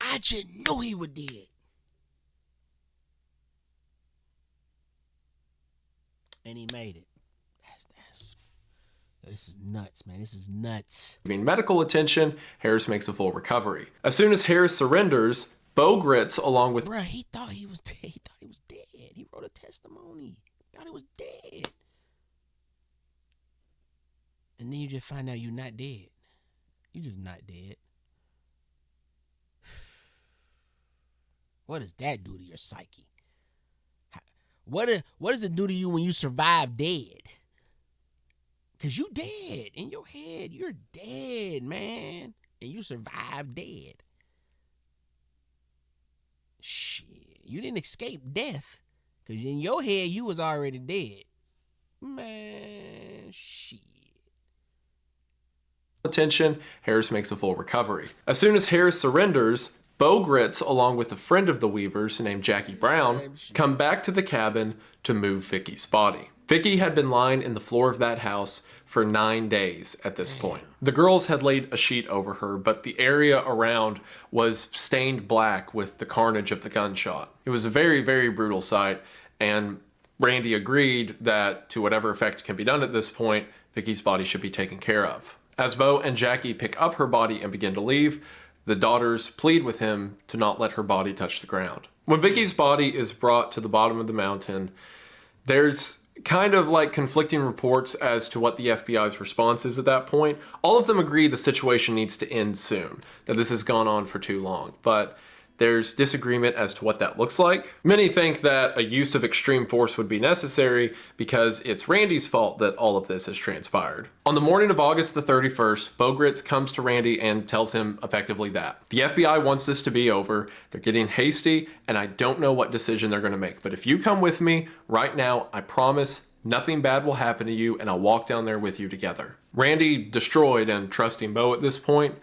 I just knew he was dead. And he made it. this is nuts, man. This is nuts. Giving medical attention, Harris makes a full recovery. As soon as Harris surrenders, Bogrits, along with... Bruh, he thought he was dead. He thought he was dead. He wrote a testimony. He thought he was dead. And then you just find out you're not dead. You're just not dead. What does that do to your psyche? What does it do to you when you survive dead? Because you dead. In your head, you're dead, man. And you survive dead. Shit. You didn't escape death. Because in your head, you was already dead. Man, shit. Attention, Harris makes a full recovery. As soon as Harris surrenders, Bogrits, along with a friend of the Weavers named Jackie Brown, come back to the cabin to move Vicki's body. Vicki had been lying in the floor of that house for 9 days at this point. The girls had laid a sheet over her, but the area around was stained black with the carnage of the gunshot. It was a very, very brutal sight, and Randy agreed that to whatever effect can be done at this point, Vicki's body should be taken care of. As Bo and Jackie pick up her body and begin to leave, the daughters plead with him to not let her body touch the ground. When Vicki's body is brought to the bottom of the mountain, there's kind of like conflicting reports as to what the FBI's response is at that point. All of them agree the situation needs to end soon, that this has gone on for too long, but there's disagreement as to what that looks like. Many think that a use of extreme force would be necessary because it's Randy's fault that all of this has transpired. On the morning of August the 31st, Bogrits comes to Randy and tells him effectively that the FBI wants this to be over, they're getting hasty, and I don't know what decision they're gonna make, but if you come with me right now, I promise nothing bad will happen to you and I'll walk down there with you together. Randy, destroyed and trusting Bo at this point,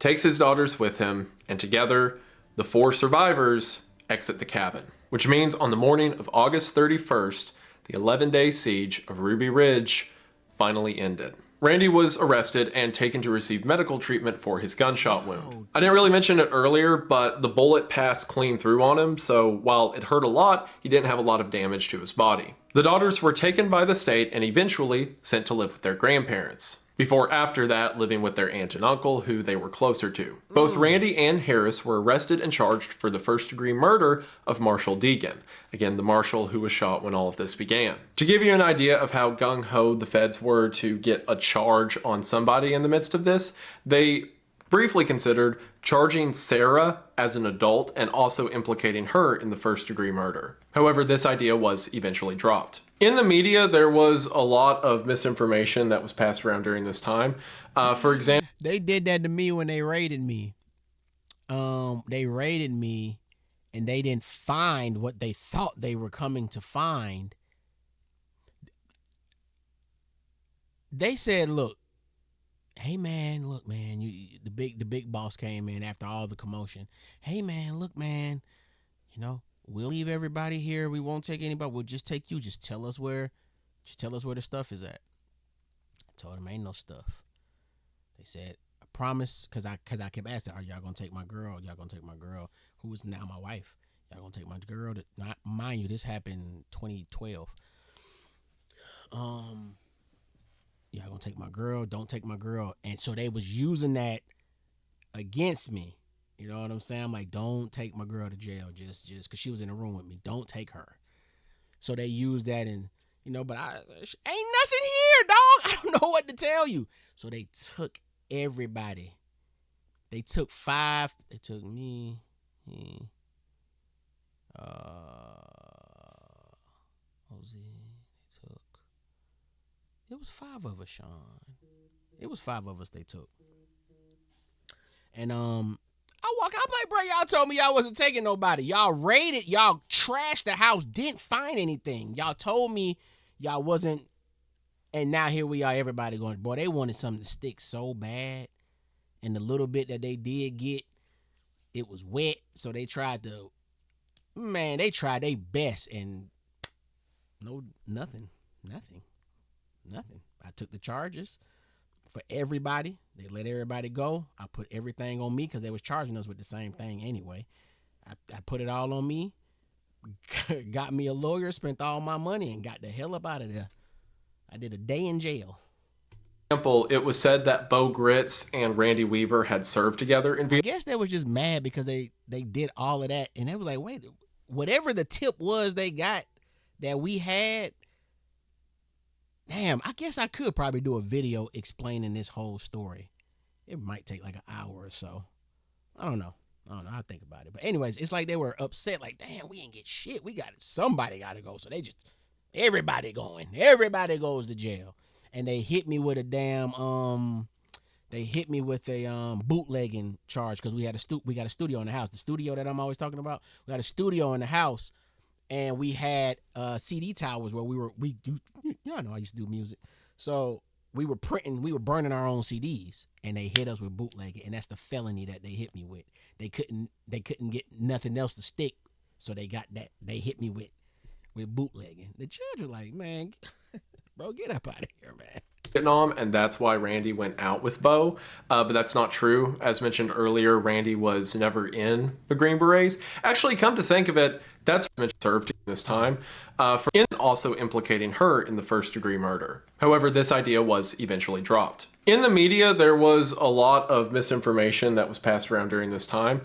takes his daughters with him, and together, the 4 survivors exit the cabin, which means on the morning of August 31st, the 11-day siege of Ruby Ridge finally ended. Randy was arrested and taken to receive medical treatment for his gunshot wound. I didn't really mention it earlier, but the bullet passed clean through on him, so while it hurt a lot, he didn't have a lot of damage to his body. The daughters were taken by the state and eventually sent to live with their grandparents, before after that living with their aunt and uncle who they were closer to. Both Randy and Harris were arrested and charged for the first-degree murder of Marshall Deegan, again the marshal who was shot when all of this began. To give you an idea of how gung-ho the feds were to get a charge on somebody in the midst of this, they briefly considered charging Sarah as an adult and also implicating her in the first-degree murder. However, this idea was eventually dropped. In the media, there was a lot of misinformation that was passed around during this time. For example, They did that to me when they raided me. They raided me and they didn't find what they thought they were coming to find. They said, look, hey man, look man, the big boss came in after all the commotion. Hey man, look man, we'll leave everybody here. We won't take anybody. We'll just take you. Just tell us where the stuff is at. I told them ain't no stuff. They said, I promise, cause I kept asking, are y'all gonna take my girl? Y'all gonna take my girl, who is now my wife? Y'all gonna take my girl? Not mind you, this happened in 2012. Y'all gonna take my girl? Don't take my girl. And so they was using that against me. You know what I'm saying? I'm like, don't take my girl to jail just because she was in the room with me. Don't take her. So they used that and, but ain't nothing here, dog. I don't know what to tell you. So they took everybody. They took 5. They took me. Jose. It was 5 of us, Sean. It was 5 of us they took. And I'm like, bro, y'all told me y'all wasn't taking nobody. Y'all raided, y'all trashed the house, didn't find anything. Y'all told me y'all wasn't, and now here we are, everybody going, boy, they wanted something to stick so bad. And the little bit that they did get, it was wet. So they tried their best and nothing. I took the charges for everybody. They let everybody go. I put everything on me because they was charging us with the same thing anyway. I put it all on me, got me a lawyer, spent all my money, and got the hell up out of there. I did a day in jail. example, it was said that Bo Gritz and Randy Weaver had served together in I guess they was just mad because they did all of that, and they was like, wait, whatever the tip was they got that we had, damn, I guess I could probably do a video explaining this whole story. It might take like an hour or so. I don't know. I'll think about it. But anyways, it's like they were upset, like, damn, we ain't get shit. Somebody got to go. So everybody going. Everybody goes to jail. And they hit me with a damn, bootlegging charge because we got a studio in the house. The studio that I'm always talking about, we got a studio in the house, and we had CD towers where I know I used to do music. So we were burning our own CDs, and they hit us with bootlegging, and that's the felony that they hit me with. They couldn't get nothing else to stick, so they got that. They hit me with bootlegging. The judge was like, man, bro, get up out of here, man. Vietnam, and that's why Randy went out with Bo, but that's not true. As mentioned earlier, Randy was never in the Green Berets. Actually, come to think of it, that's served this time for also implicating her in the first-degree murder. However, this idea was eventually dropped. In the media, there was a lot of misinformation that was passed around during this time.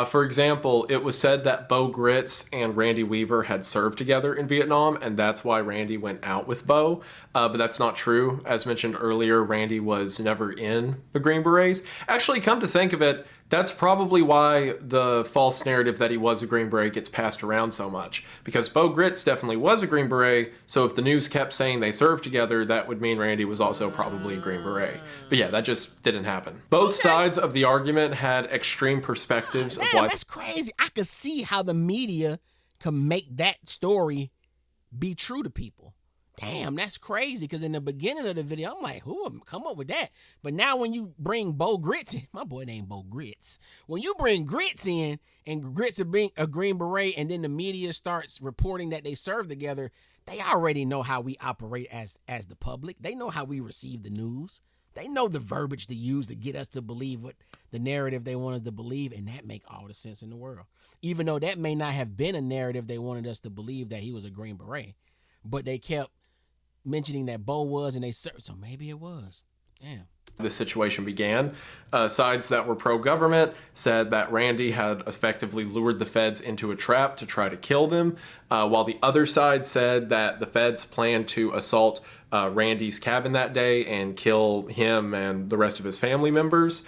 For example, it was said that Bo Gritz and Randy Weaver had served together in Vietnam, and that's why Randy went out with Bo, but that's not true. As mentioned earlier, Randy was never in the Green Berets. Actually, come to think of it, that's probably why the false narrative that he was a Green Beret gets passed around so much. Because Bo Gritz definitely was a Green Beret, so if the news kept saying they served together, that would mean Randy was also probably a Green Beret. But yeah, that just didn't happen. Both sides of the argument had extreme perspectives of why. That's crazy. I could see how the media can make that story be true to people. Damn, that's crazy, because in the beginning of the video, I'm like, who would come up with that? But now when you bring Bo Gritz in, my boy named Bo Gritz. When you bring Gritz in, and Gritz is being a Green Beret, and then the media starts reporting that they serve together, they already know how we operate as the public. They know how we receive the news. They know the verbiage to use to get us to believe what the narrative they want us to believe, and that make all the sense in the world. Even though that may not have been a narrative they wanted us to believe, that he was a Green Beret, but they kept mentioning that Bo was, and they served, so maybe it was. Damn. This situation began. Sides that were pro-government said that Randy had effectively lured the feds into a trap to try to kill them, while the other side said that the feds planned to assault Randy's cabin that day and kill him and the rest of his family members,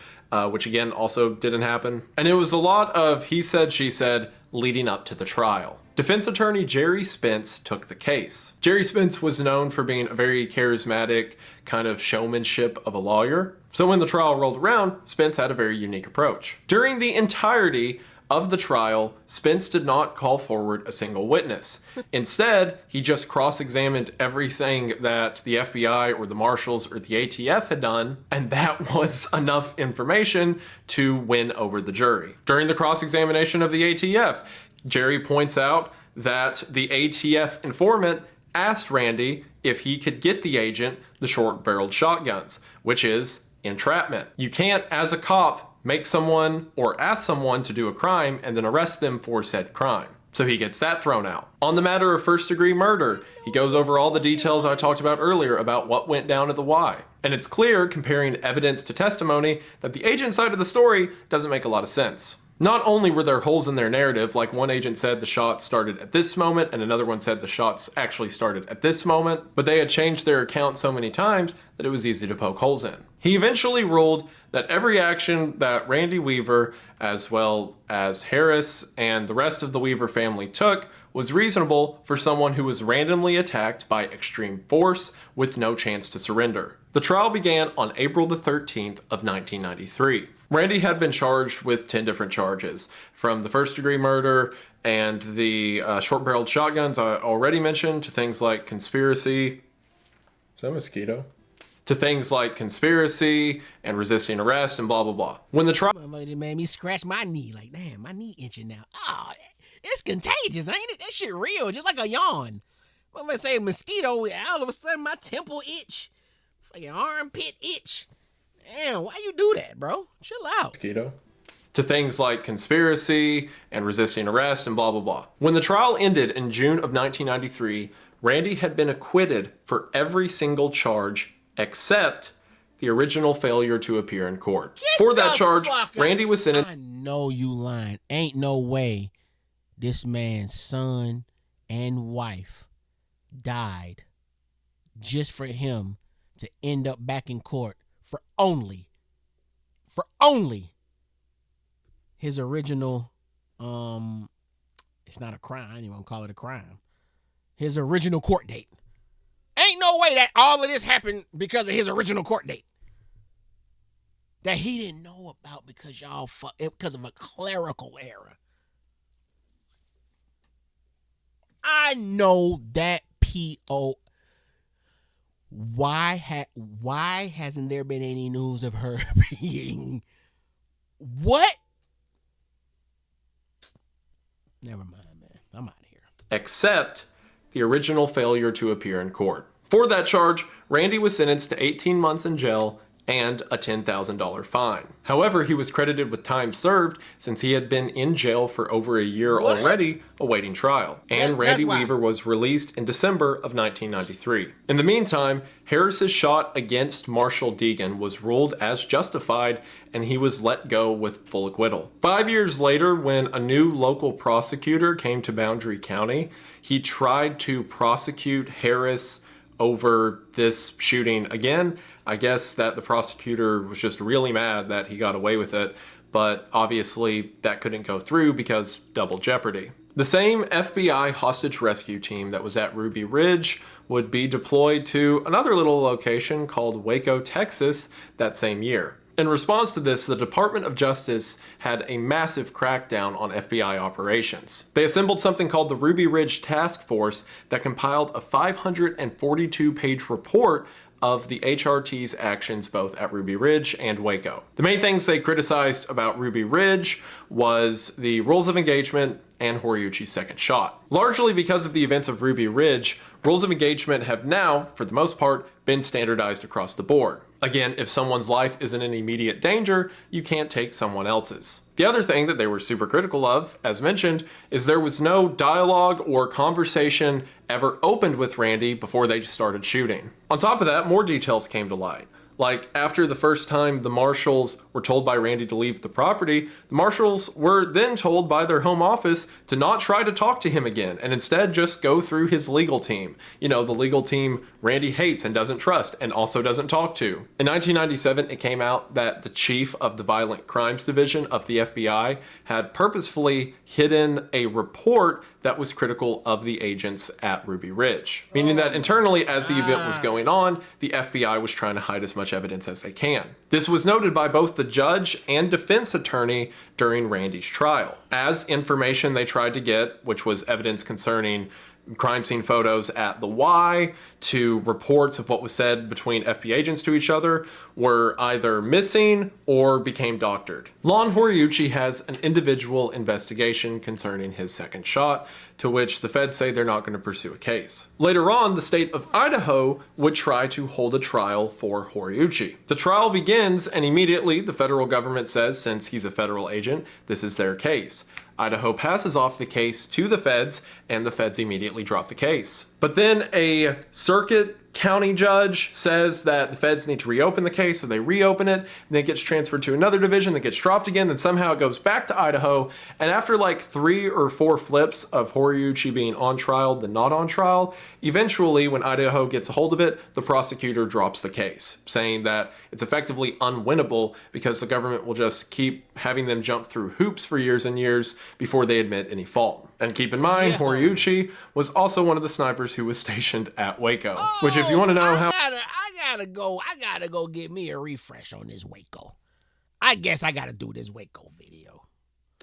which again also didn't happen. And it was a lot of he said, she said leading up to the trial. Defense attorney Jerry Spence took the case. Jerry Spence was known for being a very charismatic kind of showmanship of a lawyer. So when the trial rolled around, Spence had a very unique approach. During the entirety of the trial, Spence did not call forward a single witness. Instead, he just cross-examined everything that the FBI or the Marshals or the ATF had done, and that was enough information to win over the jury. During the cross-examination of the ATF, Jerry points out that the ATF informant asked Randy if he could get the agent the short-barreled shotguns, which is entrapment. You can't, as a cop, make someone or ask someone to do a crime and then arrest them for said crime. So he gets that thrown out. On the matter of first-degree murder, he goes over all the details I talked about earlier about what went down at the Y. And it's clear, comparing evidence to testimony, that the agent side of the story doesn't make a lot of sense. Not only were there holes in their narrative, like one agent said the shot started at this moment and another one said the shots actually started at this moment, but they had changed their account so many times that it was easy to poke holes in. He eventually ruled that every action that Randy Weaver, as well as Harris and the rest of the Weaver family took, was reasonable for someone who was randomly attacked by extreme force with no chance to surrender. The trial began on April the 13th of 1993. Randy had been charged with 10 different charges, from the first-degree murder and the short-barreled shotguns I already mentioned, to things like conspiracy. Is that a mosquito? To things like conspiracy and resisting arrest and blah, blah, blah. When the trial... It made me scratch my knee, like, damn, my knee itching now. Oh, it's contagious, ain't it? That shit real, just like a yawn. What if I say mosquito, all of a sudden my temple itch, fucking armpit itch. Damn, why you do that, bro? Chill out. Mosquito. To things like conspiracy and resisting arrest and blah, blah, blah. When the trial ended in June of 1993, Randy had been acquitted for every single charge except the original failure to appear in court. For that charge, Randy was sentenced. I know you lying. Ain't no way this man's son and wife died just for him to end up back in court for only his original, it's not a crime, I ain't even gonna call it a crime, his original court date. Ain't no way that all of this happened because of his original court date that he didn't know about because because of a clerical error. I know that P.O. Why hasn't there been any news of her being what? Never mind, man. I'm out of here. Except the original failure to appear in court. For that charge, Randy was sentenced to 18 months in jail and a $10,000 fine. However, he was credited with time served since he had been in jail for over a year already awaiting trial. And Randy Weaver was released in December of 1993. In the meantime, Harris's shot against Marshall Deegan was ruled as justified and he was let go with full acquittal. 5 years later, when a new local prosecutor came to Boundary County, he tried to prosecute Harris over this shooting again. I guess that the prosecutor was just really mad that he got away with it, but obviously that couldn't go through because double jeopardy. The same FBI hostage rescue team that was at Ruby Ridge would be deployed to another little location called Waco, Texas that same year. In response to this, the Department of Justice had a massive crackdown on FBI operations. They assembled something called the Ruby Ridge Task Force that compiled a 542-page report of the HRT's actions both at Ruby Ridge and Waco. The main things they criticized about Ruby Ridge was the rules of engagement and Horiuchi's second shot. Largely because of the events of Ruby Ridge, rules of engagement have now, for the most part, been standardized across the board. Again, if someone's life isn't in immediate danger, you can't take someone else's. The other thing that they were super critical of, as mentioned, is there was no dialogue or conversation ever opened with Randy before they started shooting. On top of that, more details came to light. Like, after the first time the marshals were told by Randy to leave the property, the marshals were then told by their home office to not try to talk to him again and instead just go through his legal team. You know, the legal team Randy hates and doesn't trust and also doesn't talk to. In 1997, it came out that the chief of the Violent Crimes Division of the FBI had purposefully hidden a report that was critical of the agents at Ruby Ridge, meaning that internally, as the event was going on, the FBI was trying to hide as much evidence as they can. This was noted by both the judge and defense attorney during Randy's trial. As information they tried to get, which was evidence concerning crime scene photos at the Y to reports of what was said between FBI agents to each other, were either missing or became doctored. Lon Horiuchi has an individual investigation concerning his second shot, to which the feds say they're not going to pursue a case. Later on, the state of Idaho would try to hold a trial for Horiuchi. The trial begins, and immediately the federal government says, since he's a federal agent, this is their case. Idaho passes off the case to the feds, and the feds immediately drop the case. But then a circuit county judge says that the feds need to reopen the case, so they reopen it, and then it gets transferred to another division that gets dropped again, then somehow it goes back to Idaho, and after like 3 or 4 flips of Horiuchi being on trial then not on trial, eventually when Idaho gets a hold of it, the prosecutor drops the case, saying that it's effectively unwinnable because the government will just keep having them jump through hoops for years and years before they admit any fault. And keep in mind, Horiuchi was also one of the snipers who was stationed at Waco, which if you want to know how... I gotta go get me a refresh on this Waco. I guess I gotta do this Waco video.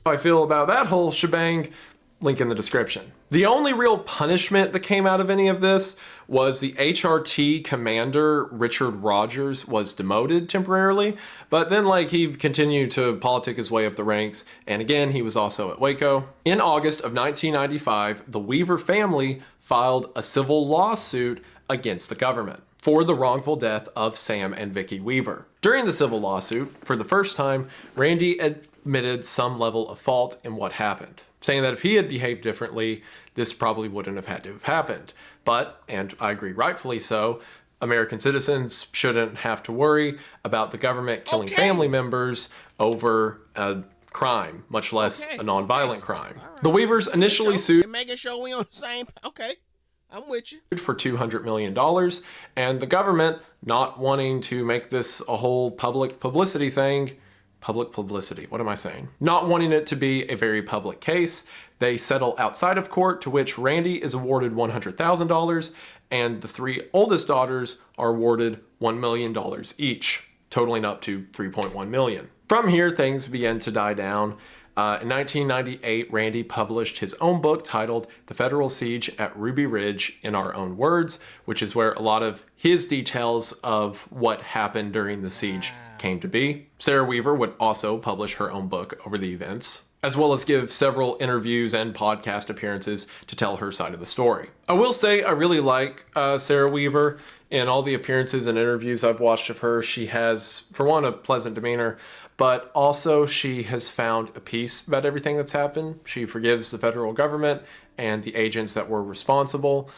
I feel about that whole shebang, link in the description. The only real punishment that came out of any of this was the HRT commander, Richard Rogers, was demoted temporarily, but then he continued to politic his way up the ranks, and again, he was also at Waco. In August of 1995, the Weaver family filed a civil lawsuit against the government for the wrongful death of Sam and Vicki Weaver. During the civil lawsuit, for the first time, Randy admitted some level of fault in what happened, saying that if he had behaved differently, this probably wouldn't have had to have happened. But, and I agree rightfully so, American citizens shouldn't have to worry about the government killing family members over a crime, much less a nonviolent crime. Right. The Weavers initially sued making sure we on the same. Okay, I'm with you. for $200 million, and the government, not wanting to make this a whole public publicity thing, what am I saying? Not wanting it to be a very public case, they settle outside of court, to which Randy is awarded $100,000, and the 3 oldest daughters are awarded $1 million each, totaling up to $3.1 million. From here, things began to die down. In 1998, Randy published his own book titled The Federal Siege at Ruby Ridge in Our Own Words, which is where a lot of his details of what happened during the siege came to be. Sarah Weaver would also publish her own book over the events, as well as give several interviews and podcast appearances to tell her side of the story. I will say I really like Sarah Weaver. In all the appearances and interviews I've watched of her, she has, for one, a pleasant demeanor, but also she has found a peace about everything that's happened. She forgives the federal government and the agents that were responsible.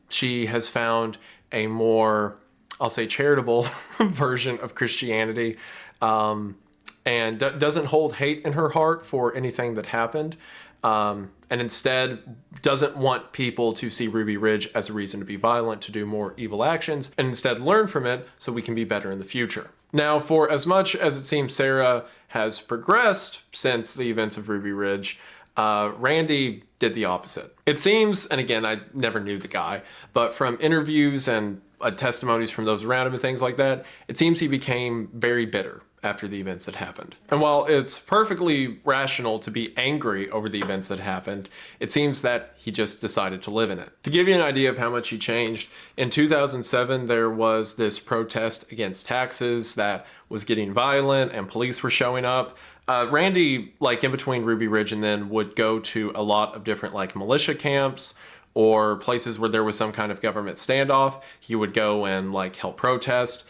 She has found a more, I'll say, charitable version of Christianity, and doesn't hold hate in her heart for anything that happened, and instead doesn't want people to see Ruby Ridge as a reason to be violent, to do more evil actions, and instead learn from it so we can be better in the future. Now, for as much as it seems Sarah has progressed since the events of Ruby Ridge, Randy did the opposite. It seems, and again, I never knew the guy, but from interviews and testimonies from those around him and things like that, it seems he became very bitter after the events that happened. And while it's perfectly rational to be angry over the events that happened, it seems that he just decided to live in it. To give you an idea of how much he changed, in 2007 there was this protest against taxes that was getting violent and police were showing up. Randy, like in between Ruby Ridge and then, would go to a lot of different like militia camps or places where there was some kind of government standoff. He would go and like help protest.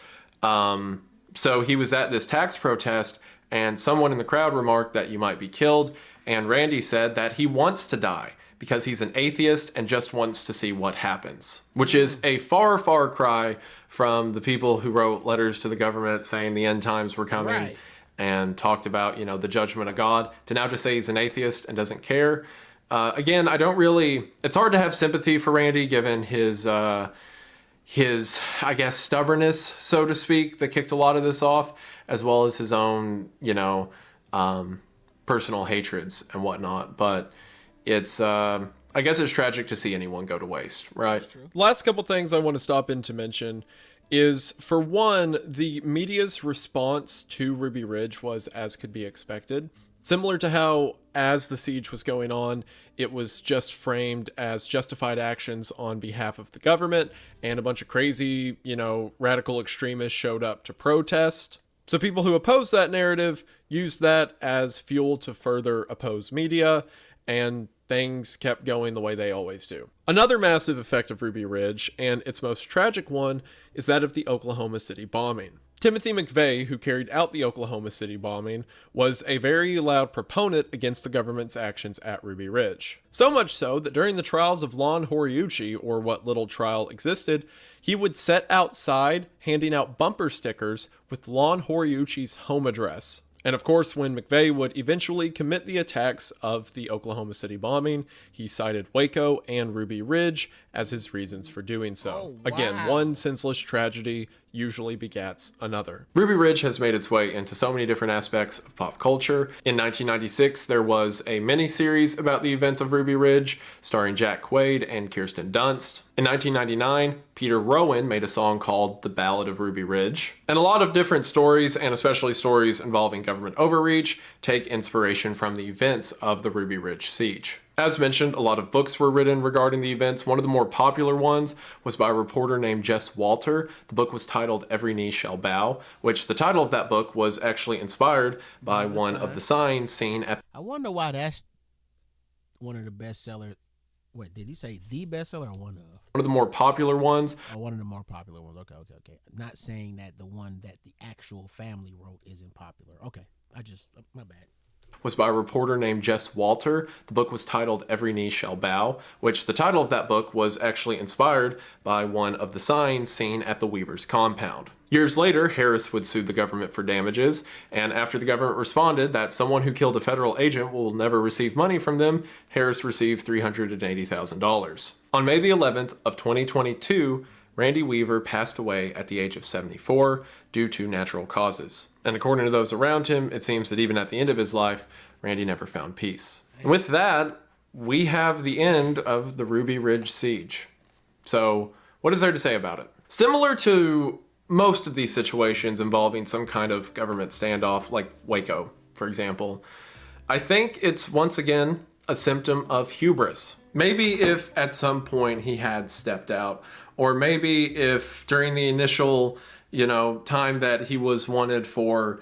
So he was at this tax protest, and someone in the crowd remarked that you might be killed, and Randy said that he wants to die because he's an atheist and just wants to see what happens, which is a far, far cry from the people who wrote letters to the government saying the end times were coming, right, and talked about, you know, the judgment of God, to now just say he's an atheist and doesn't care. Again, I don't really, it's hard to have sympathy for Randy given his, I guess, stubbornness, so to speak, that kicked a lot of this off, as well as his own, you know, personal hatreds and whatnot. But it's, I guess it's tragic to see anyone go to waste, right? Last couple things I want to stop in to mention is, for one, the media's response to Ruby Ridge was as could be expected. Similar to how, as the siege was going on, it was just framed as justified actions on behalf of the government, and a bunch of crazy, you know, radical extremists showed up to protest. So people who oppose that narrative use that as fuel to further oppose media, and things kept going the way they always do. Another massive effect of Ruby Ridge, and its most tragic one, is that of the Oklahoma City bombing. Timothy McVeigh, who carried out the Oklahoma City bombing, was a very loud proponent against the government's actions at Ruby Ridge. So much so that during the trials of Lon Horiuchi, or what little trial existed, he would sit outside handing out bumper stickers with Lon Horiuchi's home address. And of course, when McVeigh would eventually commit the attacks of the Oklahoma City bombing, he cited Waco and Ruby Ridge as his reasons for doing so. Oh, wow. Again, one senseless tragedy usually begats another. Ruby Ridge has made its way into so many different aspects of pop culture. In 1996, there was a mini-series about the events of Ruby Ridge, starring Jack Quaid and Kirsten Dunst. In 1999, Peter Rowan made a song called The Ballad of Ruby Ridge. And a lot of different stories, and especially stories involving government overreach, take inspiration from the events of the Ruby Ridge siege. As mentioned, a lot of books were written regarding the events. One of the more popular ones was by a reporter named Jess Walter. The book was titled Every Knee Shall Bow, which the title of that book was actually inspired by one of the signs seen at... I wonder why that's one of the bestseller. Wait, did he say the bestseller or one of? One of the more popular ones. Oh, one of the more popular ones. Okay. Not saying that the one that the actual family wrote isn't popular. Okay, my bad. was by a reporter named Jess Walter. The book was titled Every Knee Shall Bow, which the title of that book was actually inspired by one of the signs seen at the Weavers' compound. Years later, Harris would sue the government for damages, and after the government responded that someone who killed a federal agent will never receive money from them, Harris received $380,000. On May the 11th of 2022, Randy Weaver passed away at the age of 74 due to natural causes. And according to those around him, it seems that even at the end of his life, Randy never found peace. And with that, we have the end of the Ruby Ridge siege. So, what is there to say about it? Similar to most of these situations involving some kind of government standoff, like Waco, for example, I think it's once again a symptom of hubris. Maybe if at some point he had stepped out, or maybe if during the initial, time that he was wanted for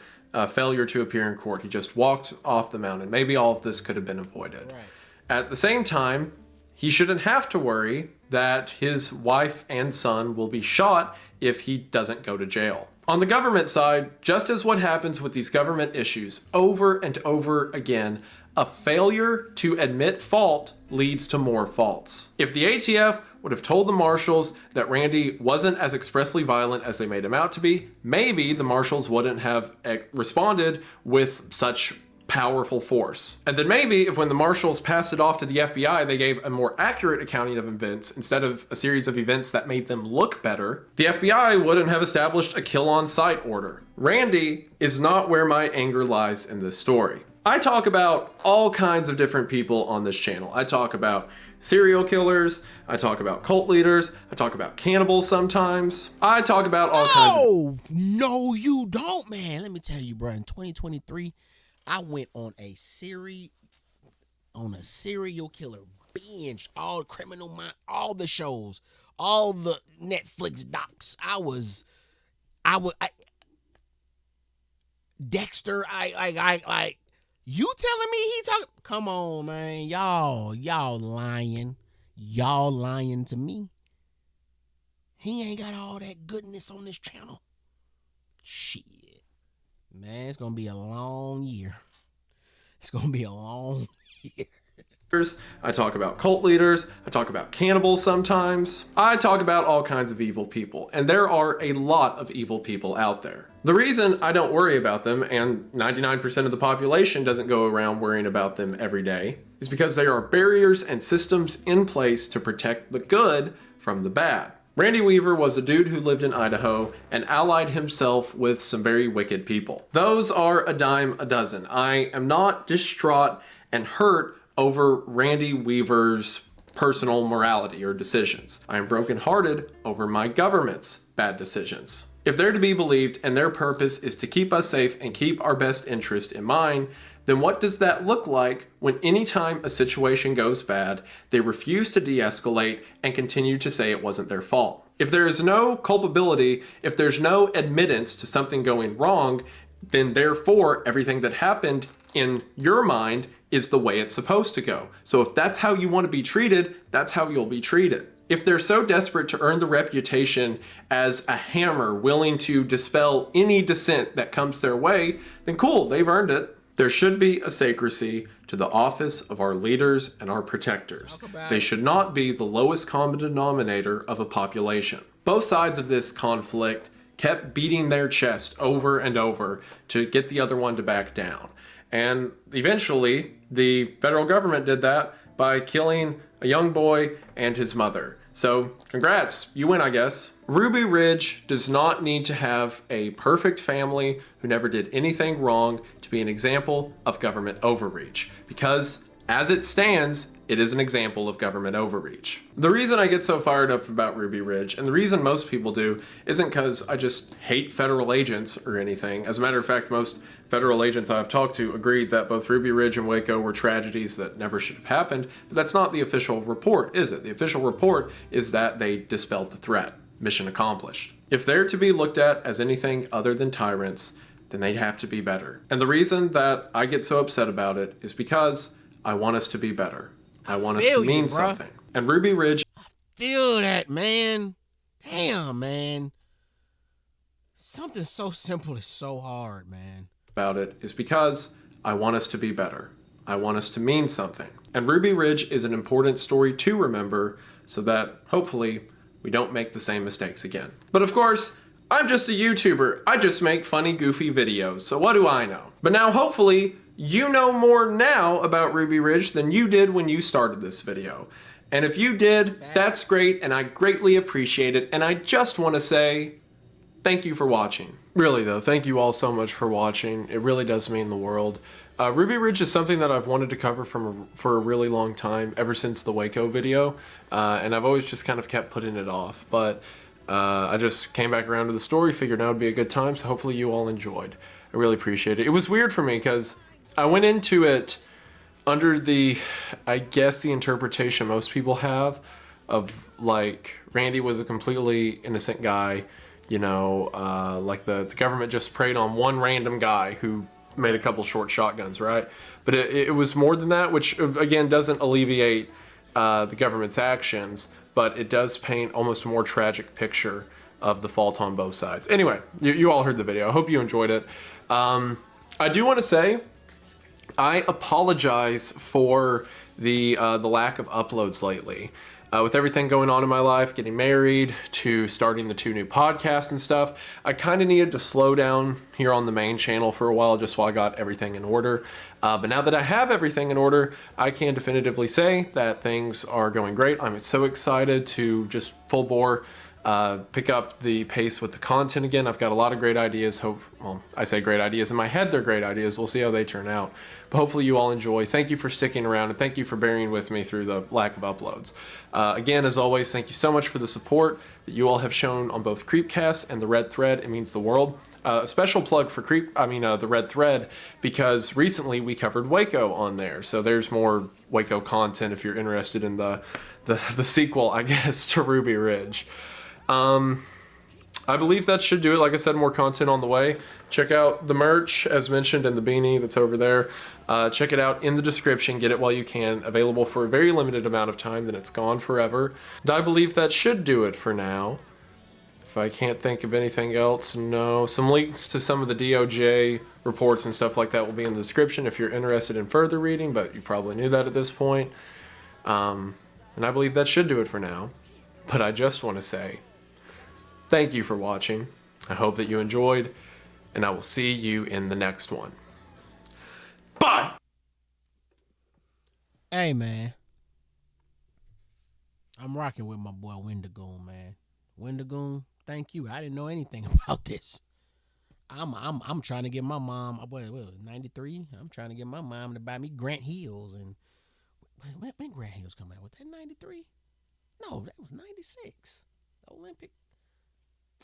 failure to appear in court, he just walked off the mountain. Maybe all of this could have been avoided. Right. At the same time, he shouldn't have to worry that his wife and son will be shot if he doesn't go to jail. On the government side, just as what happens with these government issues over and over again, a failure to admit fault leads to more faults. If the ATF would have told the marshals that Randy wasn't as expressly violent as they made him out to be, maybe the marshals wouldn't have responded with such powerful force. And then maybe if when the marshals passed it off to the FBI, they gave a more accurate accounting of events instead of a series of events that made them look better, the FBI wouldn't have established a kill on sight order. Randy is not where my anger lies in this story. I talk about all kinds of different people on this channel. I talk about serial killers, I talk about cult leaders, I talk about cannibals sometimes. I talk about all kinds of... No, you don't, man. Let me tell you, bro, in 2023, I went on a serial killer binge, all Criminal Mind, all the shows, all the Netflix docs. Dexter, you telling me he talking? Come on, man. Y'all lying. Y'all lying to me. He ain't got all that goodness on this channel. Shit. Man, it's going to be a long year. It's going to be a long year. I talk about cult leaders, I talk about cannibals sometimes. I talk about all kinds of evil people, and there are a lot of evil people out there. The reason I don't worry about them, and 99% of the population doesn't go around worrying about them every day, is because there are barriers and systems in place to protect the good from the bad. Randy Weaver was a dude who lived in Idaho and allied himself with some very wicked people. Those are a dime a dozen. I am not distraught and hurt over Randy Weaver's personal morality or decisions. I am brokenhearted over my government's bad decisions. If they're to be believed and their purpose is to keep us safe and keep our best interest in mind, then what does that look like when anytime a situation goes bad, they refuse to de-escalate and continue to say it wasn't their fault? If there is no culpability, if there's no admittance to something going wrong, then therefore everything that happened in your mind is the way it's supposed to go. So if that's how you want to be treated, that's how you'll be treated. If they're so desperate to earn the reputation as a hammer willing to dispel any dissent that comes their way, then cool, they've earned it. There should be a sacrecy to the office of our leaders and our protectors. They should not be the lowest common denominator of a population. Both sides of this conflict kept beating their chest over and over to get the other one to back down. And eventually, the federal government did that by killing a young boy and his mother. So, congrats, you win, I guess. Ruby Ridge does not need to have a perfect family who never did anything wrong to be an example of government overreach, because as it stands, it is an example of government overreach. The reason I get so fired up about Ruby Ridge, and the reason most people do, isn't because I just hate federal agents or anything. As a matter of fact, most federal agents I've talked to agreed that both Ruby Ridge and Waco were tragedies that never should have happened, but that's not the official report, is it? The official report is that they dispelled the threat. Mission accomplished. If they're to be looked at as anything other than tyrants, then they'd have to be better. And the reason that I get so upset about it is because I want us to be better. I want us to mean something. And Ruby Ridge... I feel that, man. Damn, man. Something so simple is so hard, man. About it is because I want us to be better. I want us to mean something. And Ruby Ridge is an important story to remember so that, hopefully, we don't make the same mistakes again. But of course, I'm just a YouTuber. I just make funny, goofy videos, so what do I know? But now, hopefully, you know more now about Ruby Ridge than you did when you started this video. And if you did, that's great, and I greatly appreciate it, and I just want to say thank you for watching. Really though, thank you all so much for watching. It really does mean the world. Ruby Ridge is something that I've wanted to cover for a really long time, ever since the Waco video, and I've always just kind of kept putting it off, but I just came back around to the story, figured now would be a good time, so hopefully you all enjoyed. I really appreciate it. It was weird for me because I went into it under the, I guess, the interpretation most people have of, like, Randy was a completely innocent guy, you know, like the government just preyed on one random guy who made a couple short shotguns, right? But it was more than that, which, again, doesn't alleviate the government's actions, but it does paint almost a more tragic picture of the fault on both sides. Anyway, you all heard the video. I hope you enjoyed it. I do want to say, I apologize for the lack of uploads lately. With everything going on in my life, getting married, to starting the 2 new podcasts and stuff, I kind of needed to slow down here on the main channel for a while just while I got everything in order. But now that I have everything in order, I can definitively say that things are going great. I'm so excited to just full bore pick up the pace with the content again. I've got a lot of great ideas. Well, I say great ideas. In my head, they're great ideas. We'll see how they turn out. But hopefully you all enjoy. Thank you for sticking around, and thank you for bearing with me through the lack of uploads. Again, as always, thank you so much for the support that you all have shown on both Creepcasts and the Red Thread. It means the world. A special plug for the Red Thread, because recently we covered Waco on there. So there's more Waco content if you're interested in the sequel, I guess, to Ruby Ridge. I believe that should do it. Like I said, more content on the way. Check out the merch, as mentioned, and the beanie that's over there. Check it out in the description. Get it while you can. Available for a very limited amount of time, then it's gone forever. And I believe that should do it for now. If I can't think of anything else, no. Some links to some of the DOJ reports and stuff like that will be in the description if you're interested in further reading, but you probably knew that at this point. And I believe that should do it for now. But I just want to say, thank you for watching. I hope that you enjoyed, and I will see you in the next one. Bye! Hey, man. I'm rocking with my boy Wendigoon, man. Wendigoon, thank you. I didn't know anything about this. I'm trying to get my mom, what 93? I'm trying to get my mom to buy me Grant Hills. And when Grant Hills come out? Was that 93? No, that was 96. Olympic.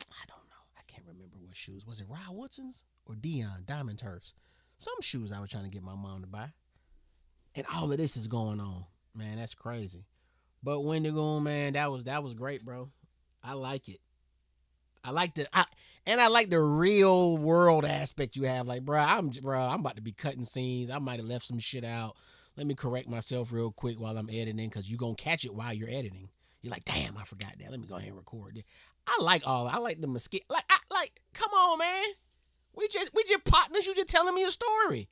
I don't know. I can't remember what shoes. Was it Rod Woodson's or Diamond Turfs? Some shoes I was trying to get my mom to buy. And all of this is going on. Man, that's crazy. But Wendigoon, man, that was great, bro. I like it. I like the real world aspect you have. Like, bro, I'm about to be cutting scenes. I might have left some shit out. Let me correct myself real quick while I'm editing, because you're going to catch it while you're editing. You're like, damn, I forgot that. Let me go ahead and record it. I like the mosquito. Come on, man. We just partners. You just telling me a story.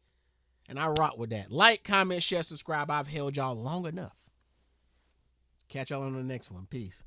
And I rock with that. Like, comment, share, subscribe. I've held y'all long enough. Catch y'all on the next one. Peace.